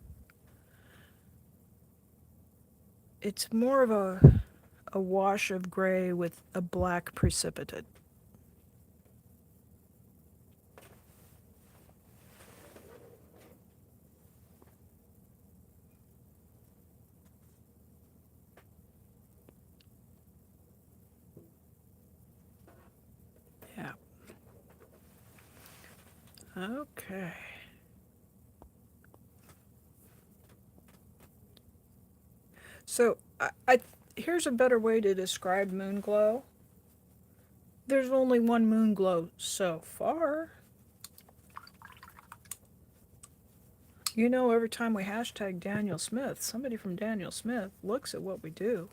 A: more of a wash of gray with a black precipitate. Yeah. Okay. So here's a better way to describe Moonglow. There's only one Moonglow so far. You know, every time we hashtag Daniel Smith, somebody from Daniel Smith looks at what we do.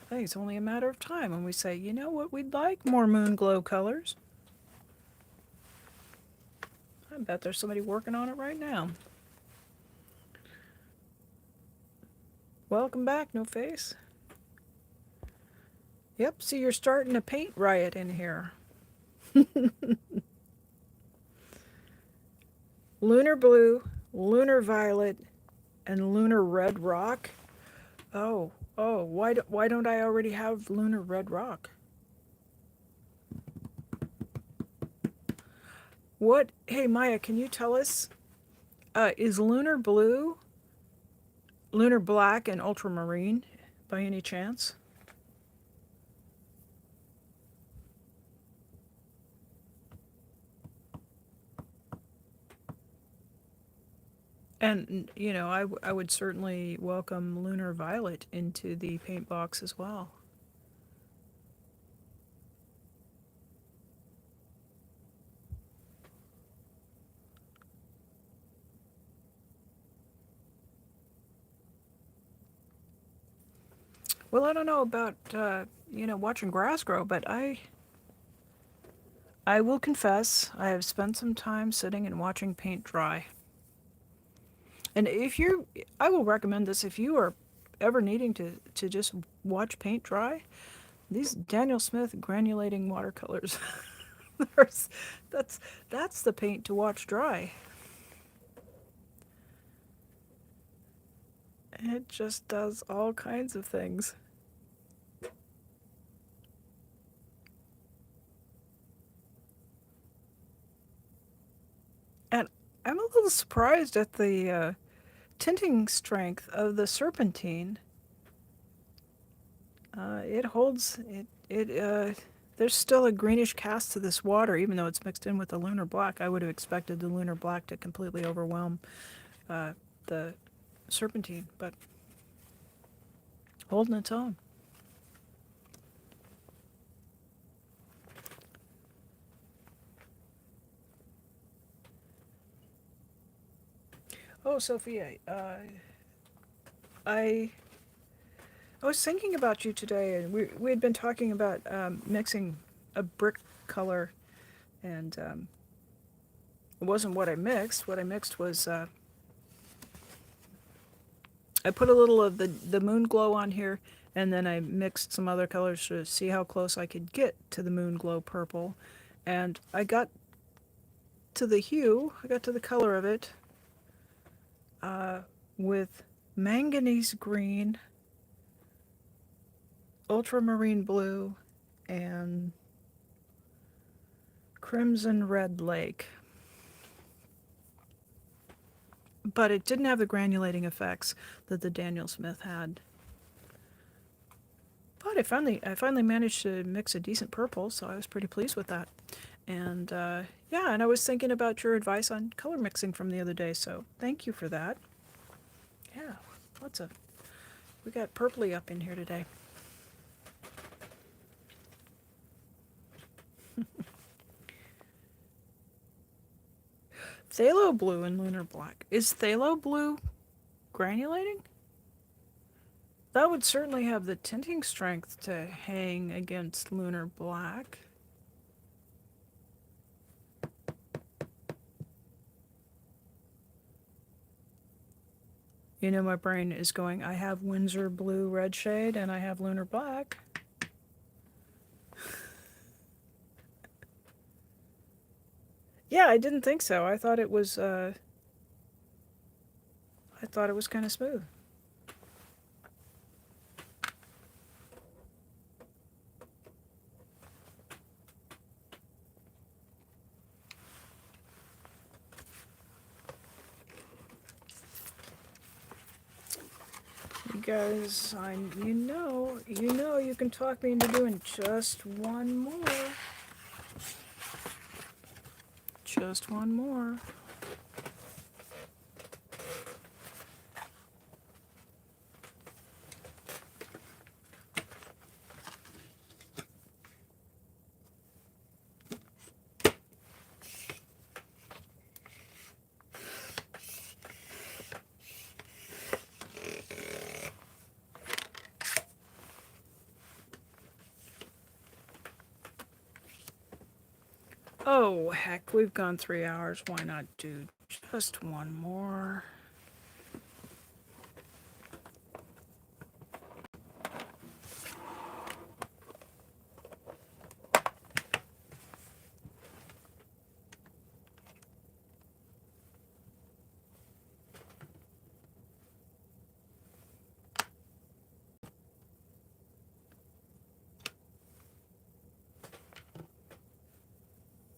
A: I think it's only a matter of time when we say, you know what, we'd like more moon glow colors. I bet there's somebody working on it right now. Welcome back, No Face. Yep, see, you're starting a paint riot in here. Lunar blue, lunar violet, and lunar red rock. Oh, why don't I already have lunar red rock? What? Hey, Maya, can you tell us? Is lunar blue, lunar black, and ultramarine by any chance? And, you know, I would certainly welcome lunar violet into the paint box as well. Well, I don't know about, watching grass grow, but I will confess I have spent some time sitting and watching paint dry. And I will recommend this if you are ever needing to just watch paint dry. These Daniel Smith granulating watercolors, that's that's the paint to watch dry. It just does all kinds of things. And I'm a little surprised at the tinting strength of the serpentine. It holds it. There's still a greenish cast to this water, even though it's mixed in with the lunar black. I would have expected the lunar black to completely overwhelm the serpentine, but holding its own. Oh, Sophia, I was thinking about you today, and we had been talking about mixing a brick color, and it wasn't what I mixed. What I mixed was I put a little of the moon glow on here, and then I mixed some other colors to see how close I could get to the moon glow purple, and I got to the hue, I got to the color of it with manganese green, ultramarine blue, and crimson red lake. But it didn't have the granulating effects that the Daniel Smith had. But I finally managed to mix a decent purple, so I was pretty pleased with that. And yeah, and I was thinking about your advice on color mixing from the other day, so thank you for that. Yeah, we got purpley up in here today. Phthalo blue and lunar black. Is phthalo blue granulating? That would certainly have the tinting strength to hang against lunar black. You know, my brain is going, I have Windsor blue red shade and I have lunar black. Yeah, I didn't think so. I thought it was kind of smooth. You guys, you know you can talk me into doing just one more. Just one more. Oh, heck, we've gone 3 hours. Why not do just one more?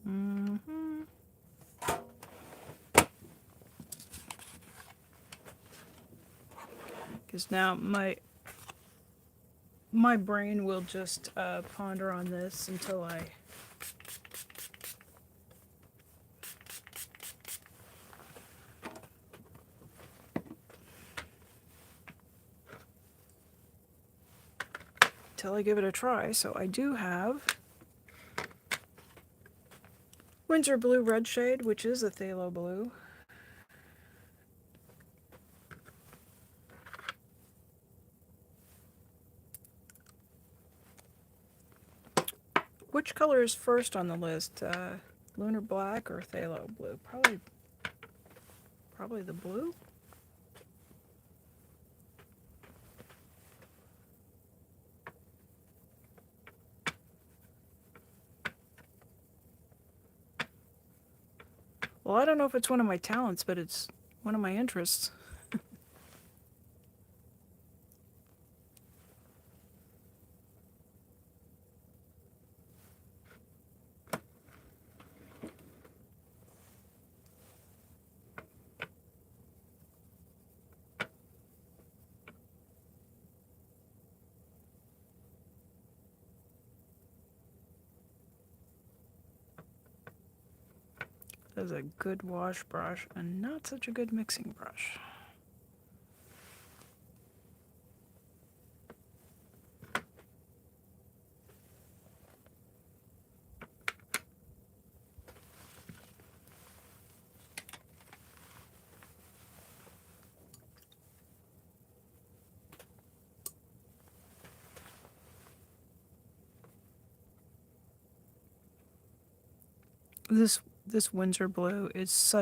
A: Mm-hmm. Because now my brain will just ponder on this until I give it a try. So I do have Windsor Blue Red Shade, which is a phthalo blue. Which color is first on the list? Lunar Black or phthalo blue? Probably the blue. Well, I don't know if it's one of my talents, but it's one of my interests. That's a good wash brush and not such a good mixing brush. This Windsor Blue is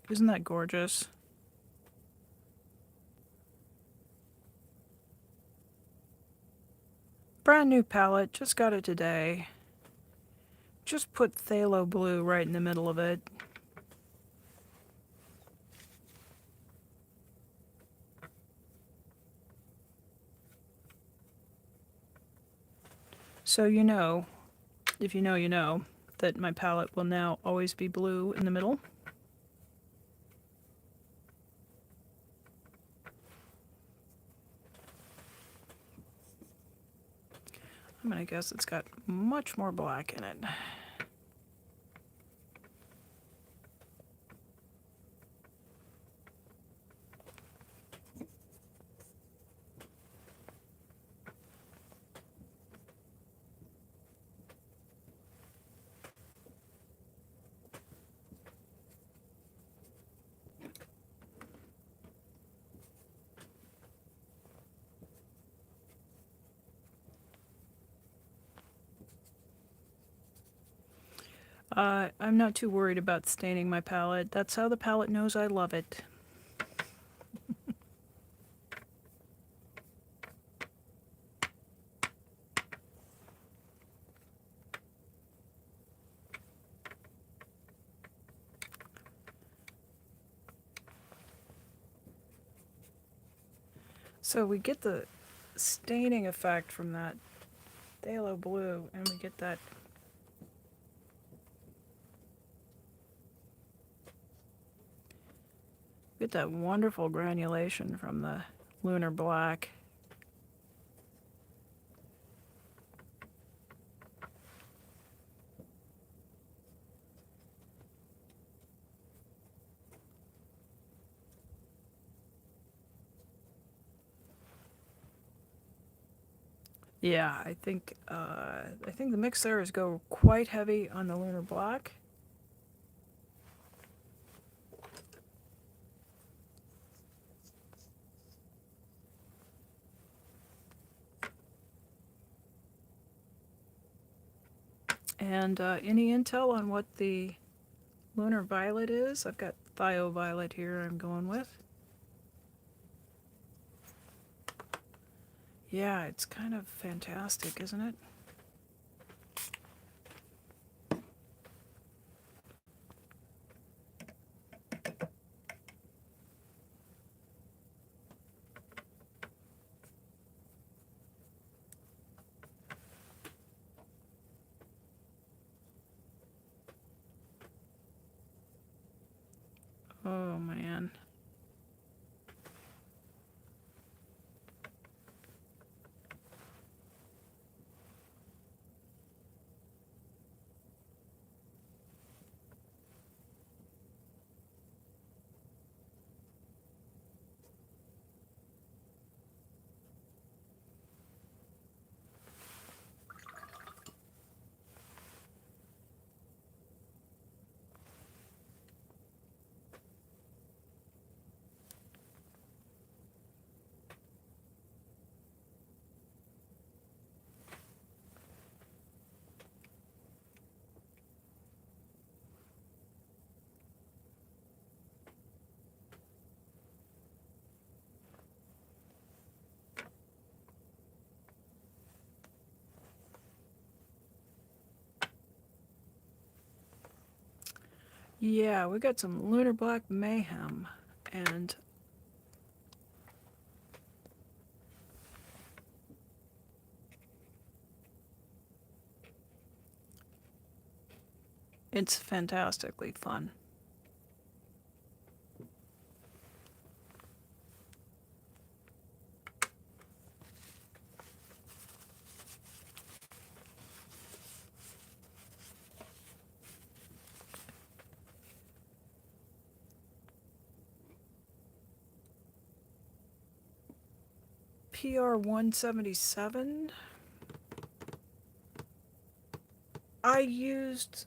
A: isn't that gorgeous? Brand new palette, just got it today. Just put phthalo blue right in the middle of it. So you know, if you know, you know, that my palette will now always be blue in the middle. I'm gonna guess it's got much more black in it. I'm not too worried about staining my palette. That's how the palette knows I love it. So we get the staining effect from that phthalo blue, and we get that wonderful granulation from the Lunar Black. Yeah, I think the mix there is go quite heavy on the Lunar Black. And any intel on what the lunar violet is? I've got thioviolet here I'm going with. Yeah, it's kind of fantastic, isn't it? Oh man. Yeah, we got some lunar black mayhem, and it's fantastically fun. PR 177. I used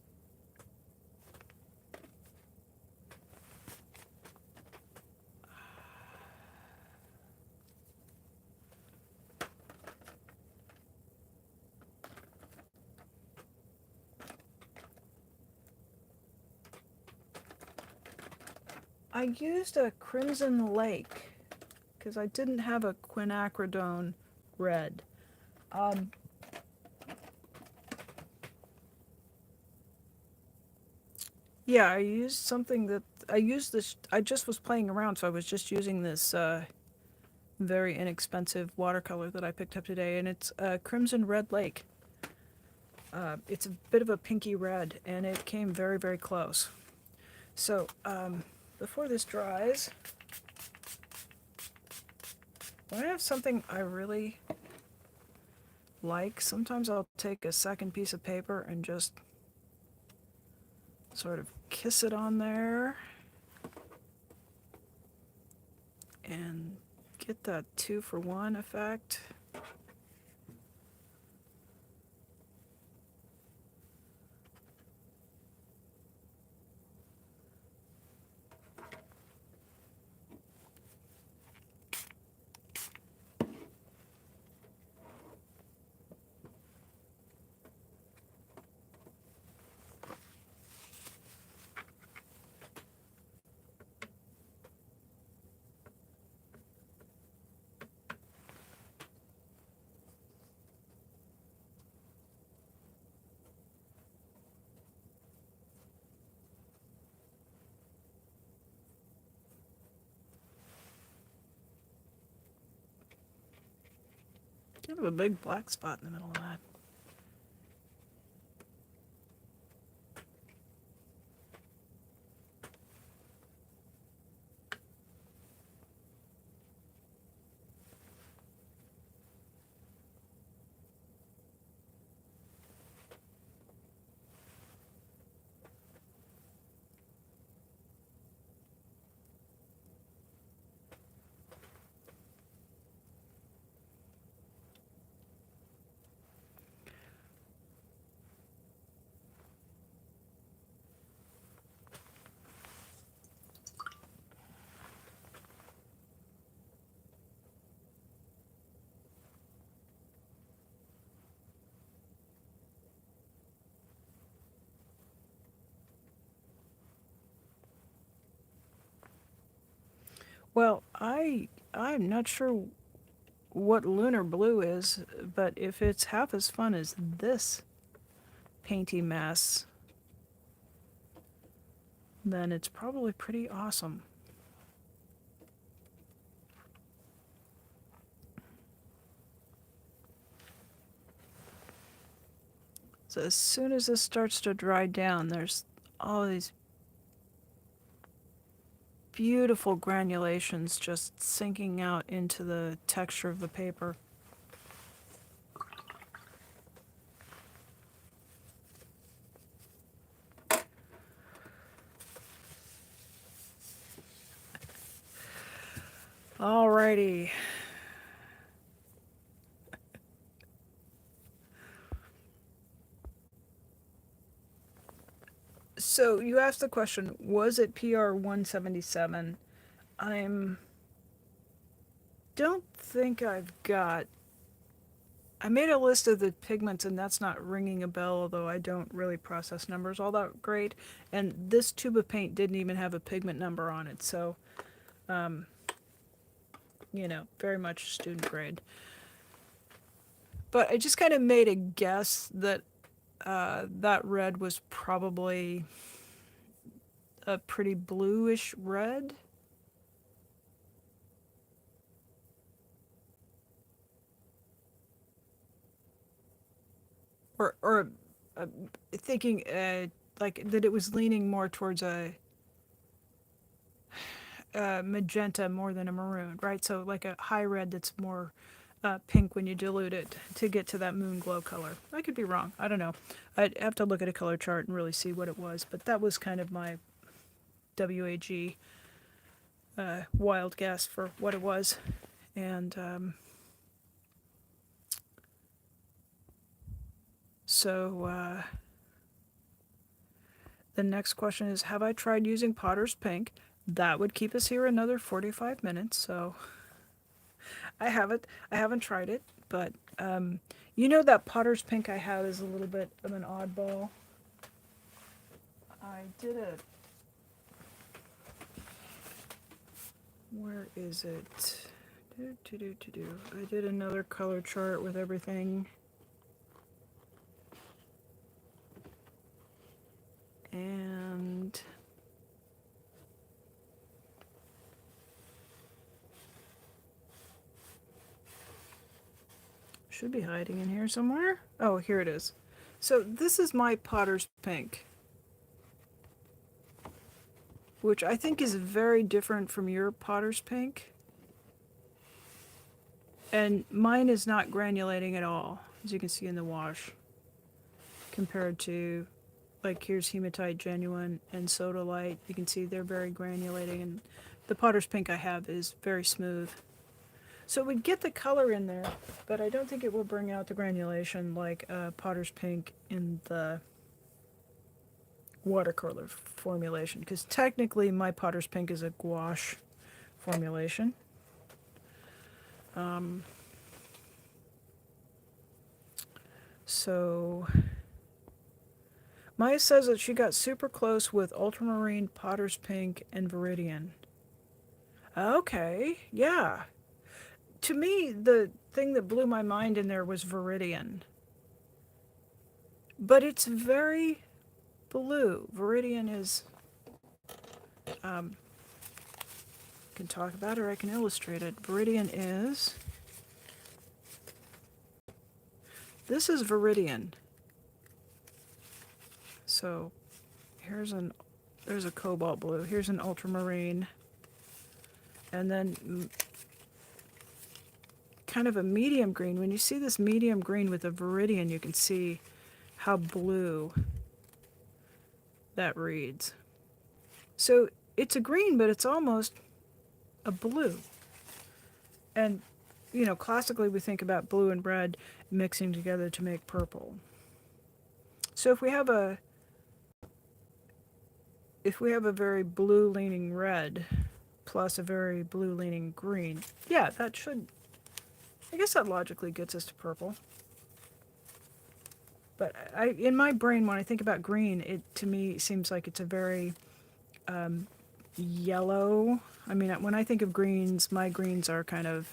A: a Crimson Lake because I didn't have a quinacridone red. Yeah, I used something that I used this. I just was playing around, so I was just using this very inexpensive watercolor that I picked up today, and it's Crimson Red Lake. It's a bit of a pinky red, and it came very, very close. So before this dries, when I have something I really like, sometimes I'll take a second piece of paper and just sort of kiss it on there and get that 2-for-1 effect. Kind of a big black spot in the middle of that. Well, I'm not sure what lunar blue is, but if it's half as fun as this painty mess, then it's probably pretty awesome. So as soon as this starts to dry down, there's all these beautiful granulations just sinking out into the texture of the paper. Alrighty. So you asked the question, was it PR 177? I'm don't think I've got. I made a list of the pigments and that's not ringing a bell, although I don't really process numbers all that great. And this tube of paint didn't even have a pigment number on it, so very much student grade. But I just kind of made a guess that that red was probably a pretty bluish red. Or thinking like that it was leaning more towards a magenta more than a maroon, right? So like a high red that's more pink when you dilute it to get to that moon glow color. I could be wrong. I don't know. I'd have to look at a color chart and really see what it was, but that was kind of my WAG wild guess for what it was. And so the next question is, have I tried using Potter's Pink? That would keep us here another 45 minutes, so I haven't tried it, but that Potter's Pink I have is a little bit of an oddball. I did a where is it? I did another color chart with everything. And should be hiding in here somewhere. Oh, here it is. So this is my Potter's Pink, which I think is very different from your Potter's Pink. And mine is not granulating at all, as you can see in the wash, compared to, like, here's Hematite Genuine and Sodalite. You can see they're very granulating, and the Potter's Pink I have is very smooth. So we get the color in there, but I don't think it will bring out the granulation like Potter's Pink in the watercolor formulation, because technically my Potter's Pink is a gouache formulation. So Maya says that she got super close with Ultramarine, Potter's Pink, and Viridian. Okay, yeah. To me, the thing that blew my mind in there was Viridian. But it's very blue. Viridian is, I can talk about it or I can illustrate it. Viridian is, this is Viridian. So there's a cobalt blue. Here's an ultramarine. And then kind of a medium green. When you see this medium green with a Viridian, you can see how blue that reads. So it's a green, but it's almost a blue. And, classically we think about blue and red mixing together to make purple. So if we have a very blue leaning red plus a very blue leaning green, yeah, I guess that logically gets us to purple. But in my brain, when I think about green, it to me seems like it's a very yellow. I mean, when I think of greens, my greens are kind of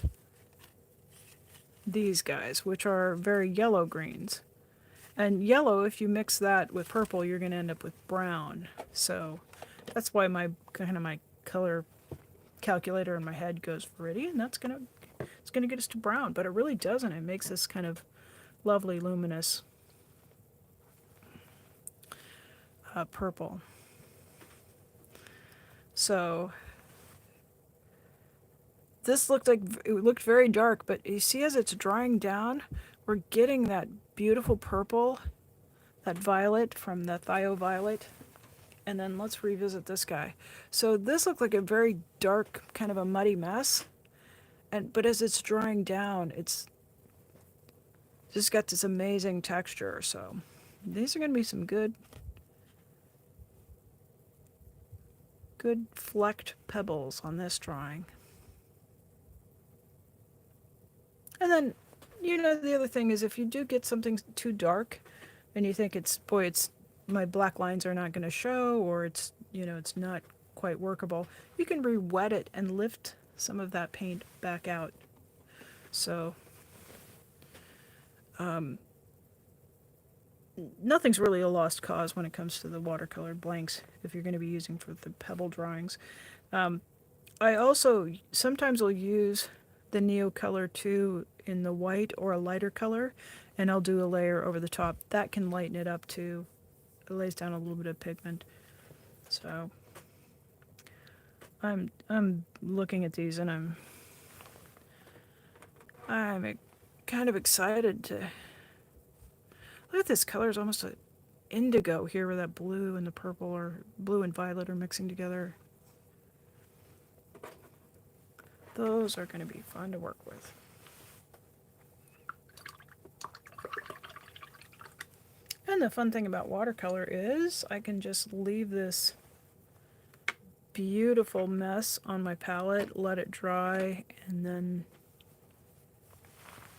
A: these guys, which are very yellow greens. And yellow, if you mix that with purple, you're going to end up with brown. So that's why my color calculator in my head goes Viridian. It's gonna get us to brown, but it really doesn't. It makes this kind of lovely luminous purple. So this looked like it looked very dark, but you see as it's drying down, we're getting that beautiful purple, that violet from the thioviolet. And then let's revisit this guy. So this looked like a very dark, kind of a muddy mess. But as it's drying down, it's just got this amazing texture. So these are going to be some good flecked pebbles on this drawing. And then, the other thing is if you do get something too dark and you think it's my black lines are not going to show, or it's not quite workable, you can re-wet it and lift some of that paint back out. So nothing's really a lost cause when it comes to the watercolor blanks if you're going to be using for the pebble drawings. I also sometimes will use the Neo Color 2 in the white or a lighter color, and I'll do a layer over the top. That can lighten it up too. It lays down a little bit of pigment. So I'm looking at these and I'm kind of excited to look at this color. Is almost an indigo here where that blue and the purple or blue and violet are mixing together. Those are going to be fun to work with. And the fun thing about watercolor is I can just leave this beautiful mess on my palette, let it dry, and then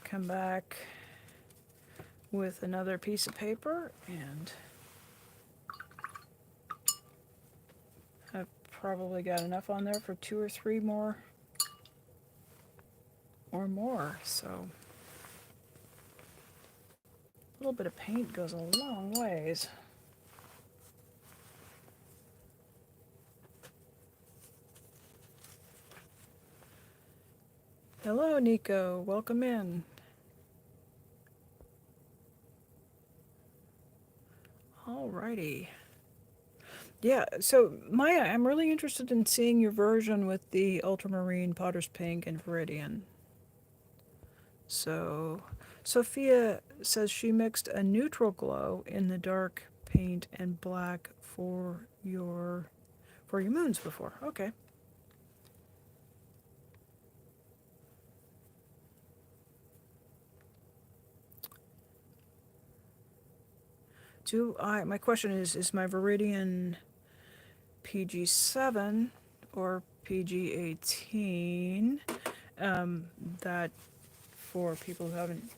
A: come back with another piece of paper, and I've probably got enough on there for 2 or 3 more or more. So a little bit of paint goes a long ways. Hello, Nico. Welcome in. Alrighty. Yeah, so Maya, I'm really interested in seeing your version with the ultramarine, potter's pink, and viridian. So Sophia says she mixed a neutral glow in the dark paint and black for your moons before. Okay. My question is my viridian PG7 or PG18? That, for people who haven't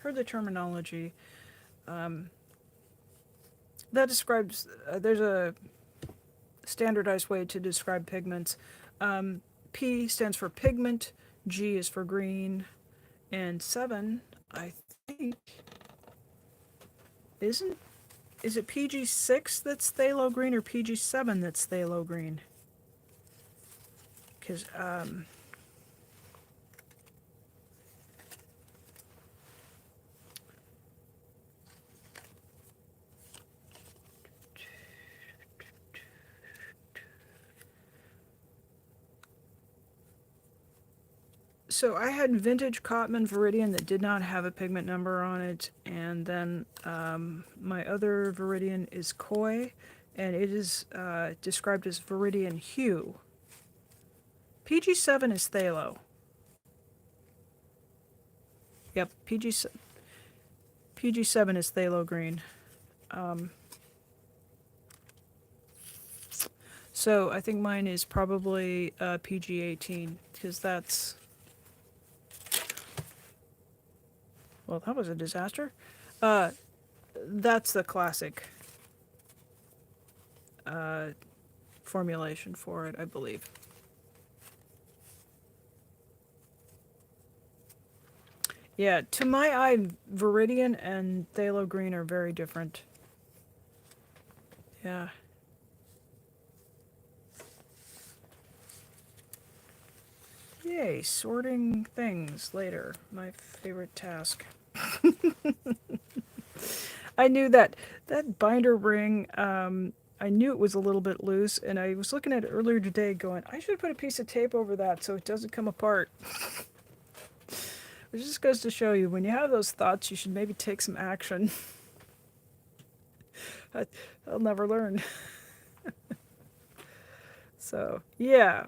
A: heard the terminology, that describes, there's a standardized way to describe pigments. P stands for pigment, G is for green, and 7, I think, is it PG6 that's phthalo green or PG7 that's phthalo green? Because, so I had vintage Cotman Viridian that did not have a pigment number on it, and then my other Viridian is Koi, and it is described as Viridian Hue. PG7 is phthalo. Yep, PG7 is phthalo green. So I think mine is probably PG18, because that's... Well, that was a disaster. That's the classic formulation for it, I believe. Yeah, to my eye, Viridian and Phthalo Green are very different. Yeah. Yay, sorting things later. My favorite task. I knew that binder ring, I knew it was a little bit loose, and I was looking at it earlier today going, I should put a piece of tape over that so it doesn't come apart. Which just goes to show you, when you have those thoughts, you should maybe take some action. I'll never learn. So, yeah.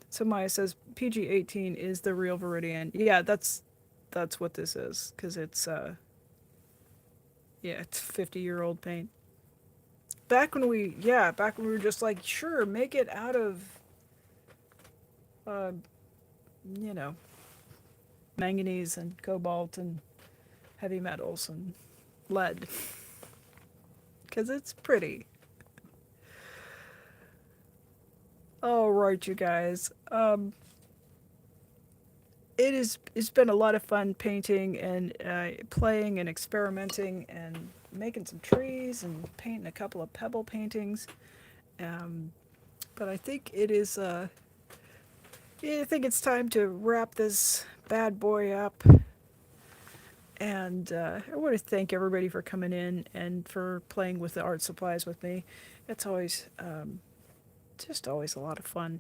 A: So Maya says PG-18 is the real Viridian. Yeah, that's what this is, because it's, yeah, it's 50-year-old paint. Back when we were just like, sure, make it out of, uh, you know, manganese and cobalt and heavy metals and lead. Because it's pretty. All right, you guys. It's been a lot of fun painting and playing and experimenting and making some trees and painting a couple of pebble paintings. But I think it is. I think it's time to wrap this bad boy up. And I want to thank everybody for coming in and for playing with the art supplies with me. It's always just always a lot of fun.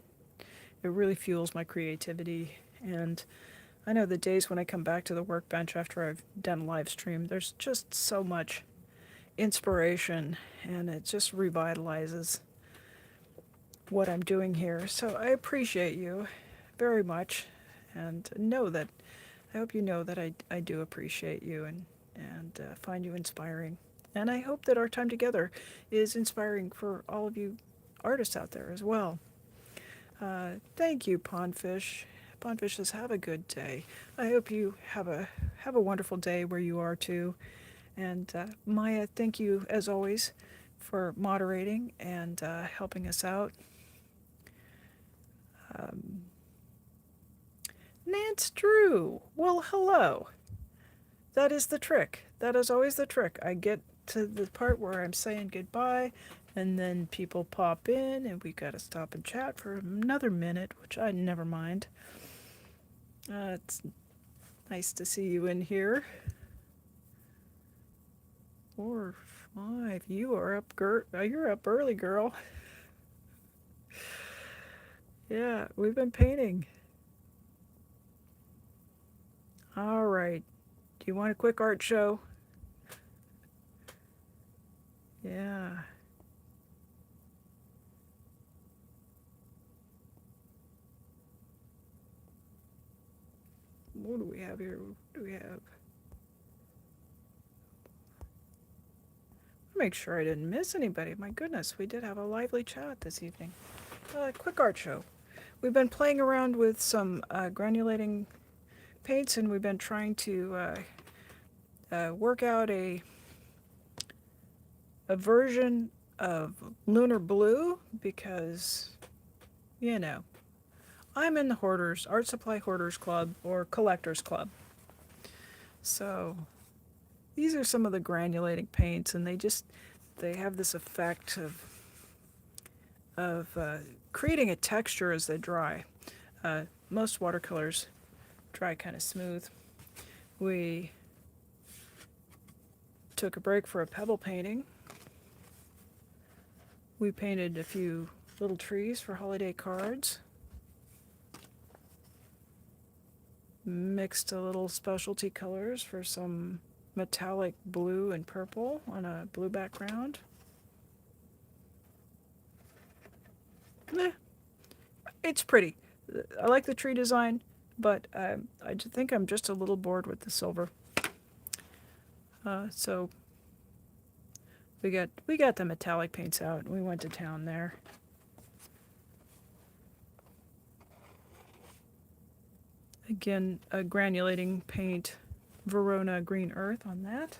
A: It really fuels my creativity. And I know the days when I come back to the workbench after I've done a live stream, there's just so much inspiration, and it just revitalizes what I'm doing here. So I appreciate you very much, and I hope you know that I do appreciate you and find you inspiring. And I hope that our time together is inspiring for all of you artists out there as well. Thank you, Pondfish. Pondfish says, have a good day. I hope you have a wonderful day where you are too. And Maya, thank you as always for moderating and helping us out. Nance Drew, well, hello. That is the trick. That is always the trick. I get to the part where I'm saying goodbye, and then people pop in, and we got to stop and chat for another minute, which I never mind. It's nice to see you in here. 4, 5. You are up, you're up early, girl. Yeah, we've been painting. All right. Do you want a quick art show? Yeah. What do we have here? What do we have? Make sure I didn't miss anybody. My goodness, we did have a lively chat this evening. Quick art show. We've been playing around with some granulating paints, and we've been trying to work out a version of Lunar Blue because, you know, I'm in the Hoarders, Art Supply Hoarders Club or Collectors Club. So these are some of the granulating paints, and they have this effect of creating a texture as they dry. Most watercolors dry kind of smooth. We took a break for a pebble painting. We painted a few little trees for holiday cards. Mixed a little specialty colors for some metallic blue and purple on a blue background. It's pretty. I like the tree design, but I think I'm just a little bored with the silver. So we got the metallic paints out, and we went to town there. Again, a granulating paint, Verona Green Earth on that.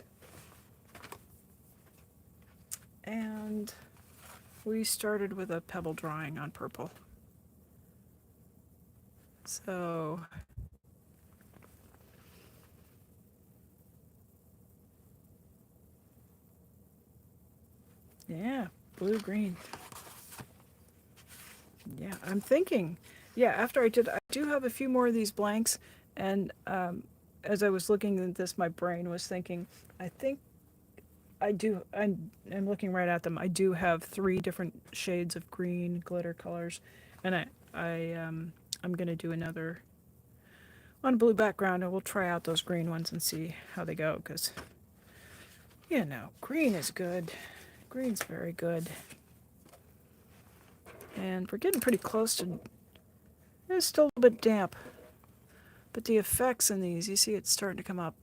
A: And we started with a pebble drawing on purple. So yeah, blue green. Yeah, I'm thinking. Yeah, after I do have a few more of these blanks, and as I was looking at this, my brain was thinking, I think I do. I'm looking right at them. I do have 3 different shades of green glitter colors, and I'm gonna do another on a blue background, and we'll try out those green ones and see how they go. Because green is good. Green's very good, and we're getting pretty close to. It's still a little bit damp, but the effects in these, you see, it's starting to come up.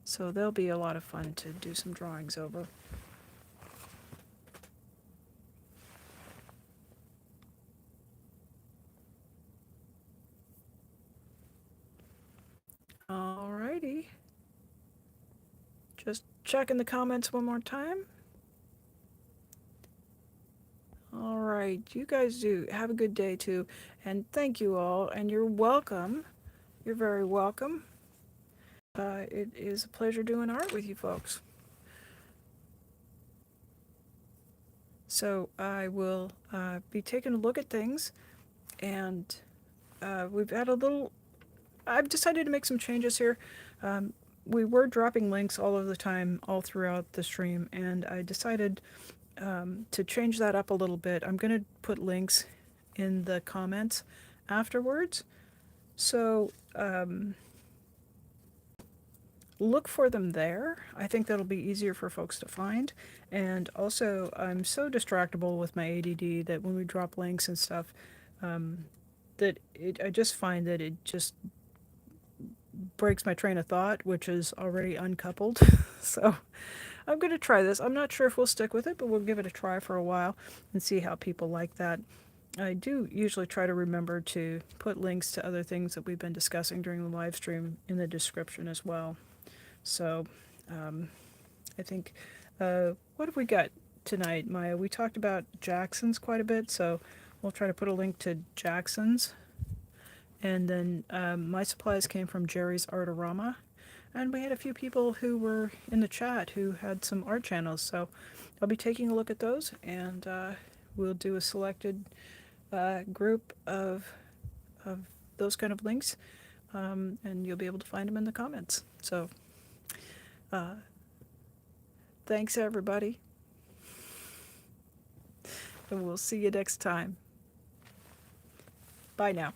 A: So they'll be a lot of fun to do some drawings over. Alrighty. Just checking the comments one more time. Alright, you guys do have a good day too. And thank you all, and you're welcome. You're very welcome. It is a pleasure doing art with you folks. So I will be taking a look at things, and we've had a little. I've decided to make some changes here. We were dropping links all of the time, all throughout the stream, and I decided to change that up a little bit. I'm going to put links in the comments afterwards. So look for them there. I think that'll be easier for folks to find. And also, I'm so distractible with my ADD that when we drop links and stuff, I just find that it just breaks my train of thought, which is already uncoupled. So I'm going to try this. I'm not sure if we'll stick with it, but we'll give it a try for a while and see how people like that. I do usually try to remember to put links to other things that we've been discussing during the live stream in the description as well. So I think, what have we got tonight, Maya? We talked about Jackson's quite a bit, so we'll try to put a link to Jackson's. And then my supplies came from Jerry's Artorama. And we had a few people who were in the chat who had some art channels. So I'll be taking a look at those, and we'll do a selected group of those kind of links. And you'll be able to find them in the comments. So thanks, everybody. And we'll see you next time. Bye now.